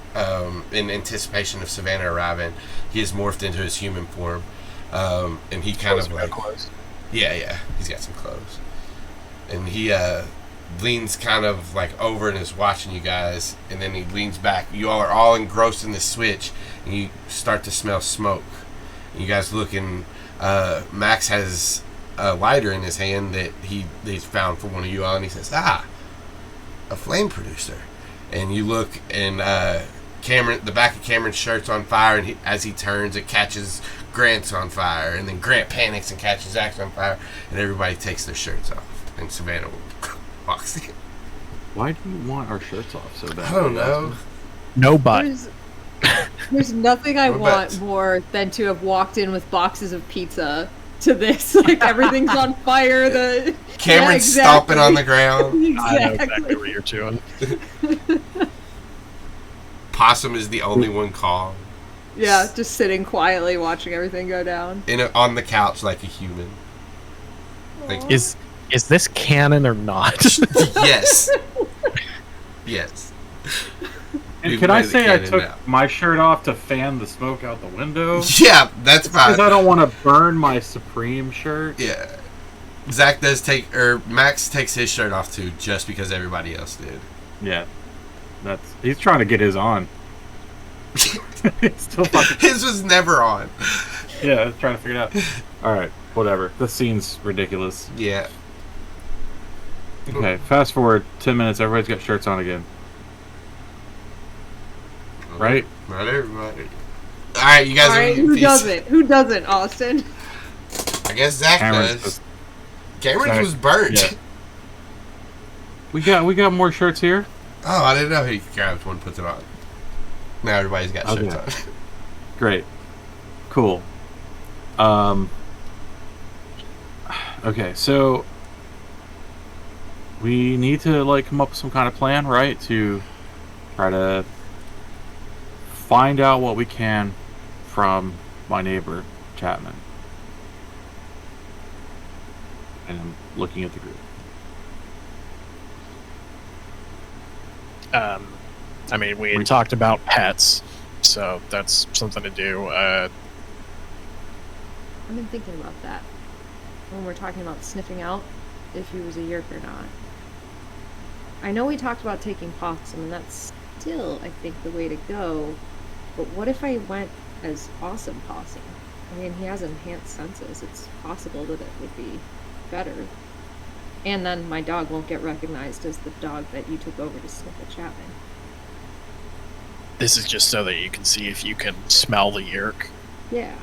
A: in anticipation of Savannah arriving. He has morphed into his human form, and he kind of like, yeah, he's got some clothes, and he leans kind of like over and is watching you guys, and then he leans back. You all are all engrossed in the Switch, and you start to smell smoke. You guys look, and Max has a lighter in his hand that he's found for one of you all, and he says, a flame producer. And you look, and the back of Kamren's shirt's on fire, and as he turns, it catches Grant's on fire, and then Grant panics and catches Zac's on fire, and everybody takes their shirts off, and Savannah walks in.
C: Why do you want our shirts off so bad?
A: I don't know.
B: No but.
D: There's nothing I want more than to have walked in with boxes of pizza to this. Like, everything's on fire.
A: Kamren's stomping on the ground.
D: Exactly.
B: I know exactly what you're doing.
A: Possum is the only one calm.
D: Yeah, just sitting quietly watching everything go down.
A: On the couch like a human. Like,
B: Is this canon or not?
A: yes. Yes.
C: And can I say I took my shirt off to fan the smoke out the window?
A: Yeah, that's fine.
C: Because I don't want to burn my Supreme shirt.
A: Yeah. Zac Max takes his shirt off too, just because everybody else did.
C: Yeah. He's trying to get his on. Still fucking...
A: His was never on.
C: Yeah, I was trying to figure it out. Alright, whatever. This scene's ridiculous.
A: Yeah.
C: Okay, fast forward 10 minutes, everybody's got shirts on again. Right?
A: Not everybody. Alright, you guys are
D: who doesn't? Who doesn't, Austin?
A: I guess Zac does. Kamren's was burnt.
C: Yeah. We got more shirts here.
A: Oh, I didn't know he grabs one and puts it on. Now everybody's got shirts on.
C: Great. Cool. Okay, so we need to come up with some kind of plan, right? To try to find out what we can from my neighbor, Chapman. And I'm looking at the group.
B: We had talked about pets, so that's something to do.
D: I've been thinking about that when we're talking about sniffing out if he was a Yeerk or not. I know we talked about taking Possum, and that's still, I think, the way to go. But what if I went as Awesome Possum? I mean, he has enhanced senses. It's possible that it would be better. And then my dog won't get recognized as the dog that you took over to sniff at Chapman.
B: This is just so that you can see if you can smell the Yeerk.
D: Yeah.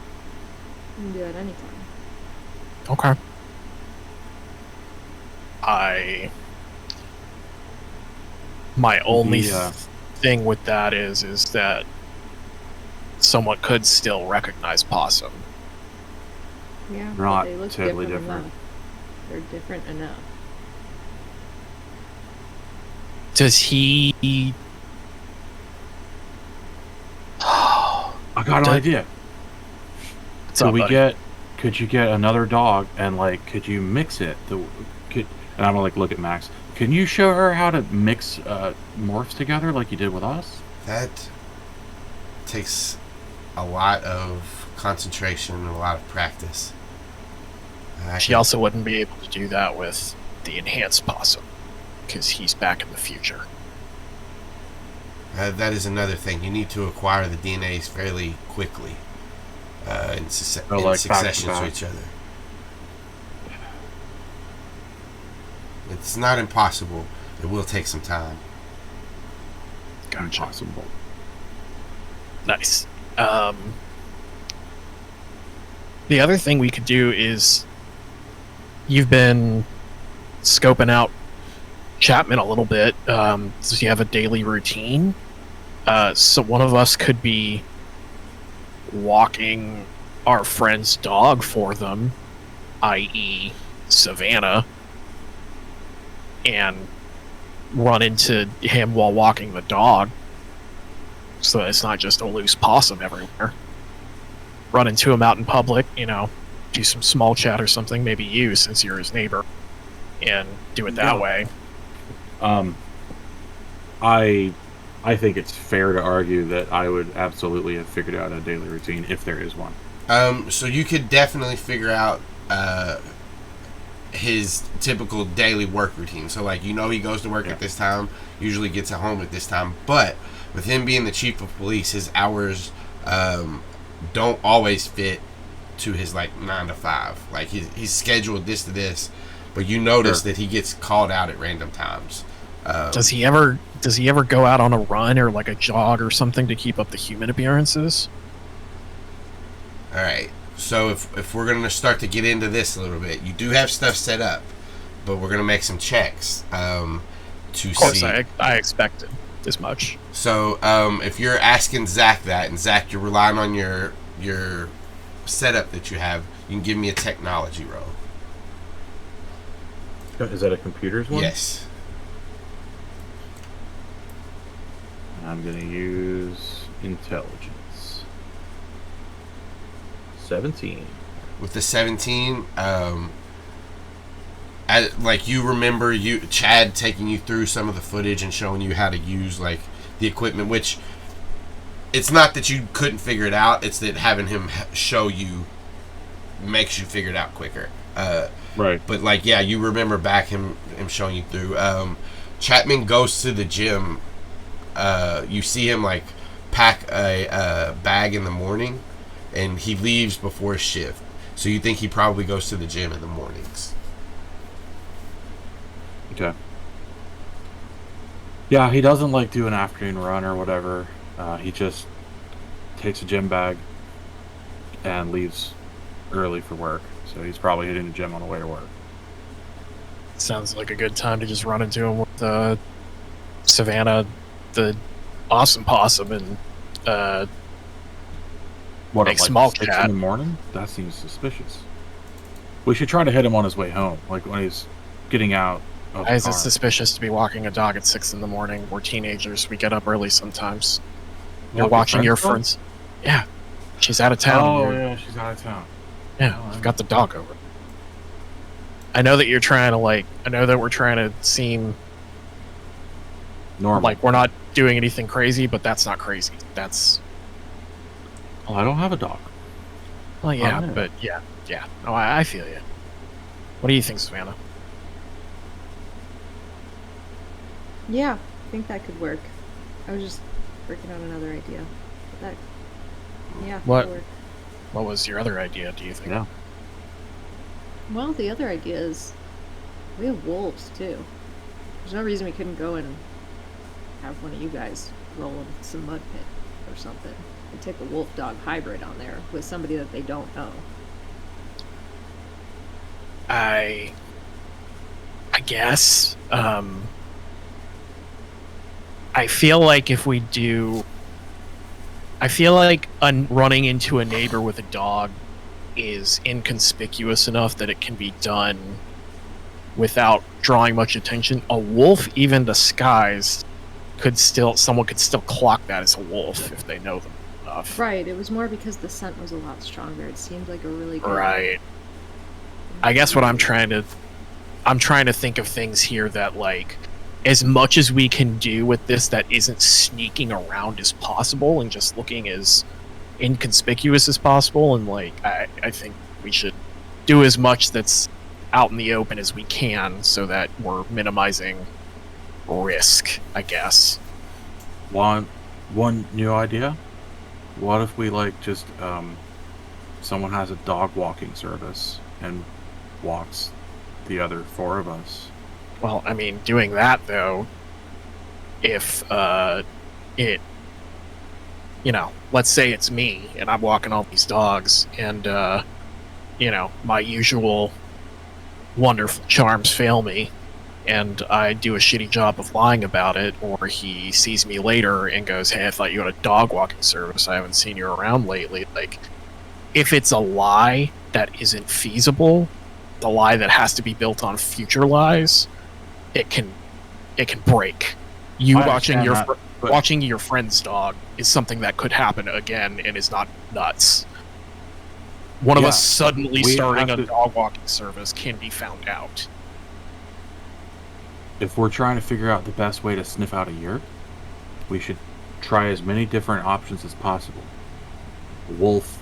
D: You can do that anytime.
B: Okay. My only thing with that is that someone could still recognize Possum.
D: Yeah,
C: They're not
D: they look
C: totally
D: different
C: different.
D: enough. They're different enough.
B: Does he...
C: I got an idea. Could you get another dog and like could you mix it? And I'm gonna like look at Max. Can you show her how to mix morphs together like you did with us?
A: That takes a lot of concentration and a lot of practice.
B: She also wouldn't be able to do that with the enhanced Possum because he's back in the future.
A: That is another thing. You need to acquire the DNAs fairly quickly in succession to each other. It's not impossible. It will take some time.
B: Gotcha.
C: Impossible.
B: Nice. The other thing we could do is you've been scoping out Chapman a little bit. Does he have a daily routine? So one of us could be walking our friend's dog for them, i.e. Savannah, and run into him while walking the dog so that it's not just a loose possum everywhere. Run into him out in public, do some small chat or something, maybe you, since you're his neighbor, and do it that way.
C: I think it's fair to argue that I would absolutely have figured out a daily routine if there is one.
A: So you could definitely figure out his typical daily work routine. So, like, he goes to work at this time, usually gets at home at this time. But with him being the chief of police, his hours don't always fit to his, 9 to 5. Like, he's scheduled this to this, but you notice that he gets called out at random times.
B: Does he ever go out on a run or a jog or something to keep up the human appearances?
A: All right. So if we're going to start to get into this a little bit, you do have stuff set up, but we're going to make some checks to see. Of course,
B: I expected as much.
A: So if you're asking Zac that, and Zac, you're relying on your setup that you have, you can give me a technology roll.
C: Is that a computer's one?
A: Yes.
C: I'm going to use intelligence. 17.
A: With the 17, you remember Chad taking you through some of the footage and showing you how to use the equipment, which it's not that you couldn't figure it out, it's that having him show you makes you figure it out quicker.
C: Right.
A: But you remember back him showing you through. Chapman goes to the gym. You see him pack a bag in the morning, and he leaves before his shift. So you think he probably goes to the gym in the mornings.
C: Okay. Yeah, he doesn't do an afternoon run or whatever. He just takes a gym bag and leaves early for work. So he's probably hitting the gym on the way to work.
B: Sounds like a good time to just run into him with Savannah, the awesome possum, and make small
C: 6
B: chat
C: in the morning? That seems suspicious. We should try to hit him on his way home, when he's getting out of
B: Why is
C: the
B: it
C: car.
B: suspicious to be walking a dog at 6 in the morning? We're teenagers. We get up early sometimes. You're
C: What,
B: watching your
C: friend's
B: friends. Yeah. She's out of town.
C: Oh, yeah, she's out of town.
B: Yeah, I've got the dog over. I know that you're trying to I know that we're trying to seem
C: Normal.
B: we're not doing anything crazy, but that's not crazy. That's...
C: Well, I don't have a dog.
B: Well, yeah,
C: Oh, yeah.
B: but yeah. No, I feel you. What do you think, Savannah?
D: Yeah, I think that could work. I was just working on another idea. But
B: What?
D: could work.
B: What was your other idea, do you think?
C: Yeah.
D: Well, the other idea is we have wolves too. There's no reason we couldn't go and have one of you guys roll in some mud pit or something and take a wolf dog hybrid on there with somebody that they don't know.
B: I guess. I feel like if we do... I feel like running into a neighbor with a dog is inconspicuous enough that it can be done without drawing much attention. A wolf, even disguised, someone could still clock that as a wolf if they know them enough.
D: Right, it was more because the scent was a lot stronger. It seemed like a really good...
B: Right. I guess what I'm trying to think of things here that, like, as much as we can do with this that isn't sneaking around as possible and just looking as inconspicuous as possible, and like I think we should do as much that's out in the open as we can so that we're minimizing risk, I guess.
C: One new idea? What if we like just someone has a dog walking service and walks the other 4 of us?
B: Well, I mean, doing that though, if let's say it's me and I'm walking all these dogs and my usual wonderful charms fail me and I do a shitty job of lying about it, or he sees me later and goes, hey, I thought you had a dog walking service, I haven't seen you around lately. Like, if it's a lie that isn't feasible, the lie that has to be built on future lies, it can break. Watching your friend's dog is something that could happen again and is not nuts. One of us suddenly starting a dog walking service can be found out.
C: If we're trying to figure out the best way to sniff out a Yeerk, we should try as many different options as possible. Wolf,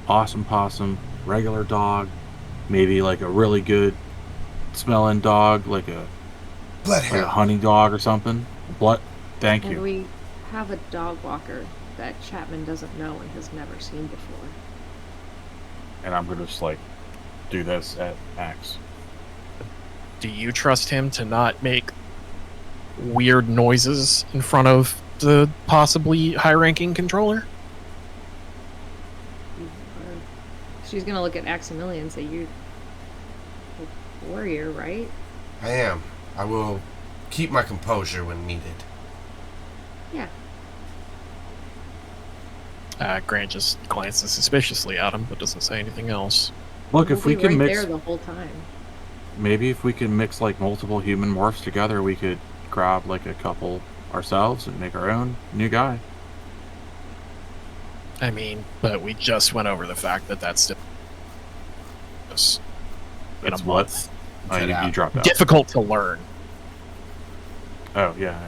C: awesome possum, regular dog, maybe like a really good smelling dog, like a hunting dog or something. Thank you.
D: And we have a dog walker that Chapman doesn't know and has never seen before.
C: And I'm gonna just like do this at max.
B: Do you trust him to not make weird noises in front of the possibly high-ranking controller?
D: She's gonna look at Aximilian and say, "You're a warrior, right?"
A: I am. I will keep my composure when needed.
D: Yeah.
B: Grant just glances suspiciously at him, but doesn't say anything else.
C: Look, if we can mix
D: there the whole time.
C: Maybe if we can mix like multiple human morphs together, we could grab like a couple ourselves and make our own new guy.
B: I mean, but we just went over the fact that that's in a month.
C: You dropped out.
B: Difficult to learn.
C: Oh yeah.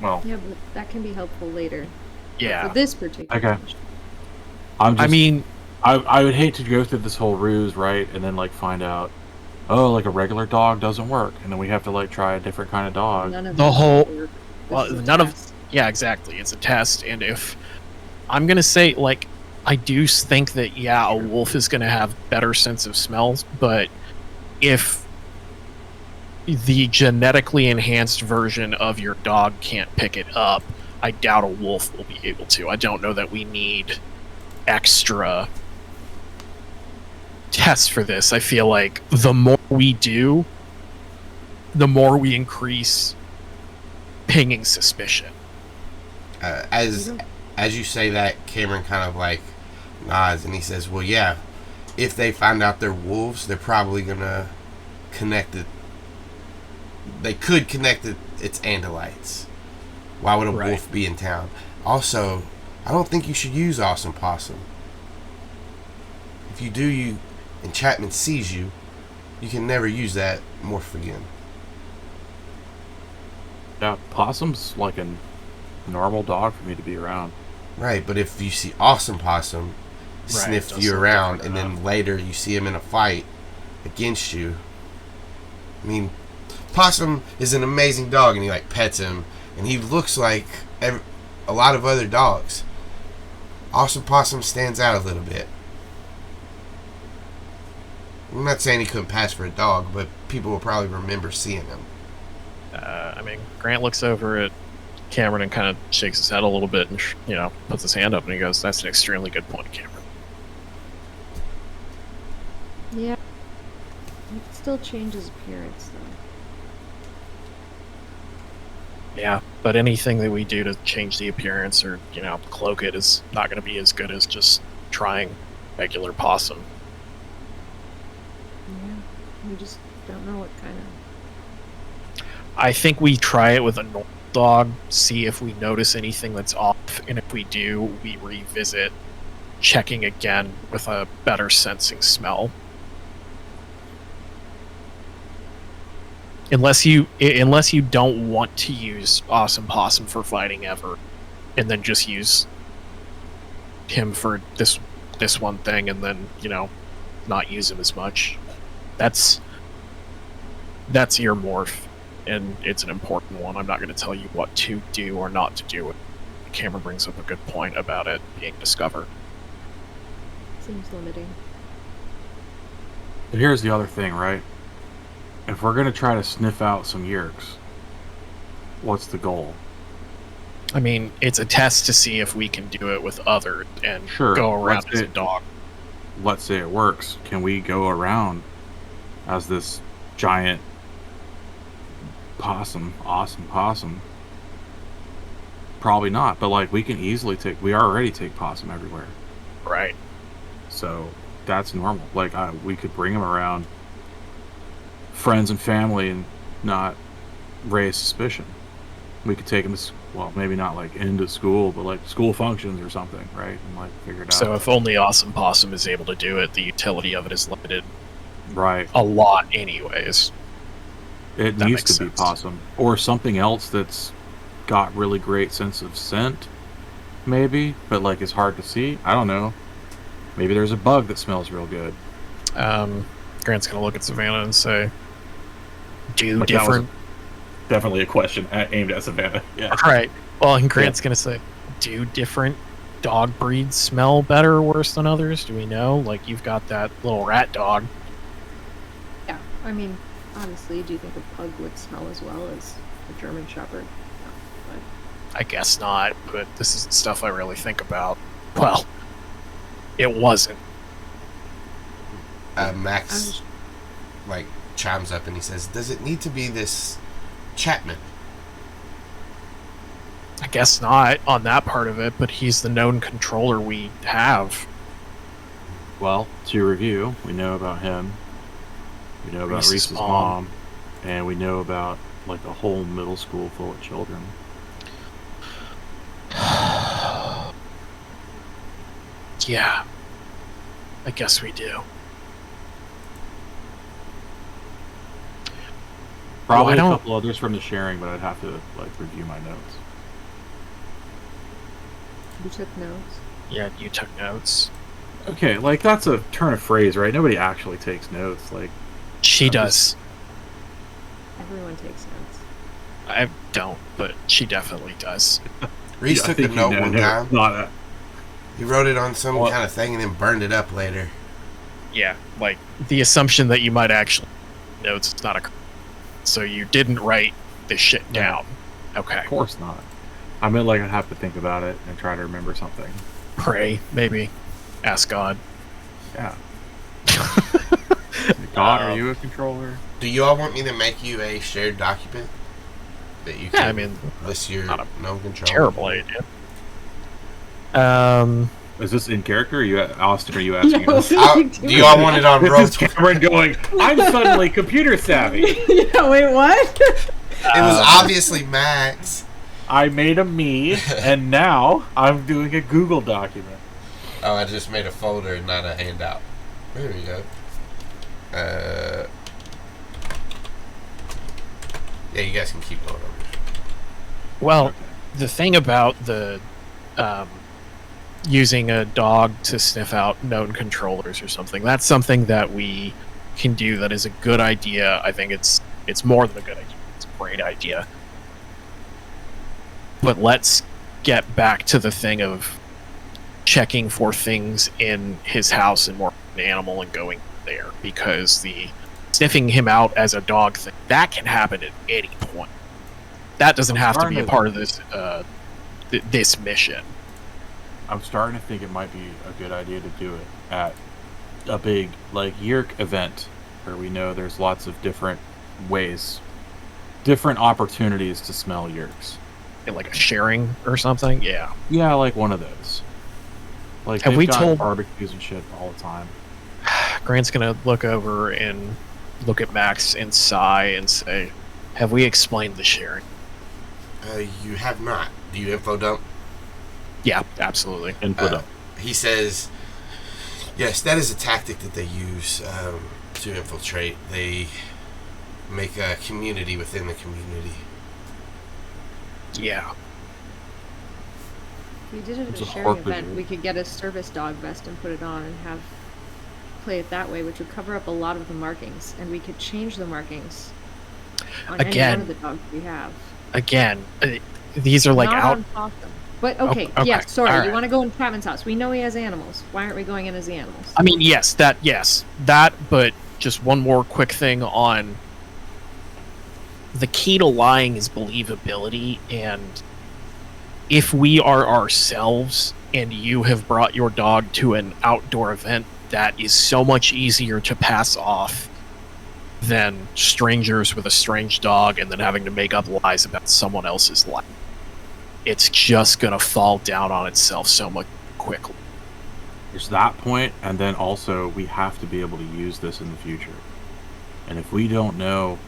C: Well.
D: Yeah, but that can be helpful later.
B: Yeah.
D: For this particular.
C: Okay. I would hate to go through this whole ruse, right, and then like find out, oh, like a regular dog doesn't work, and then we have to like try a different kind of dog.
B: Yeah, exactly. It's a test, and if I'm gonna say, like, I do think that a wolf is gonna have better sense of smells, but if the genetically enhanced version of your dog can't pick it up, I doubt a wolf will be able to. I don't know that we need extra tests for this. I feel like the more we do, the more we increase pinging suspicion.
A: As you say that, Kamren kind of like nods and he says, well, yeah, if they find out they're wolves, they're probably gonna connect it. They could connect its Andalites. Why would a wolf be in town? Also, I don't think you should use Awesome Possum. If you do, and Chapman sees you, you can never use that morph again.
C: Yeah, Possum's like a normal dog for me to be around.
A: Right, but if you see Awesome Possum sniff you around, and then later you see him in a fight against you, I mean, Possum is an amazing dog, and he like pets him, and he looks like a lot of other dogs. Awesome Possum stands out a little bit. I'm not saying he couldn't pass for a dog, but people will probably remember seeing him.
B: I mean, Grant looks over at Kamren and kind of shakes his head a little bit and, puts his hand up and he goes, that's an extremely good point, Kamren.
D: Yeah. It still changes appearance, though.
B: Yeah, but anything that we do to change the appearance or, cloak it is not going to be as good as just trying regular possum.
D: Yeah, we just don't know what kind of...
B: I think we try it with a normal dog, see if we notice anything that's off, and if we do, we revisit checking again with a better sensing smell. Unless you don't want to use Awesome Possum for fighting ever, and then just use him for this one thing, and then not use him as much. That's your morph, and it's an important one. I'm not going to tell you what to do or not to do. Kamren brings up a good point about it being discovered.
D: Seems limiting.
C: But here's the other thing, right? If we're going to try to sniff out some Yeerks, what's the goal?
B: I mean, it's a test to see if we can do it with others and
C: Sure,
B: go around as a dog.
C: Let's say it works. Can we go around as this giant possum, awesome possum? Probably not, but like we can easily we already take possum everywhere.
B: Right.
C: So that's normal. Like we could bring them around friends and family and not raise suspicion. We could take them to, well, maybe not like into school, but like school functions or something, right? And like figure it out.
B: So if only Awesome Possum is able to do it, the utility of it is limited.
C: Right.
B: A lot, anyways.
C: It needs to be possum or something else that's got really great sense of scent, maybe, but like it's hard to see. I don't know. Maybe there's a bug that smells real good.
B: Grant's gonna look at Savannah and say, "Do
C: like
B: different."
C: Definitely a question aimed at Savannah. Yeah.
B: Right. Well, and Grant's gonna say, "Do different dog breeds smell better or worse than others? Do we know? Like you've got that little rat dog."
D: Yeah, I mean, honestly, do you think a pug would smell as well as a German Shepherd? No, but...
B: I guess not, but this is the stuff I really think about. Well, it wasn't.
A: Max, chimes up and he says, "Does it need to be this Chapman?"
B: I guess not on that part of it, but he's the known controller we have.
C: Well, to review, we know about him. We know about Reese's mom, and we know about like a whole middle school full of children.
B: Yeah, I guess we do.
C: Probably a couple others from the sharing, but I'd have to review my notes.
D: You took notes?
B: Yeah, you took notes.
C: Okay, that's a turn of phrase, right? Nobody actually takes notes.
B: She does.
D: Everyone takes notes.
B: I don't, but she definitely does.
A: Reese took a note one time.
C: Not
A: he wrote it on some kind of thing and then burned it up later.
B: Yeah, the assumption that you might actually notes is not a... So you didn't write this shit down. Okay.
C: Of course not. I meant I'd have to think about it and try to remember something.
B: Pray, maybe. Ask God.
C: Yeah. God, are you a controller?
A: Do you all want me to make you a shared document that you can list your known controller?
B: Terrible idea.
C: Is this in character? Austin, are you asking us?
A: Do you all want it on roll?
C: This is Kamren going, I'm suddenly computer savvy.
E: Yeah, wait, what?
A: It was obviously Max.
C: I made a me, and now I'm doing a Google document.
A: Oh, I just made a folder and not a handout. There we go. Yeah, you guys can keep going over.
B: Well, the thing about the using a dog to sniff out known controllers or something, that's something that we can do that is a good idea. I think it's more than a good idea. It's a great idea. But let's get back to the thing of checking for things in his house and more an animal and going there, because the sniffing him out as a dog thing, that can happen at any point. That doesn't have to be a part of this this mission.
C: I'm starting to think it might be a good idea to do it at a big Yeerk event where we know there's lots of different ways different opportunities to smell Yeerks.
B: Like a sharing or something? Yeah.
C: Yeah, like one of those. Like,
B: have we told
C: barbecues and shit all the time?
B: Grant's gonna look over and look at Max and sigh and say, have we explained the sharing?
A: You have not. Do you info dump?
B: Yeah, absolutely.
C: Info dump.
A: He says, yes, that is a tactic that they use to infiltrate. They make a community within the community.
B: Yeah.
D: If we did it at
C: It's
D: a
C: a
D: sharing
C: hard
D: event,
C: visual.
D: we could get a service dog vest and put it on and have play it that way, which would cover up a lot of the markings, and we could change the markings on any one of the dogs we have.
B: Again, these are like
D: Not
B: out.
D: on Possum. But okay,
B: okay,
D: yeah, sorry,
B: all
D: you
B: right.
D: want to go in Chapman's house. We know he has animals. Why aren't we going in as the animals?
B: I mean, yes, that, but just one more quick thing on the key to lying is believability, and if we are ourselves and you have brought your dog to an outdoor event, that is so much easier to pass off than strangers with a strange dog and then having to make up lies about someone else's life. It's just gonna fall down on itself so much quickly.
C: There's that point, and then also we have to be able to use this in the future. And if we don't know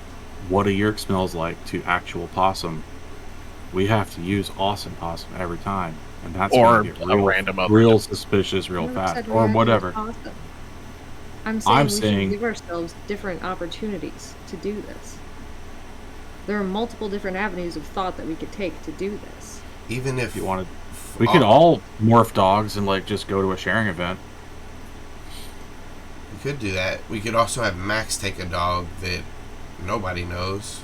C: what a Yeerk smells like to actual possum, we have to use awesome possum every time. And that's
B: Or
C: gonna get
B: a random other
C: real suspicious real
D: Never
C: fast.
D: said we
C: Or
D: had to use
C: whatever.
D: Possum. I'm saying
C: I'm
D: we
C: saying-
D: should give ourselves different opportunities to do this. There are multiple different avenues of thought that we could take to do this.
A: Even if
C: If you wanted, we could all morph dogs and like just go to a sharing event.
A: we could do that. We could also have Max take a dog that nobody knows.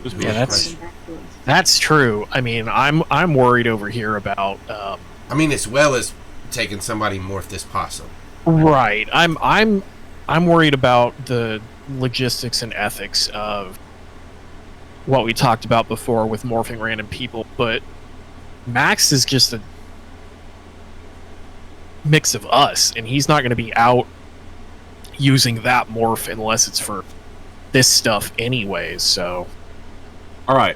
C: Just
B: Yeah, that's-
D: Going back to us.
B: That's true. I mean, I'm worried over here about
A: I mean, as well as taking somebody morphed this possum.
B: right. I'm worried about the logistics and ethics of what we talked about before with morphing random people, but Max is just a mix of us, and he's not going to be out using that morph unless it's for this stuff anyways, so
C: All right.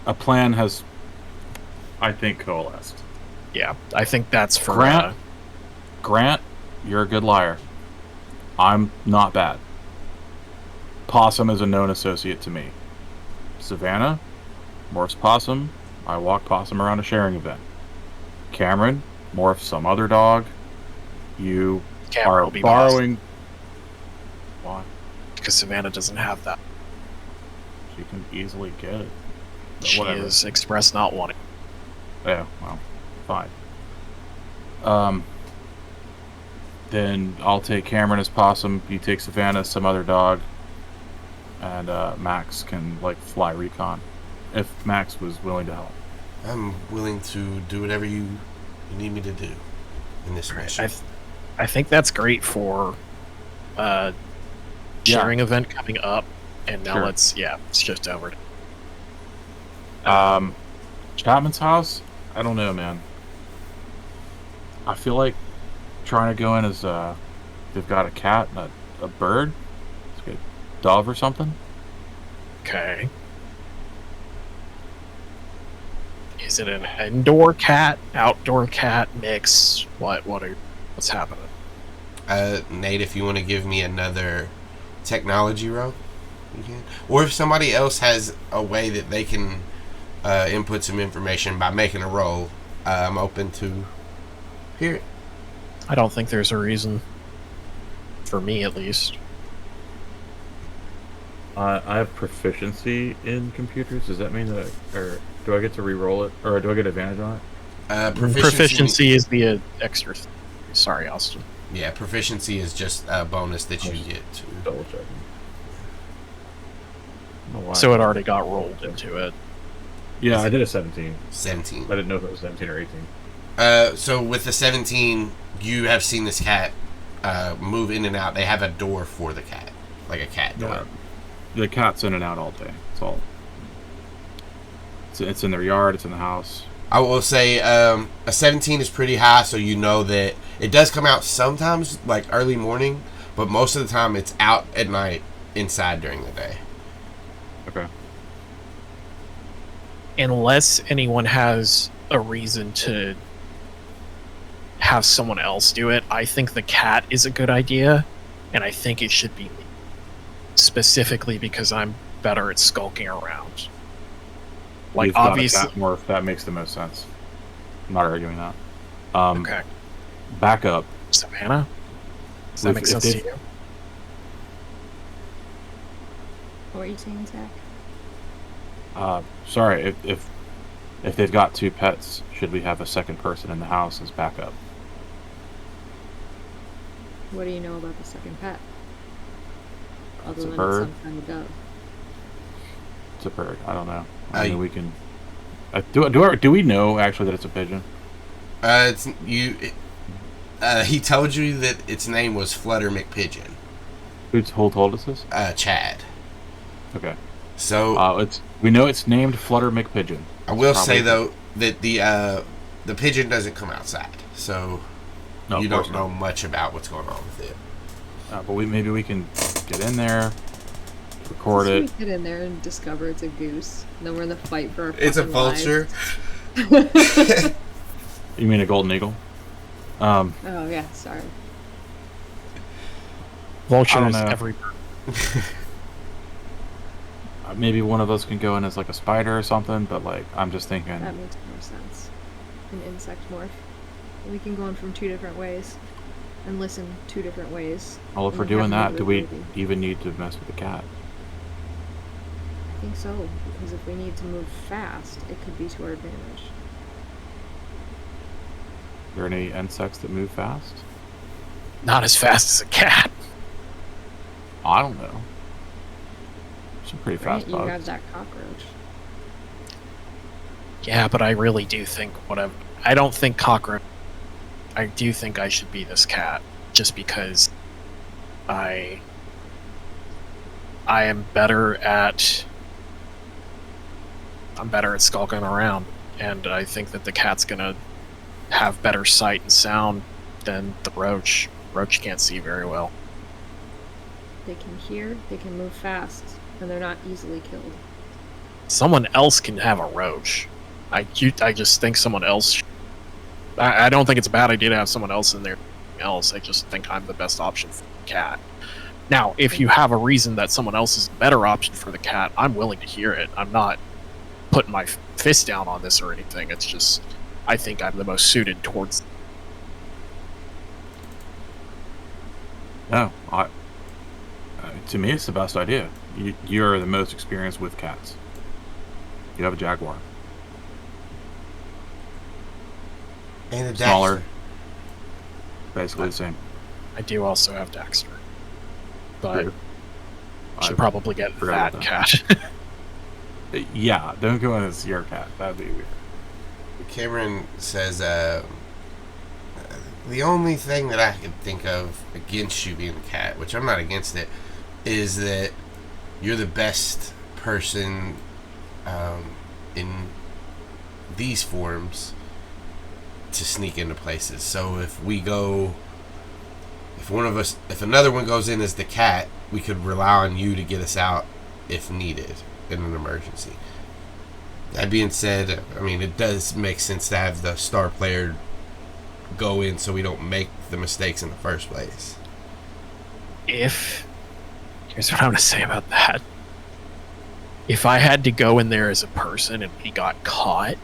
C: A plan has, I think, coalesced.
B: yeah, I think that's for
C: Grant? Grant, you're a good liar. I'm not bad. Possum is a known associate to me. Savannah, morphs possum. I walk possum around a sharing event. Kamren, morphs some other dog. You
B: Cameron
C: are
B: will be
C: borrowing. Why?
B: because Savannah doesn't have that.
C: She can easily get it. But
B: She
C: whatever.
B: is expressed not wanting.
C: Yeah, well, fine. Then I'll take Kamren as possum. You take Savannah as some other dog, and Max can like fly recon, if Max was willing to help.
A: I'm willing to do whatever you need me to do in this mission.
B: I think that's great for sharing event coming up, and now
C: Sure.
B: let's shift over.
C: Chapman's house? I don't know, man. I feel like trying to go in as they've got a cat and a bird. It's like a dove or something.
B: Okay. Is it an indoor cat, outdoor cat mix? What's happening?
A: Nate, if you want to give me another technology roll, you can. Or if somebody else has a way that they can input some information by making a roll, I'm open to hear it.
B: I don't think there's a reason, for me at least.
C: I have proficiency in computers. Does that mean that, or do I get to re-roll it, or do I get advantage on it?
B: Proficiency is the extra. Sorry, Austin.
A: Yeah, proficiency is just a bonus that you get to.
C: Double checking. I don't know why.
B: So it already got rolled into it.
C: Yeah, I did a 17.
A: 17.
C: I didn't know if it was 17 or 18.
A: So with the 17, you have seen this cat move in and out. They have a door for the cat, like a cat door.
C: Yeah. The cat's in and out all day. It's all. It's in their yard. It's in the house.
A: I will say a 17 is pretty high, so you know that it does come out sometimes, like early morning, but most of the time it's out at night inside during the day.
C: Okay.
B: Unless anyone has a reason to have someone else do it, I think the cat is a good idea, and I think it should be me. Specifically because I'm better at skulking around. Like,
C: You've got
B: obviously...
C: a cat morph, that makes the most sense. I'm not arguing that.
B: Okay.
C: Back up.
B: Savannah? Does that make sense to you?
D: What are you saying, Zach?
C: Sorry, if they've got 2 pets, should we have a second person in the house as backup?
D: What do you know about the second pet? Other
C: It's a
D: than
C: bird.
D: it's some kind of dove.
C: It's a bird. I don't know. I mean, we can. Do we know actually that it's a pigeon?
A: It's you. He told you that its name was Flutter McPigeon.
C: Who told us this?
A: Chad.
C: Okay.
A: So
C: we know it's named Flutter McPigeon.
A: I will say though that the pigeon doesn't come outside, so you don't know much about what's going on with it.
C: But maybe we can get in there, record it.
D: We get in there and discover it's a goose. And then we're in the fight for our
A: It's a
D: fucking
A: vulture.
D: lives.
C: You mean a golden eagle?
D: Oh yeah, sorry.
B: Vulture is
C: know.
B: every...
C: Maybe one of us can go in as like a spider or something, but like I'm just thinking.
D: That makes more sense. An insect morph. We can go in from 2 different ways. And listen 2 different ways.
C: Well, if
D: and
C: we're
D: then
C: doing
D: have
C: that, do
D: another
C: we
D: ability.
C: even need to mess with the cat?
D: I think so, because if we need to move fast, it could be to our advantage.
C: Are there any insects that move fast?
B: Not as fast as a cat.
C: I don't know. Some pretty fast
D: Right? You have
C: bugs.
D: that cockroach.
B: Yeah, but I really do think I don't think cockroach. I do think I should be this cat, just because I am better at skulking around, and I think that the cat's gonna have better sight and sound than the roach. Roach can't see very well.
D: They can hear, they can move fast, and they're not easily killed.
B: Someone else can have a roach. I just think someone else. I don't think it's a bad idea to have someone else in there. I just think I'm the best option for the cat. Now, if you have a reason that someone else is a better option for the cat, I'm willing to hear it. I'm not putting my fist down on this or anything. It's just, I think I'm the most suited towards.
C: No, to me, it's the best idea. You're the most experienced with cats. You have a jaguar.
A: And a
C: Smaller.
A: Dexter.
C: Basically the same.
B: I do also have Dexter, but
C: True.
B: should probably get
C: forgot
B: that
C: about
B: cat.
C: Yeah, don't go in as your cat. That'd be weird.
A: Kamren says, the only thing that I can think of against you being a cat, which I'm not against it, is that you're the best person in these forms to sneak into places. So if another one goes in as the cat, we could rely on you to get us out if needed in an emergency. That being said, I mean, it does make sense to have the star player go in so we don't make the mistakes in the first place.
B: Here's what I'm going to say about that. If I had to go in there as a person and we got caught,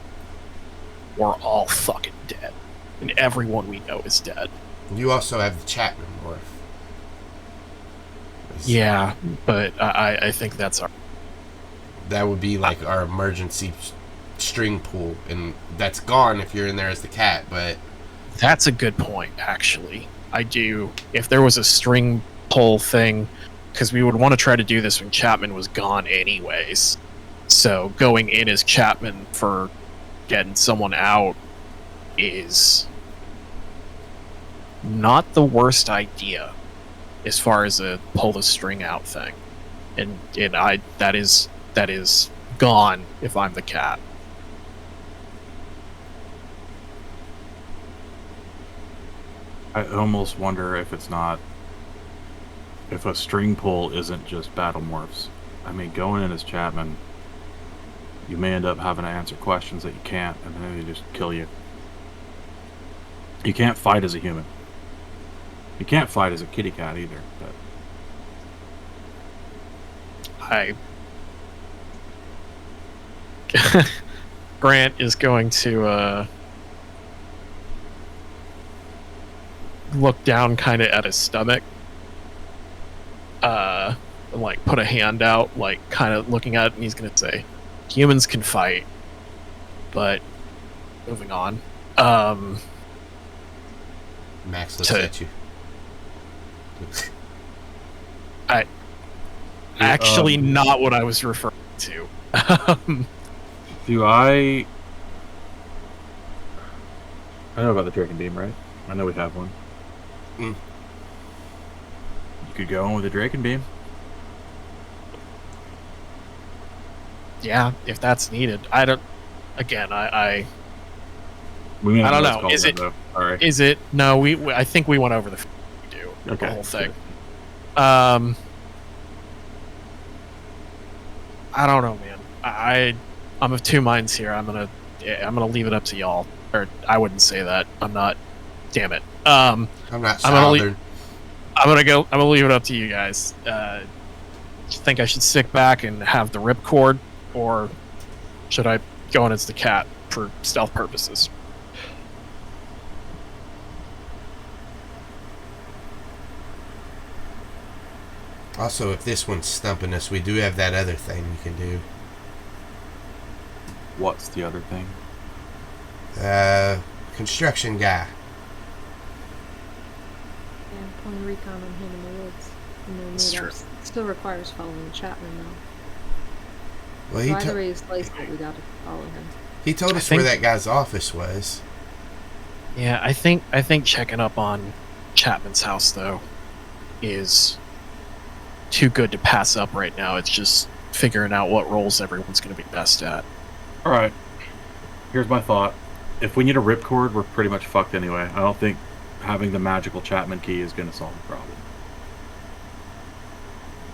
B: we're all fucking dead. And everyone we know is dead.
A: You also have the Chapman morph.
B: Yeah, but I think that's our...
A: That would be like our emergency string pool, and that's gone if you're in there as the cat, but...
B: That's a good point, actually. I do. If there was a string pull thing, because we would want to try to do this when Chapman was gone anyways. So going in as Chapman for getting someone out is not the worst idea as far as a pull the string out thing. And that is gone if I'm the cat.
C: I almost wonder if it's not if a string pull isn't just battle morphs. I mean, going in as Chapman, you may end up having to answer questions that you can't, and then they just kill you. You can't fight as a human. You can't fight as a kitty cat either. But
B: Grant is going to look down kind of at his stomach, and like put a hand out, like kind of looking at it, and he's going to say, humans can fight, but moving on.
A: Max looks at you.
B: Actually, not what I was referring to.
C: Do I know about the Dracon Beam, right? I know we have one. You could go in with a Dracon Beam.
B: Yeah, if that's needed. I don't. Again, I don't know. Is it?
C: Right.
B: Is it? No, I think we went over the whole thing. I don't know, man. I'm of two minds here. I'm gonna leave it up to y'all. Or I wouldn't say that. I'm not. Damn it.
A: I'm not southern.
B: I'm gonna leave it up to you guys. Do you think I should stick back and have the ripcord, or should I go in as the cat for stealth purposes?
A: Also, if this one's stumping us, we do have that other thing we can do.
C: What's the other thing?
A: Construction guy.
D: Yeah, pulling recon on him in the woods.
B: That's true.
D: Still requires following Chapman, though.
A: Well,
D: So either way he's laced, but we gotta follow him.
A: He told us where that guy's office was.
B: Yeah, I think checking up on Chapman's house, though, is too good to pass up right now. It's just figuring out what roles everyone's going to be best at.
C: All right. Here's my thought. If we need a ripcord, we're pretty much fucked anyway. I don't think having the magical Chapman key is going to solve the problem.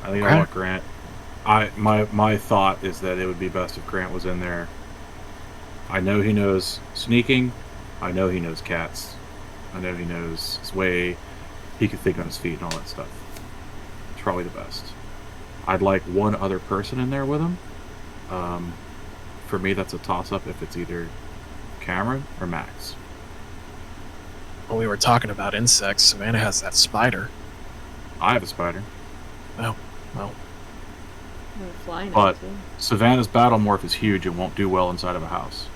C: I think I want Grant. My thought is that it would be best if Grant was in there. I know he knows sneaking. I know he knows cats. I know he knows his way. He can think on his feet and all that stuff. It's probably the best. I'd like one other person in there with him. For me, that's a toss-up if it's either Kamren or Max.
B: Well, we were talking about insects. Savannah has that spider.
C: I have a spider.
B: Oh, well.
C: But Savannah's battle morph is huge and won't do well inside of a house.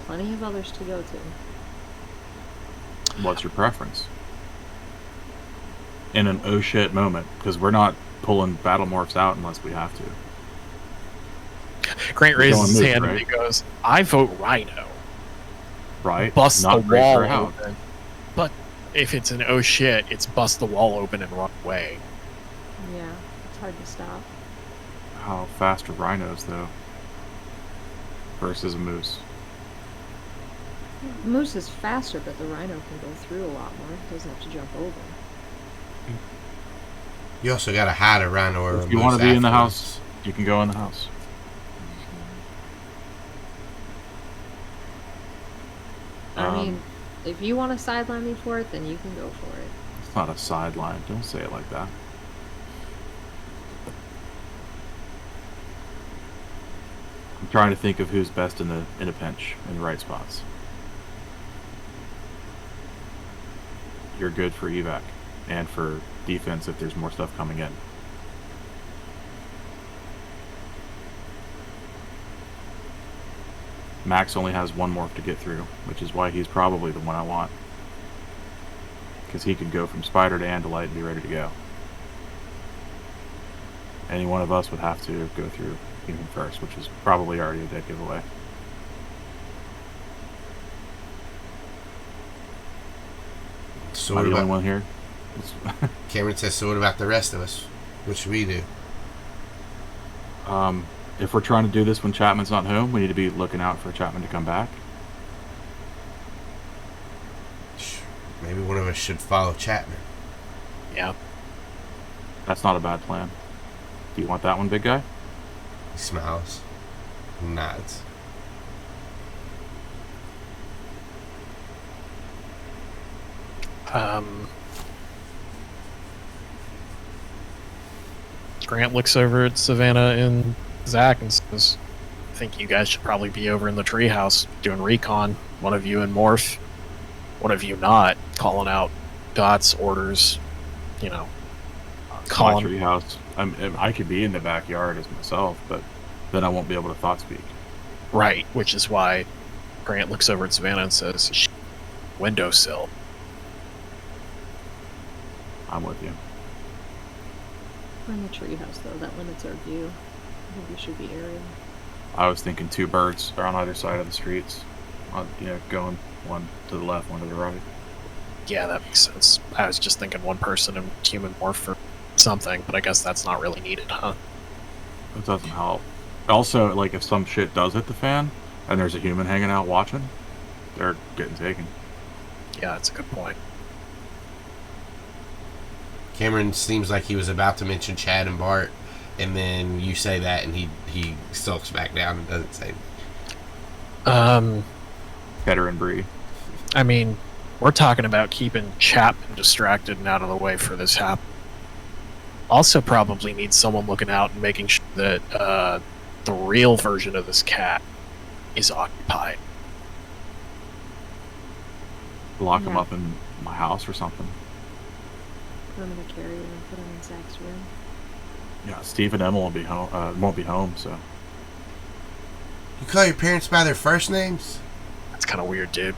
D: Plenty of others to go to.
C: What's your preference? In an oh shit moment, because we're not pulling battle morphs out unless we have to.
B: Grant raises his hand and he goes, I vote Rhino.
C: Right.
B: Bust the wall open. But if it's an oh shit, it's bust the wall open and run away.
D: Yeah, it's hard to stop.
C: How fast are rhinos, though? Versus a moose.
D: Moose is faster, but the rhino can go through a lot more. It doesn't have to jump over.
A: You also got to hide a rhino or a moose.
C: If you want to be in the house, you can go in the house.
D: I mean, if you want to sideline me for it, then you can go for it.
C: It's not a sideline. Don't say it like that. I'm trying to think of who's best in a pinch, in the right spots. You're good for evac and for defense if there's more stuff coming in. Max only has one morph to get through, which is why he's probably the one I want. Because he could go from Spider to Andalite and be ready to go. Any one of us would have to go through human first, which is probably already a dead giveaway.
A: So
C: Am I the only one here?
A: Kamren says, so what about the rest of us? What should we do?
C: If we're trying to do this when Chapman's not home, we need to be looking out for Chapman to come back.
A: Maybe one of us should follow Chapman.
B: Yeah.
C: That's not a bad plan. Do you want that one, big guy?
A: He smiles. Nods.
B: Grant looks over at Savannah and Zac and says, I think you guys should probably be over in the treehouse doing recon. One of you in Morph, one of you not, calling out dots, orders, you know.
C: My treehouse. I could be in the backyard as myself, but then I won't be able to thought speak.
B: Right, which is why Grant looks over at Savannah and says, windowsill.
C: I'm with you.
D: We're in the treehouse, though. That limits our view. I think we should be area.
C: I was thinking 2 birds are on either side of the streets. Going one to the left, one to the right.
B: Yeah, that makes sense. I was just thinking one person in human morph for something, but I guess that's not really needed, huh?
C: It doesn't help. Also, like, if some shit does hit the fan, and there's a human hanging out watching, they're getting taken.
B: Yeah, that's a good point.
A: Kamren seems like he was about to mention Chad and Bart, and then you say that, and he sulks back down and doesn't say anything.
C: Ketter and Bree.
B: I mean, we're talking about keeping Chapman distracted and out of the way for this happen. Also probably need someone looking out and making sure that the real version of this cat is occupied.
C: Lock him up in my house or something.
D: Put him in a carrier and put him in Zach's room.
C: Yeah, Steve and Emma won't be home, so.
A: You call your parents by their first names?
B: That's kind of weird, dude.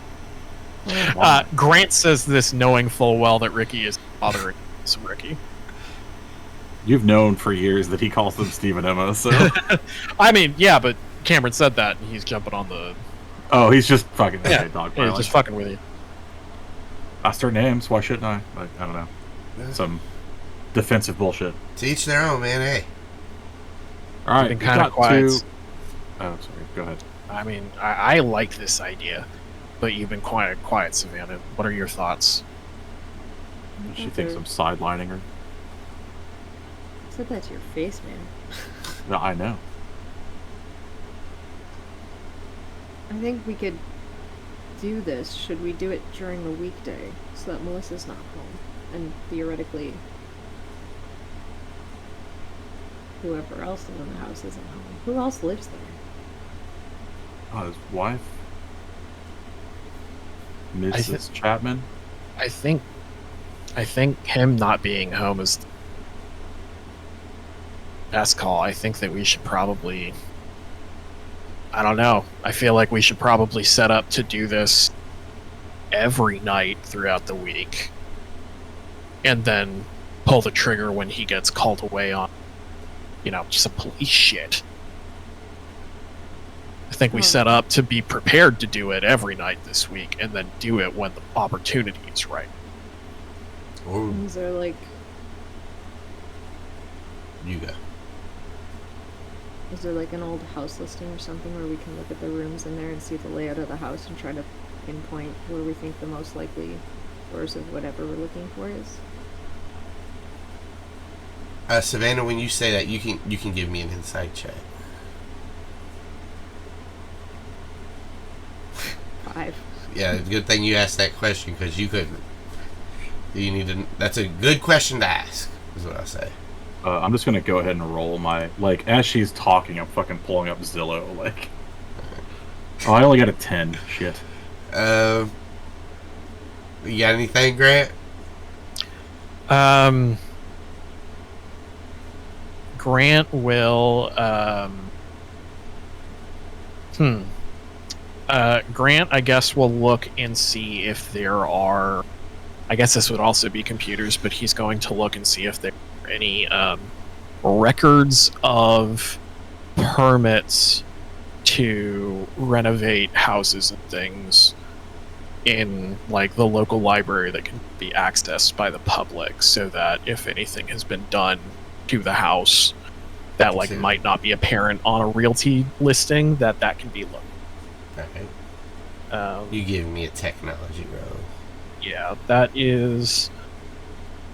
C: Wow.
B: Grant says this knowing full well that Ricky is bothering some Ricky.
C: You've known for years that he calls them Steve and Emma, so.
B: I mean, yeah, but Kamren said that, and he's jumping on the...
C: Oh, he's just fucking
B: Yeah, he's just fucking with you.
C: That's their names, why shouldn't I? Like, I don't know. Some defensive bullshit.
A: To each their own, man, hey.
C: Alright,
B: Been kind of quiet.
C: Oh, sorry, go ahead.
B: I mean, I like this idea, but you've been quiet, Savannah. What are your thoughts?
C: She thinks I'm sidelining her.
D: I said that to your face, man.
C: No, I know.
D: I think we could do this. Should we do it during the weekday so that Melissa's not home? And theoretically, whoever else is in the house isn't home. Who else lives there?
C: Oh, his wife? Mrs. Chapman?
B: I think him not being home is the best call. I think that we should probably... I don't know. I feel like we should probably set up to do this every night throughout the week. And then pull the trigger when he gets called away on, some police shit. I think we set up to be prepared to do it every night this week, and then do it when the opportunity is right.
A: Or
D: Is there like...
A: you go.
D: Is there like an old house listing or something where we can look at the rooms in there and see the layout of the house and try to pinpoint where we think the most likely source of whatever we're looking for is?
A: Savannah, when you say that, you can give me an insight check.
D: 5.
A: Yeah, good thing you asked that question because you couldn't. You need to. That's a good question to ask. Is what I say.
C: I'm just gonna go ahead and roll my as she's talking. I'm fucking pulling up Zillow. Oh, I only got a 10. Shit.
A: You got anything, Grant?
B: Grant will Grant, I guess, will look and see if there are, I guess this would also be computers, but he's going to look and see if there are any records of permits to renovate houses and things in the local library that can be accessed by the public, so that if anything has been done to the house that might not be apparent on a realty listing, that can be looked.
A: Okay. You giving me a technology roll?
B: Yeah, that is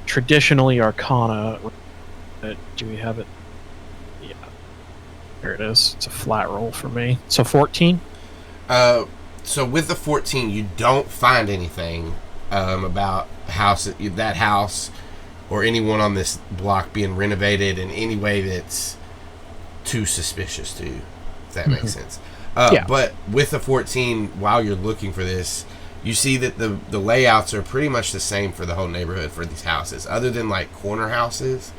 B: traditionally Arcana. Do we have it? Yeah. There it is. It's a flat roll for me. So 14?
A: So with the 14, you don't find anything about that house or anyone on this block being renovated in any way that's too suspicious to you, if that makes sense. Yeah. But with the 14, while you're looking for this, you see that the layouts are pretty much the same for the whole neighborhood for these houses. Other than like corner houses,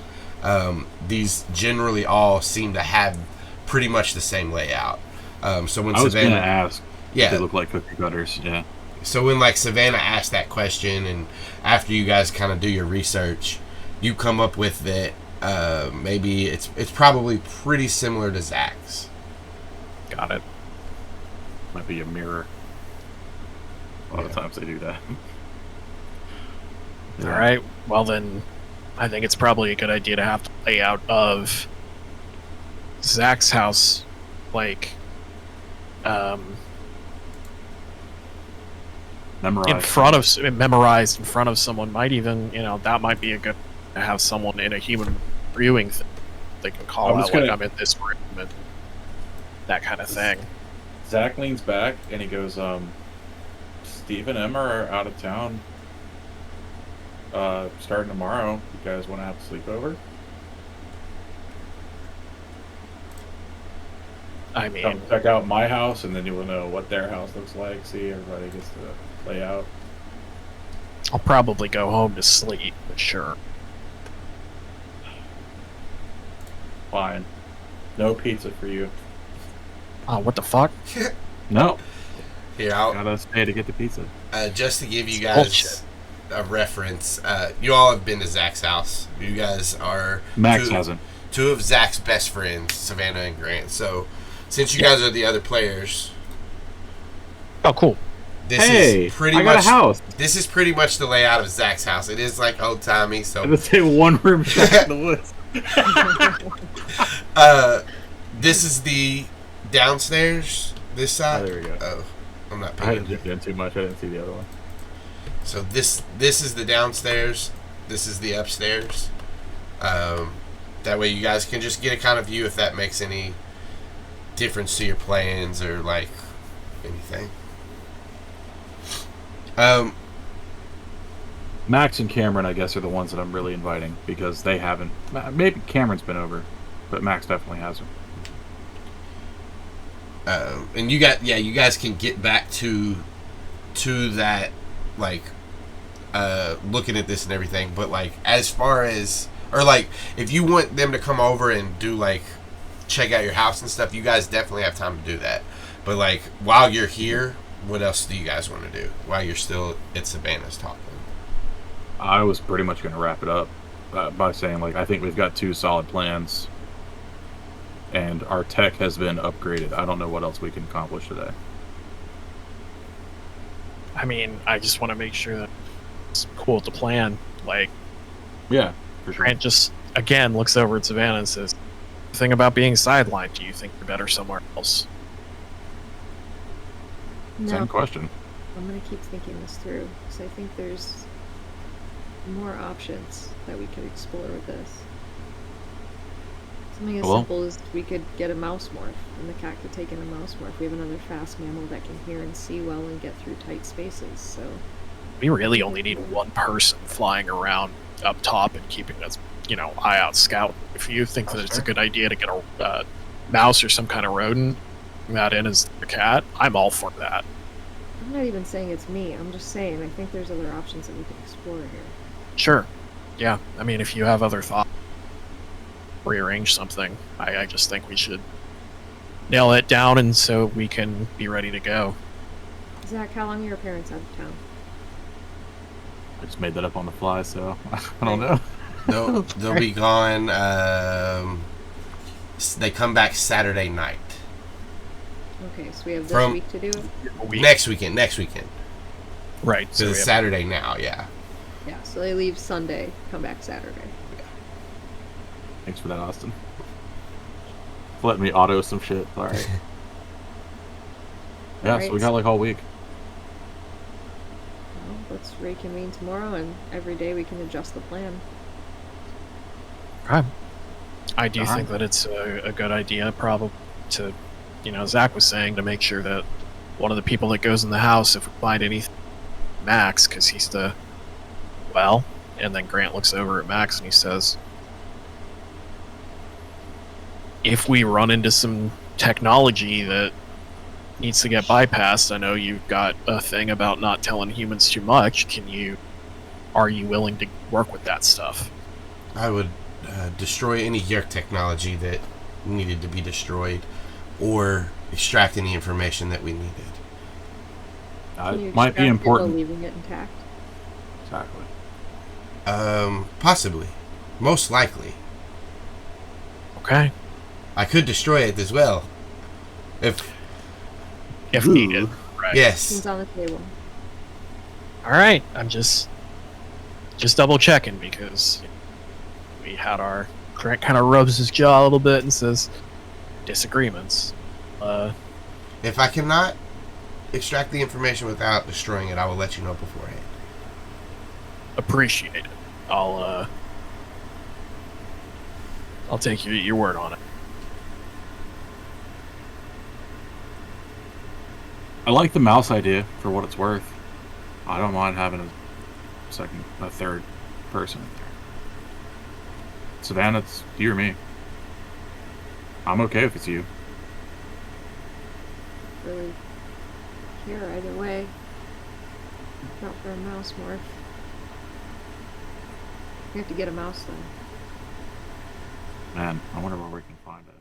A: these generally all seem to have pretty much the same layout. So when
C: I was
A: Savannah
C: gonna ask, they look like cookie cutters. Yeah.
A: So when like Savannah asked that question, and after you guys kind of do your research, you come up with that maybe it's probably pretty similar to Zac's.
B: Got it.
C: Might be a mirror. A lot of times they do that.
B: All right. Well then, I think it's probably a good idea to have the layout of Zac's house, like, memorized in front of someone. Might even, that might be a good to have someone in a human brewing thing. They can call out like I'm in this room and that kind of thing.
C: Zac leans back and he goes, Steve and Emma are out of town starting tomorrow. You guys want to have a sleepover?
B: I mean,
C: come check out my house, and then you will know what their house looks like. See, everybody gets to lay out.
B: I'll probably go home to sleep, but sure.
C: Fine. No pizza for you.
B: Oh, what the fuck?
C: No.
A: Here, I'll
C: gotta stay to get the pizza.
A: Just to give you guys a reference, you all have been to Zac's house. You guys are
C: Max hasn't.
A: Two of Zac's best friends, Savannah and Grant. So, since you guys are the other players,
B: oh cool.
A: This is pretty much a house. This is pretty much the layout of Zac's house. It is like old timey. So
C: let's say one room shack in the woods.
A: This is the downstairs. This side.
C: Oh, there we go.
A: Oh, I'm not.
C: I didn't get in too much. I didn't see the other one.
A: So this is the downstairs. This is the upstairs. That way you guys can just get a kind of view if that makes any difference to your plans or like anything.
C: Max and Kamren, I guess, are the ones that I'm really inviting because they haven't. Maybe Cameron's been over, but Max definitely hasn't.
A: And you guys can get back to that, like, looking at this and everything. But like, as far as, or like, if you want them to come over and do like, check out your house and stuff, you guys definitely have time to do that. But like, while you're here, what else do you guys want to do while you're still at Savannah's talking?
C: I was pretty much going to wrap it up by saying, like, I think we've got 2 solid plans, and our tech has been upgraded. I don't know what else we can accomplish today.
B: I mean, I just want to make sure that it's cool with the plan. Like,
C: yeah, for sure.
B: Grant just, again, looks over at Savannah and says, the thing about being sidelined, do you think you're better somewhere else?
D: No.
C: Same question.
D: I'm going to keep thinking this through, because I think there's more options that we could explore with this. Something as simple as we could get a mouse morph, and the cat could take in a mouse morph. We have another fast mammal that can hear and see well and get through tight spaces, so...
B: We really only need one person flying around up top and keeping us, eye out scout. If you think that it's a good idea to get a mouse or some kind of rodent, that in as a cat, I'm all for that.
D: I'm not even saying it's me, I'm just saying I think there's other options that we could explore here.
B: Sure. Yeah, I mean, if you have other thoughts, rearrange something, I just think we should nail it down and so we can be ready to go.
D: Zac, how long are your parents out of town?
C: I just made that up on the fly, so I don't know.
A: They'll be gone. They come back Saturday night.
D: Okay, so we have this week to do it?
A: Next weekend.
B: Right.
A: So it's Saturday now, yeah.
D: Yeah, so they leave Sunday, come back Saturday.
A: Yeah.
C: Thanks for that, Austin. Letting me auto some shit. Alright. Yeah, so we got like all week.
D: Well, let's reconvene tomorrow, and every day we can adjust the plan.
B: Okay. I do think that it's a good idea, probably, to, Zac was saying, to make sure that one of the people that goes in the house, if we find anything, Max, because he's the, and then Grant looks over at Max and he says, if we run into some technology that needs to get bypassed, I know you've got a thing about not telling humans too much. Are you willing to work with that stuff?
A: I would destroy any Yeerk technology that needed to be destroyed, or extract any information that we needed.
C: It might be important.
D: Leaving it intact.
C: Exactly.
A: Possibly. Most likely.
B: Okay.
A: I could destroy it as well. If
B: needed. Right.
A: Yes.
D: It's on the table.
B: Alright, I'm just double checking, because we had our Grant kind of rubs his jaw a little bit and says disagreements.
A: If I cannot extract the information without destroying it, I will let you know beforehand.
B: Appreciate it. I'll take your word on it.
C: I like the mouse idea for what it's worth. I don't mind having a third person in there. Savannah, it's you or me. I'm okay if it's you.
D: Really care either way. Not for a mouse morph. We have to get a mouse then.
C: Man, I wonder where we can find it.